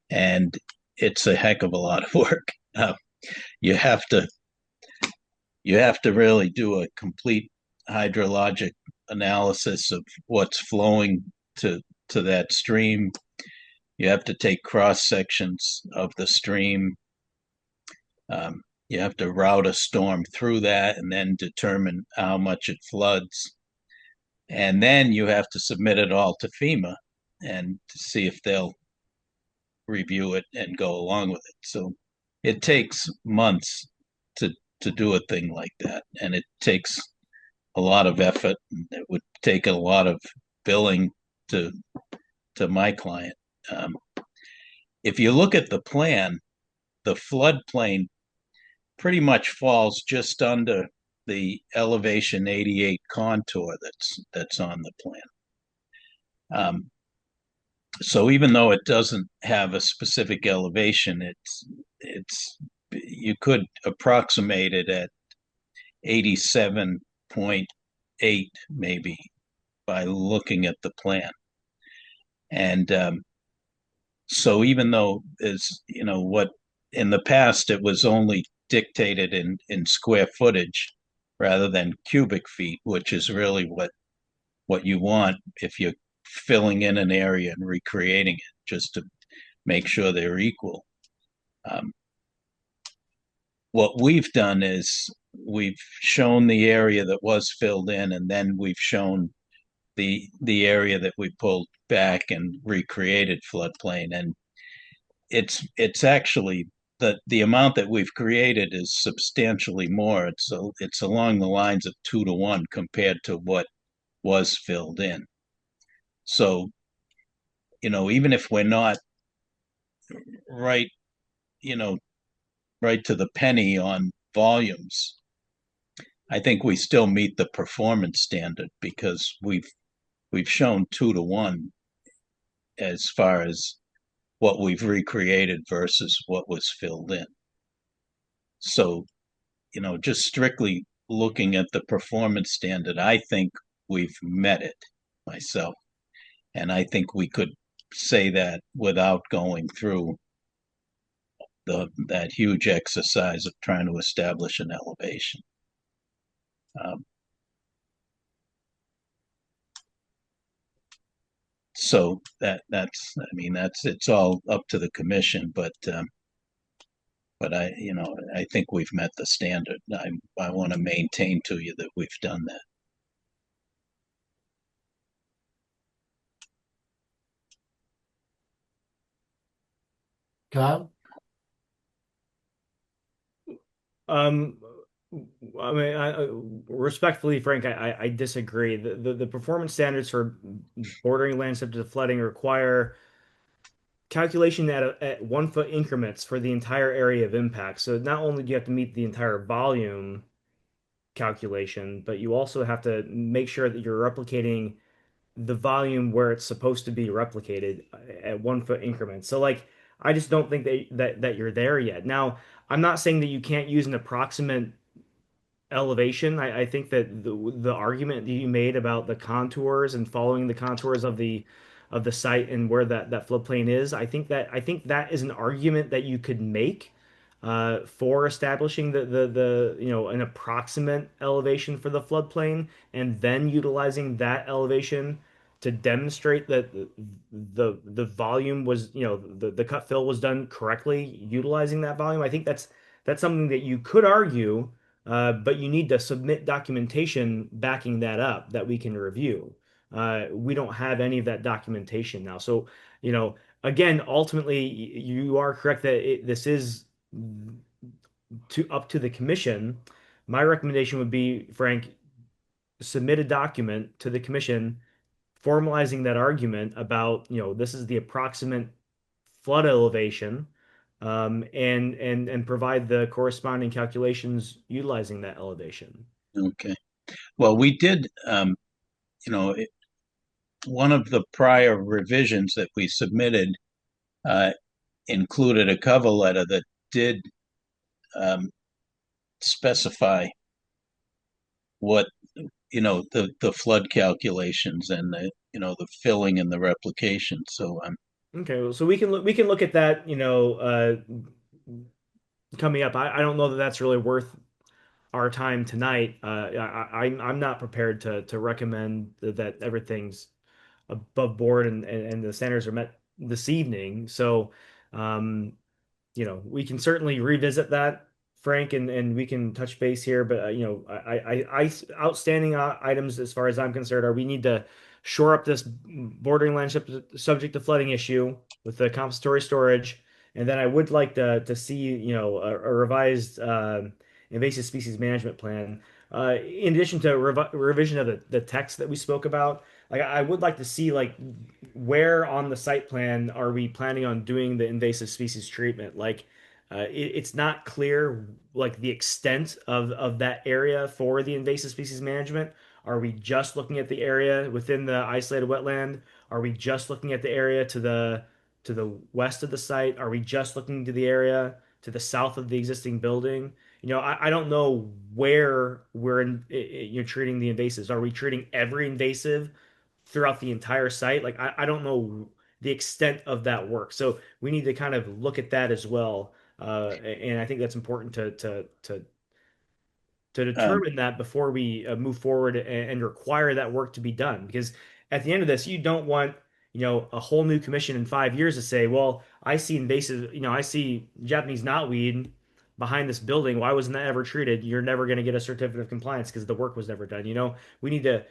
and it's a heck of a lot of work. You have to really do a complete hydrologic analysis of what's flowing to that stream. You have to take cross sections of the stream. You have to route a storm through that and then determine how much it floods. And then you have to submit it all to FEMA and to see if they'll review it and go along with it. So it takes months to do a thing like that, and it takes a lot of effort. It would take a lot of billing to my client. If you look at the plan, the floodplain pretty much falls just under the elevation 88 contour that's on the plan. So even though it doesn't have a specific elevation, it's you could approximate it at 87.8 maybe by looking at the plan. And so even though what in the past it was only dictated in square footage rather than cubic feet, which is really what you want if you're filling in an area and recreating it, just to make sure they're equal. What we've done is we've shown the area that was filled in, and then we've shown the area that we pulled back and recreated floodplain. And it's actually the amount that we've created is substantially more. It's along the lines of 2 to 1 compared to what was filled in. So, even if we're not right, right to the penny on volumes, I think we still meet the performance standard because we've shown 2 to 1 as far as what we've recreated versus what was filled in. So, just strictly looking at the performance standard, I think we've met it myself. And I think we could say that without going through that huge exercise of trying to establish an elevation. So that's it's all up to the commission, but I think we've met the standard. I want to maintain to you that we've done that. Kyle? I mean, respectfully, Frank, I disagree. The performance standards for bordering land subject to flooding require calculation at 1 foot increments for the entire area of impact. So not only do you have to meet the entire volume calculation, but you also have to make sure that you're replicating the volume where it's supposed to be replicated at 1 foot increments. So like, I just don't think that you're there yet. Now, I'm not saying that you can't use an approximate elevation. I think that the argument that you made about the contours and following the contours of the site and where that floodplain is, I think that is an argument that you could make for establishing the an approximate elevation for the floodplain and then utilizing that elevation to demonstrate that the volume was, the cut fill was done correctly, utilizing that volume. I think that's something that you could argue, but you need to submit documentation backing that up that we can review. We don't have any of that documentation now. So, again, ultimately, you are correct that this is up to the commission. My recommendation would be, Frank, submit a document to the commission formalizing that argument about, this is the approximate flood elevation, and provide the corresponding calculations utilizing that elevation. Okay. Well, we did, you know, one of the prior revisions that we submitted included a cover letter that did specify what, the flood calculations and the filling and the replication. So Okay, so we can look at that, coming up. I don't know that that's really worth our time tonight. I'm not prepared to recommend that everything's above board and the standards are met this evening. So, um, we can certainly revisit that, Frank, and we can touch base here. But outstanding items as far as I'm concerned are we need to shore up this bordering land subject to flooding issue with the compensatory storage, and then I would like to see a revised invasive species management plan. In addition to revision of the text that we spoke about, like I would like to see like where on the site plan are we planning on doing the invasive species treatment? Like it's not clear like the extent of that area for the invasive species management. Are we just looking at the area within the isolated wetland? Are we just looking at the area to the west of the site? Are we just looking to the area to the south of the existing building? I don't know where we're treating the invasives. Are we treating every invasive throughout the entire site? Like I don't know the extent of that work. So we need to kind of look at that as well. And I think that's important to determine that before we move forward and require that work to be done. Because at the end of this, you don't want, a whole new commission in 5 years to say, well, I see invasive, I see Japanese knotweed behind this building. Why wasn't that ever treated? You're never going to get a certificate of compliance because the work was never done. We need to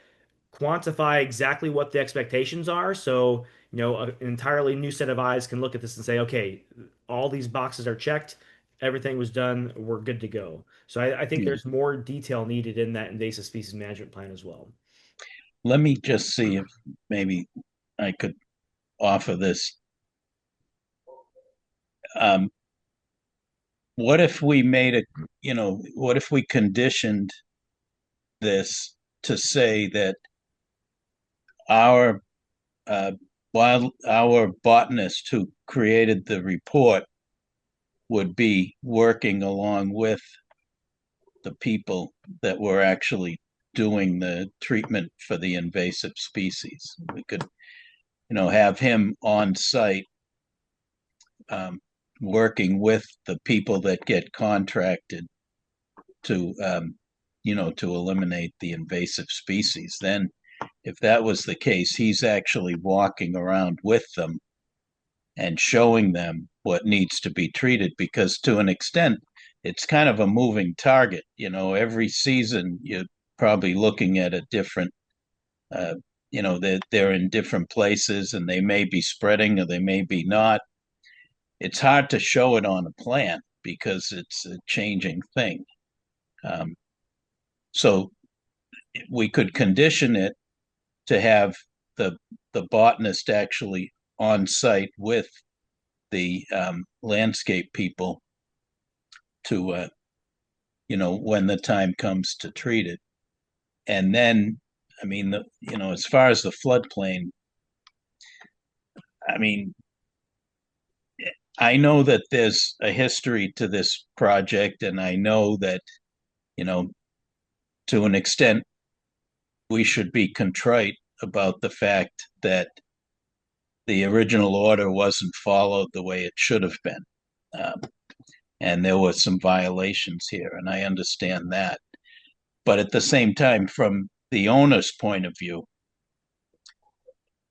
quantify exactly what the expectations are. So, an entirely new set of eyes can look at this and say, okay, all these boxes are checked, everything was done, we're good to go. So I think yeah. there's more detail needed in that invasive species management plan as well. Let me just see if maybe I could offer this. What if we what if we conditioned this to say that our while our botanist who created the report would be working along with the people that were actually doing the treatment for the invasive species. We could, have him on site working with the people that get contracted to, to eliminate the invasive species. Then, if that was the case, he's actually walking around with them and showing them what needs to be treated because to an extent it's kind of a moving target. Every season you're probably looking at a different they're in different places and they may be spreading or they may be not. It's hard to show it on a plan because it's a changing thing. So we could condition it to have the botanist actually on site with the landscape people to when the time comes to treat it. And then I mean as far as the floodplain, I mean I know that there's a history to this project and I know that to an extent we should be contrite about the fact that the original order wasn't followed the way it should have been. And there were some violations here, and I understand that. But at the same time, from the owner's point of view,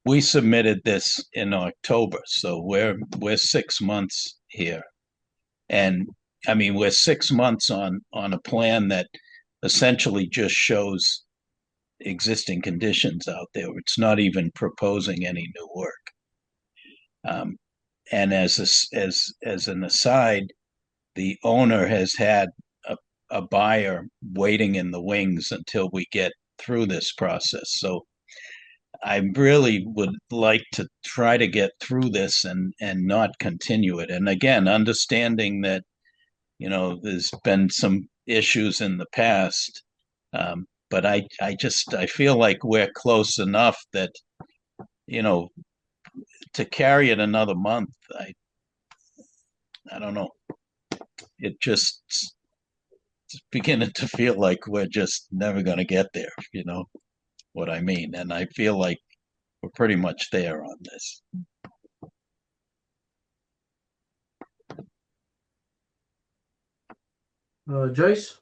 we submitted this in October, so we're 6 months here. And I mean, we're 6 months on a plan that essentially just shows existing conditions out there. It's not even proposing any new work. And as an aside, the owner has had a buyer waiting in the wings until we get through this process. So I really would like to try to get through this and not continue it. And again, understanding that, there's been some issues in the past. But I feel like we're close enough that, you know, to carry it another month, I don't know. It just it's beginning to feel like we're just never going to get there, you know what I mean? And I feel like we're pretty much there on this. Joyce?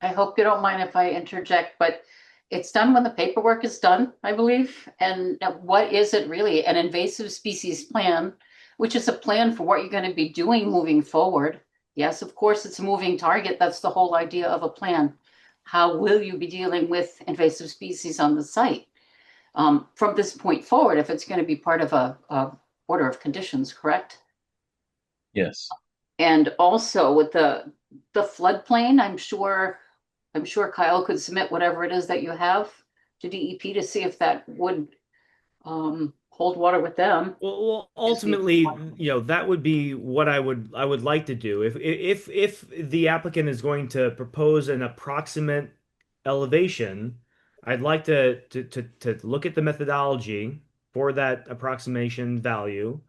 I hope you don't mind if I interject, but it's done when the paperwork is done, I believe. And what is it really? An invasive species plan, which is a plan for what you're going to be doing moving forward. Yes, of course, it's a moving target. That's the whole idea of a plan. How will you be dealing with invasive species on the site? From this point forward, if it's going to be part of a order of conditions, correct? Yes. And also with the floodplain, I'm sure Kyle could submit whatever it is that you have to DEP to see if that would hold water with them. Well, ultimately, that would be what I would like to do. If the applicant is going to propose an approximate elevation, I'd like to look at the methodology for that approximation value,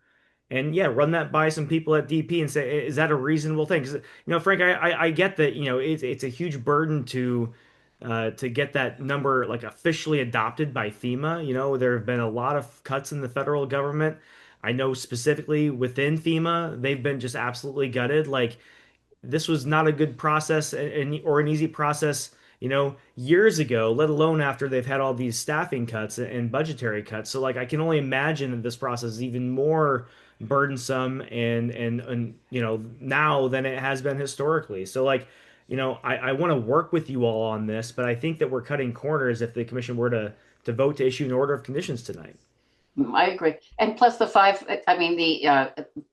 and yeah, run that by some people at DP and say, is that a reasonable thing? Because Frank, I get that it's a huge burden to get that number like officially adopted by FEMA. There have been a lot of cuts in the federal government. I know specifically within FEMA, they've been just absolutely gutted. Like this was not a good process or an easy process, years ago, let alone after they've had all these staffing cuts and budgetary cuts. So like I can only imagine that this process is even more burdensome and now than it has been historically. So like, I want to work with you all on this, but I think that we're cutting corners if the commission were to vote to issue an order of conditions tonight. I agree. And plus the five, I mean,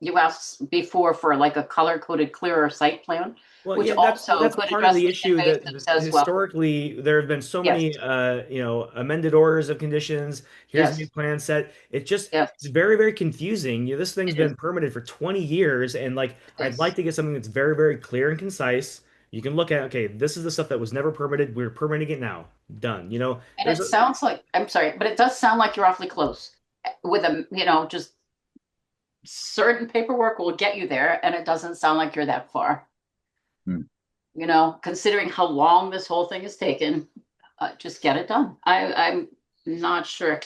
you asked before for like a color-coded clearer site plan, Well, which yeah, that's also that's could part of address the the issue that invasives as well. historically there have been so Yes, many amended orders of conditions. Here's a new yes, plan set. yes, It's very, very confusing. This thing's it is. been permitted for 20 years, and like I'd Yes. like to get something that's very, very clear and concise. You can look at, okay, this is the stuff that was never permitted. We're permitting it now. Done. And There's it a sounds like, I'm sorry, but it does sound like you're awfully close with just certain paperwork will get you there, and it doesn't sound like you're that far. Hmm. Considering how long this whole thing has taken, just get it done. I'm not sure.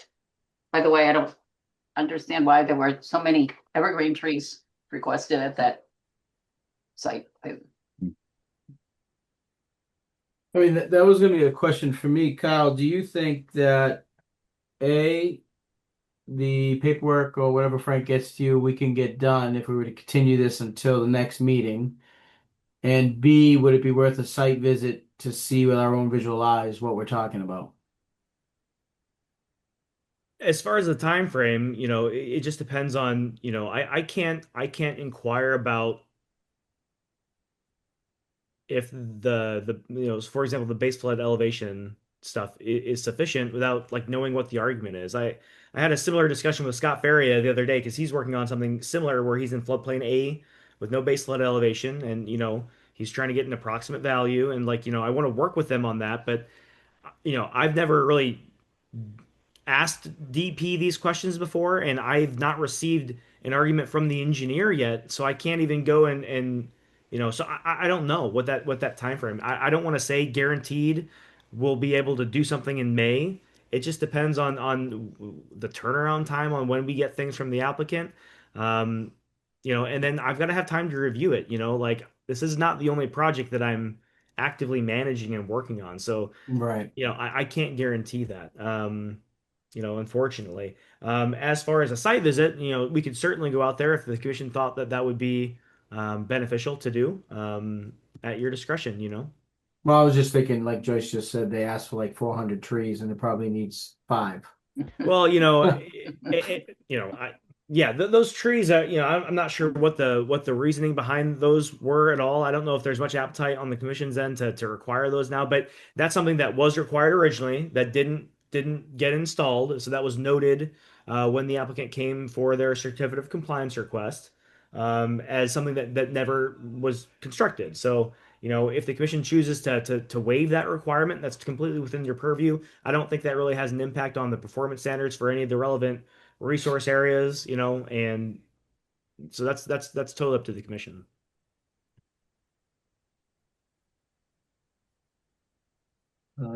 By the way, I don't understand why there were so many evergreen trees requested at that site. I mean, that was going to be a question for me. Kyle, do you think that A, the paperwork or whatever Frank gets to you, we can get done if we were to continue this until the next meeting? And B, would it be worth a site visit to see with our own visual eyes what we're talking about? As far as the time frame, it just depends on, I can't inquire about if for example, the base flood elevation stuff is sufficient without like knowing what the argument is. I had a similar discussion with Scott Faria the other day because he's working on something similar where he's in floodplain A with no base flood elevation, and he's trying to get an approximate value, and like I want to work with them on that, but I've never really asked DP these questions before, and I've not received an argument from the engineer yet, so I can't even go and so I don't know what that time frame. I don't want to say guaranteed we'll be able to do something in May. It just depends on the turnaround time on when we get things from the applicant. Um, and then I've got to have time to review it. Like this is not the only project that I'm actively managing and working on. So, Right. I can't guarantee that. unfortunately. As far as a site visit, we could certainly go out there if the commission thought that that would be beneficial to do at your discretion. Well, I was just thinking, like Joyce just said, they asked for like 400 trees and it probably needs 5. Well, yeah, those trees, I'm not sure what the reasoning behind those were at all. I don't know if there's much appetite on the commission's end to require those now, but that's something that was required originally that didn't get installed. So that was noted when the applicant came for their certificate of compliance request as something that never was constructed. So, if the commission chooses to waive that requirement, that's completely within your purview. I don't think that really has an impact on the performance standards for any of the relevant resource areas, and so that's totally up to the commission.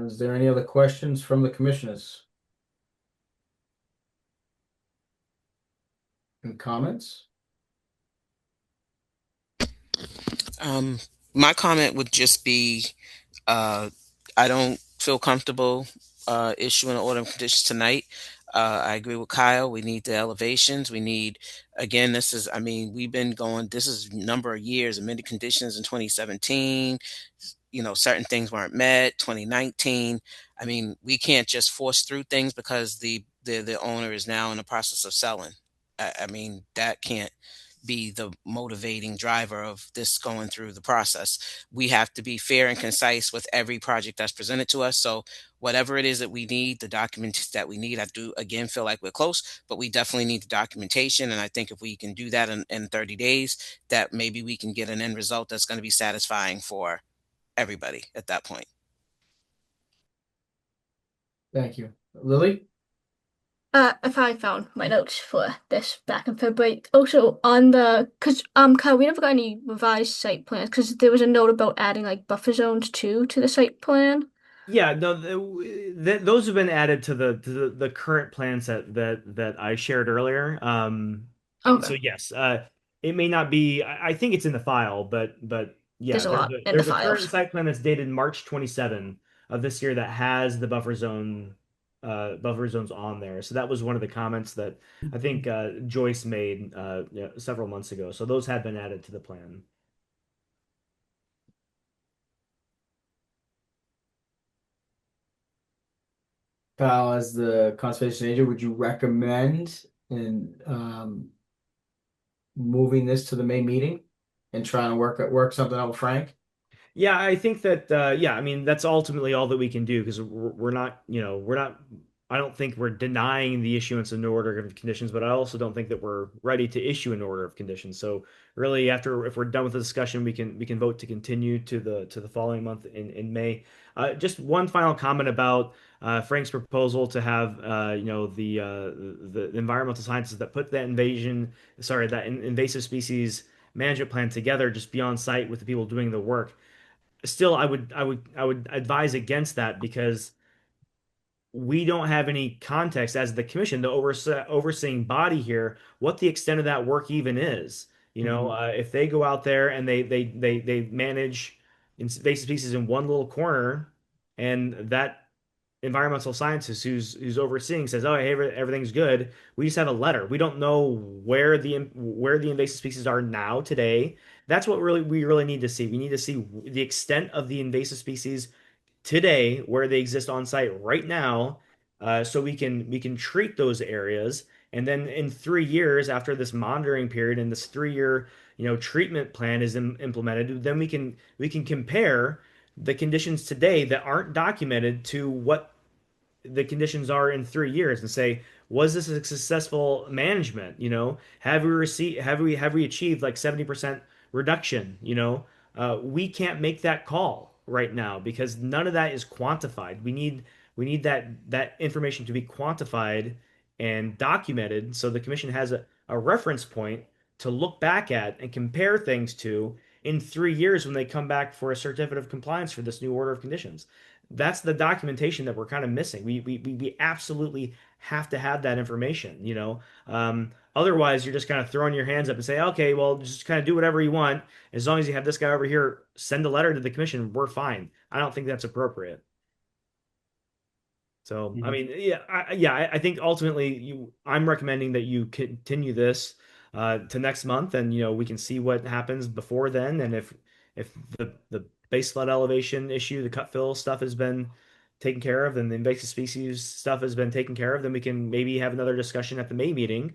Is there any other questions from the commissioners? And comments? My comment would just be, I don't feel comfortable issuing an order of conditions tonight. I agree with Kyle. We need the elevations. We need, again, we've been going, this is a number of years, amended conditions in 2017. Certain things weren't met, 2019. We can't just force through things because the owner is now in the process of selling. That can't be the motivating driver of this going through the process. We have to be fair and concise with every project that's presented to us. So whatever it is that we need, the documents that we need, I do again feel like we're close, but we definitely need the documentation. And I think if we can do that in 30 days, that maybe we can get an end result that's going to be satisfying for everybody at that point. Thank you. Lily? If I found my notes for this back in February. Also on because Kyle, we never got any revised site plans because there was a note about adding like buffer zones too to the site plan. Yeah, no, those have been added to the current plan set that I shared earlier. So Okay. yes, it may not be. I think it's in the file, but yeah, There's a there's lot a in the there's a current files. site plan that's dated March 27 of this year that has the buffer zones on there. So that was one of the comments that I think Joyce made several months ago. So those have been added to the plan. Kyle, as the conservation agent, would you recommend in moving this to the May meeting and trying to work something out with Frank? Yeah, I think that yeah, that's ultimately all that we can do because we're not, we're not I don't think we're denying the issuance of an order of conditions, but I also don't think that we're ready to issue an order of conditions. So really if we're done with the discussion, we can vote to continue to the following month in May. Just one final comment about Frank's proposal to have the environmental sciences that put that invasive species management plan together just be on site with the people doing the work. Still, I would advise against that because we don't have any context as the commission, the overseeing body here, what the extent of that work even is. If they go out there and they manage invasive species in one little corner, and that environmental scientist who's overseeing says, "Oh, hey, everything's good." We just have a letter. We don't know where the invasive species are now today. That's what we really need to see. We need to see the extent of the invasive species today, where they exist on site right now, so we can treat those areas. And then in 3 years after this monitoring period and this 3 year treatment plan is implemented, then we can compare the conditions today that aren't documented to what the conditions are in 3 years and say, was this a successful management? Have we achieved like 70% reduction? We can't make that call right now because none of that is quantified. We need that information to be quantified and documented so the commission has a reference point to look back at and compare things to in 3 years when they come back for a certificate of compliance for this new order of conditions. That's the documentation that we're kind of missing. We absolutely have to have that information. Otherwise, you're just kind of throwing your hands up and say, okay, well, just kind of do whatever you want. As long as you have this guy over here send a letter to the commission, we're fine. I don't think that's appropriate. So, I mean, I think ultimately I'm recommending that you continue this to next month, and we can see what happens before then, and if the base flood elevation issue, the cut fill stuff has been taken care of, and the invasive species stuff has been taken care of, then we can maybe have another discussion at the May meeting.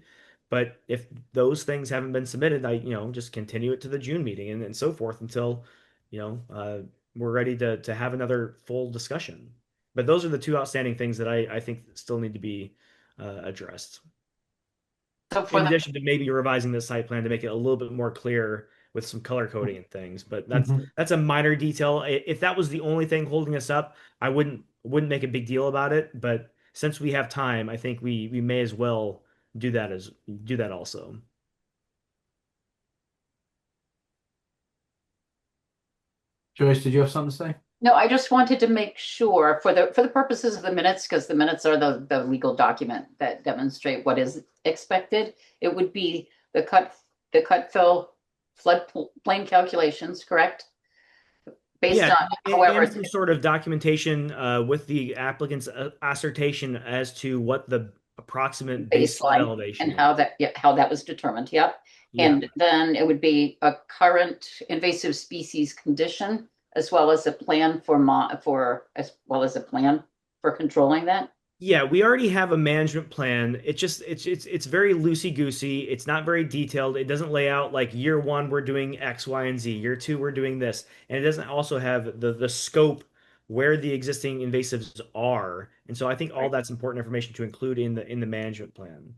But if those things haven't been submitted, just continue it to the June meeting and so forth until, you know, uh, we're ready to have another full discussion. But those are the two outstanding things that I think still need to be addressed. So In for the addition to maybe revising the site plan to make it a little bit more clear with some color coding and things. But that's a minor detail. If that was the only thing holding us up, I wouldn't make a big deal about it. But since we have time, I think we may as well do that also. Joyce, did you have something to say? No, I just wanted to make sure for the purposes of the minutes, because the minutes are the legal document that demonstrate what is expected. It would be the cut fill floodplain calculations, correct? Based Yeah, on however and some sort of documentation with the applicant's assertion as to what the approximate base flood baseline elevation and is. how that was determined. Yep. Yeah. And then it would be a current invasive species condition as well as a plan for controlling that. Yeah, we already have a management plan. It's very loosey goosey. It's not very detailed. It doesn't lay out like year one we're doing X, Y, and Z. Year two we're doing this, and it doesn't also have the scope where the existing invasives are. And so I think all that's important information to include in the management plan.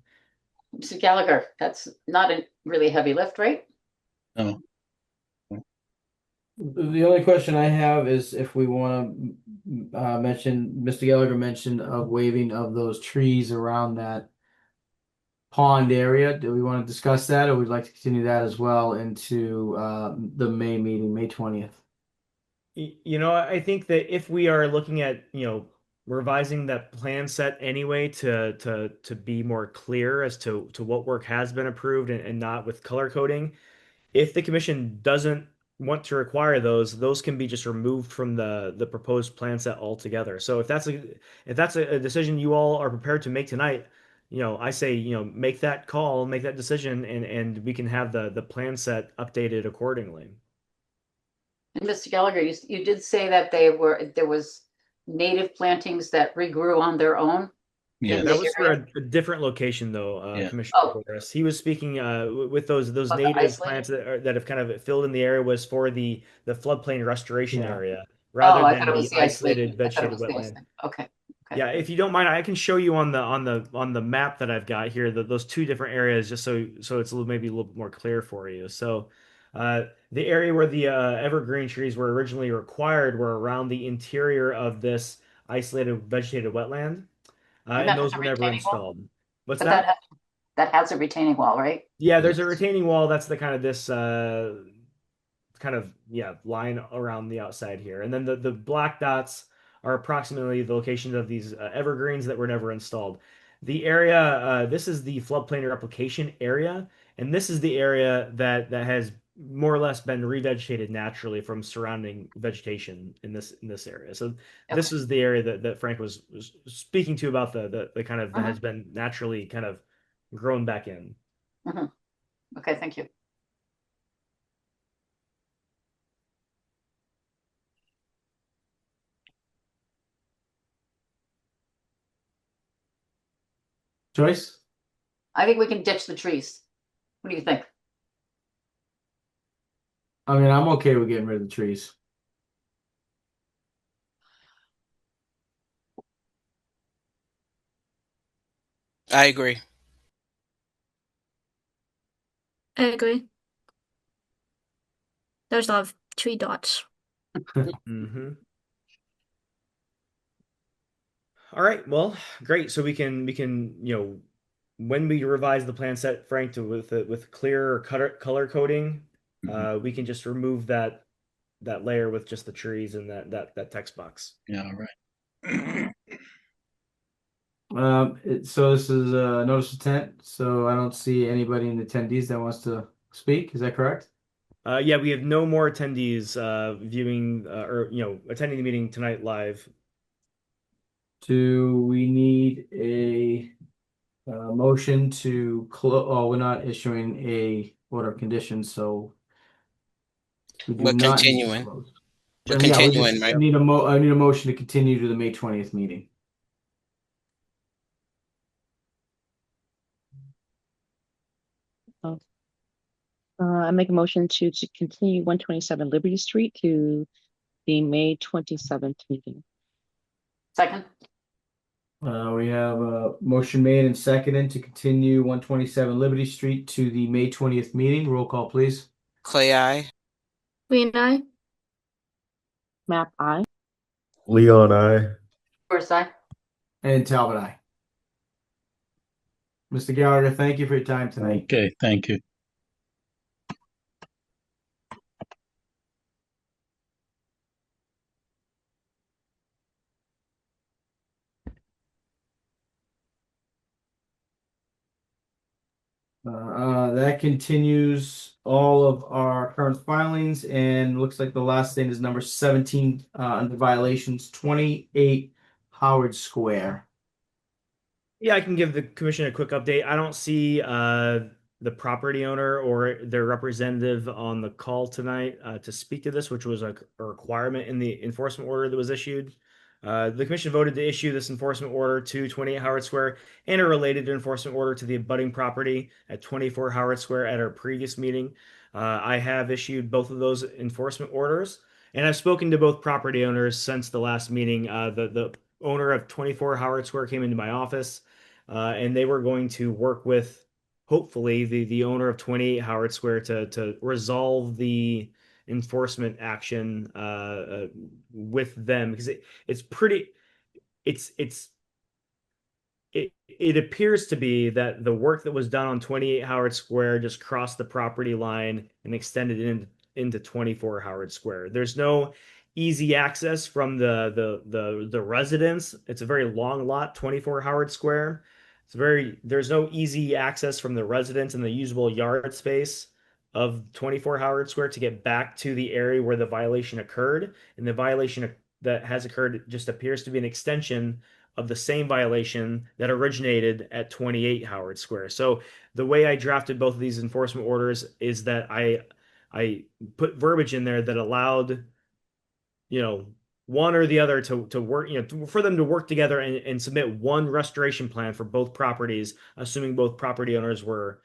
Mr. Gallagher, that's not a really heavy lift, right? No. The only question I have is if we want to mention, Mr. Gallagher mentioned of waiving of those trees around that pond area. Do we want to discuss that, or would like to continue that as well into the May meeting, May 20th? I think that if we are looking at, revising that plan set anyway to be more clear as to what work has been approved and not with color coding, if the commission doesn't want to require those can be just removed from the proposed plan set altogether. So if that's a decision you all are prepared to make tonight, I say, make that call, make that decision, and we can have the plan set updated accordingly. And Mr. Gallagher, you did say that there was native plantings that regrew on their own Yeah, in That the was for area. a different location, though, Yeah. Commissioner Oh, Forrest. He was speaking with those but the native plants isolated. that have kind of filled in the area was for the floodplain restoration Yeah. area Oh, rather I thought than it the was the isolated. isolated I thought it vegetated was the wetland. isolated. Okay. Okay. Yeah, if you don't mind, I can show you on the map that I've got here those two different areas just so it's maybe a little bit more clear for you. So, the area where the evergreen trees were originally required were around the interior of this isolated vegetated wetland, And and that has those a were never retaining wall, installed. What's but that? that has a retaining wall, right? Yeah, there's a Yes. retaining wall. That's the kind of this kind of line around the outside here, and then the black dots are approximately the locations of these evergreens that were never installed. The area this is the floodplain replication area, and this is the area that has more or less been revegetated naturally from surrounding vegetation in this area. So this Okay. is the area that Frank was speaking to about the kind of that Mhm. has been naturally kind of grown back in. Mhm. Okay. Thank you. Joyce? I think we can ditch the trees. What do you think? I mean, I'm okay with getting rid of the trees. I agree. I agree. There's a lot of tree dots. Hmm. All right, well, great. So we can when we revise the plan set, Frank, to with clear color coding, Mhm. we can just remove that layer with just the trees and that text box. Yeah, all right. So this is a notice of intent, so I don't see anybody in the attendees that wants to speak. Is that correct? Yeah, we have no more attendees viewing or attending the meeting tonight live. Do we need a motion to close? Oh, we're not issuing a order of conditions, so we do We're not need to continuing. close. We're Yeah, we continuing, just right? need I need a motion to continue to the May 20th meeting. Oh. I make a motion to continue 127 Liberty Street to the May 27th meeting. Second. We have a motion made and seconded to continue 127 Liberty Street to the May 20th meeting. Roll call, please. Clay, I. Green eye. Map I. Leon, I. First I. And Talbot, aye. Mr. Gallagher, thank you for your time tonight. Okay, thank you. That continues all of our current filings, and looks like the last thing is number 17 under violations, 28 Howard Square. Yeah, I can give the commission a quick update. I don't see the property owner or their representative on the call tonight to speak to this, which was a requirement in the enforcement order that was issued. The commission voted to issue this enforcement order to 28 Howard Square and a related enforcement order to the abutting property at 24 Howard Square at our previous meeting. I have issued both of those enforcement orders, and I've spoken to both property owners since the last meeting. The owner of 24 Howard Square came into my office, and they were going to work with, hopefully, the owner of 28 Howard Square to resolve the enforcement action with them, because it's pretty it's it appears to be that the work that was done on 28 Howard Square just crossed the property line and extended into 24 Howard Square. There's no easy access from the residence. It's a very long lot, 24 Howard Square. There's no easy access from the residence and the usable yard space of 24 Howard Square to get back to the area where the violation occurred. And the violation that has occurred just appears to be an extension of the same violation that originated at 28 Howard Square. So the way I drafted both of these enforcement orders is that I put verbiage in there that allowed, one or the other to work, for them to work together and submit one restoration plan for both properties, assuming both property owners were,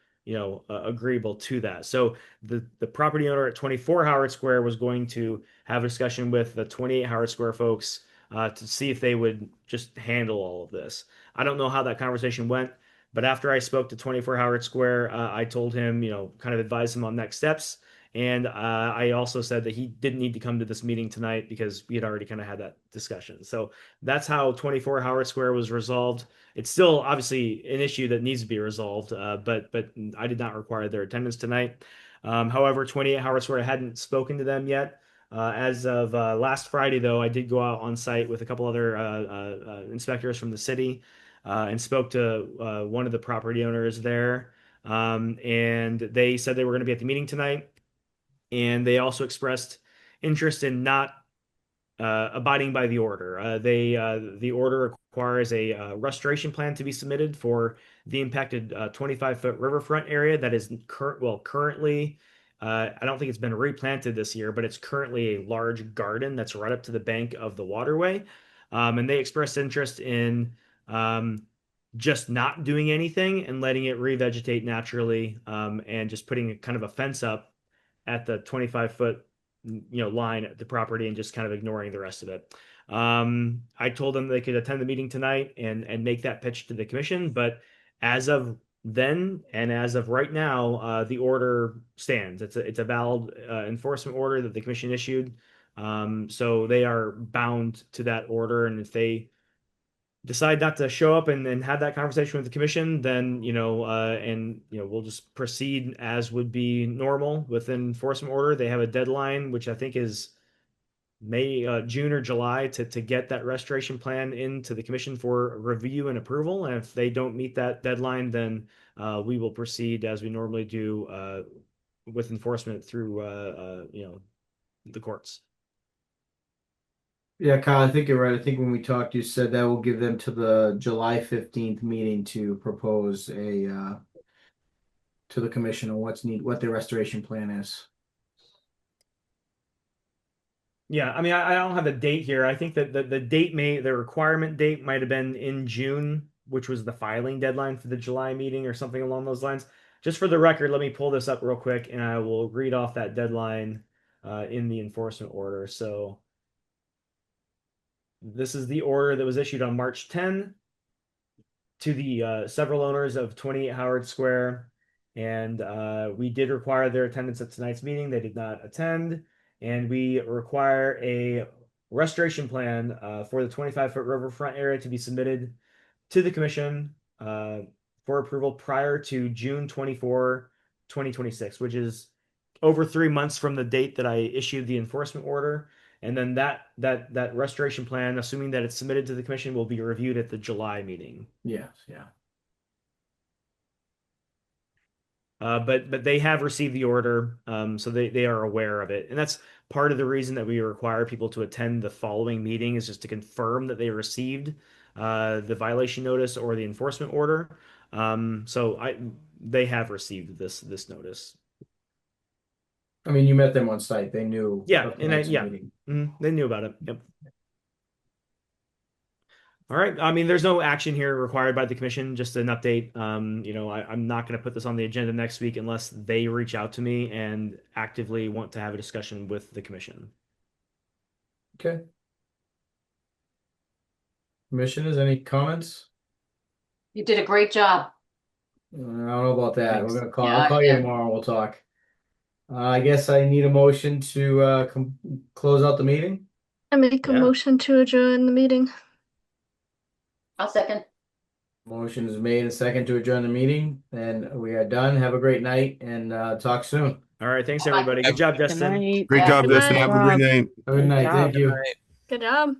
agreeable to that. So the property owner at 24 Howard Square was going to have a discussion with the 28 Howard Square folks to see if they would just handle all of this. I don't know how that conversation went, but after I spoke to 24 Howard Square, I told him, kind of advise him on next steps. And I also said that he didn't need to come to this meeting tonight because we had already kind of had that discussion. So that's how 24 Howard Square was resolved. It's still obviously an issue that needs to be resolved, but I did not require their attendance tonight. However, 28 Howard Square hadn't spoken to them yet. As of last Friday, though, I did go out on site with a couple other inspectors from the city and spoke to one of the property owners there. And they said they were going to be at the meeting tonight. And they also expressed interest in not abiding by the order. The order requires a restoration plan to be submitted for the impacted 25-foot riverfront area that is currently. I don't think it's been replanted this year, but it's currently a large garden that's right up to the bank of the waterway. And they expressed interest in just not doing anything and letting it revegetate naturally, and just putting kind of a fence up at the 25-foot line at the property and just kind of ignoring the rest of it. I told them they could attend the meeting tonight and make that pitch to the commission, but as of then and as of right now, the order stands. It's a valid enforcement order that the commission issued. So they are bound to that order, and if they decide not to show up and have that conversation with the commission, then we'll just proceed as would be normal with an enforcement order. They have a deadline, which I think is June or July, to get that restoration plan into the commission for review and approval. And if they don't meet that deadline, then we will proceed as we normally do with enforcement through the courts. Yeah, Kyle, I think you're right. I think when we talked, you said that will give them to the July 15th meeting to propose to the commission on what their restoration plan is. Yeah, I mean, I don't have the date here. I think that the requirement date might have been in June, which was the filing deadline for the July meeting or something along those lines. Just for the record, let me pull this up real quick and I will read off that deadline in the enforcement order. So this is the order that was issued on March 10 to the several owners of 28 Howard Square. And we did require their attendance at tonight's meeting. They did not attend. And we require a restoration plan for the 25-foot riverfront area to be submitted to the commission for approval prior to June 24, 2026, which is over 3 months from the date that I issued the enforcement order. And then that restoration plan, assuming that it's submitted to the commission, will be reviewed at the July meeting. Yes, yeah. But they have received the order, so they are aware of it, and that's part of the reason that we require people to attend the following meeting is just to confirm that they received the violation notice or the enforcement order. So they have received this notice. I mean, you met them on site. They knew. Yeah, of and tonight's yeah, meeting. they knew about it. Yep. All right. I mean, there's no action here required by the commission, just an update. I'm not going to put this on the agenda next week unless they reach out to me and actively want to have a discussion with the commission. Okay. Commissioners, any comments? You did a great job. I don't know about that. Thanks. We're gonna call. Yeah, I'll call you yeah. tomorrow and we'll talk. I guess I need a motion to close out the meeting. I make a Yeah. motion to adjourn the meeting. I'll second. Motion is made and second to adjourn the meeting, and we are done. Have a great night and talk soon. All right. Thanks, Bye. everybody. Good job, Good Justin. night. Great Yeah. job, Good Justin. night. Have a great night. Have a good night. job. Thank you. Right. Good job.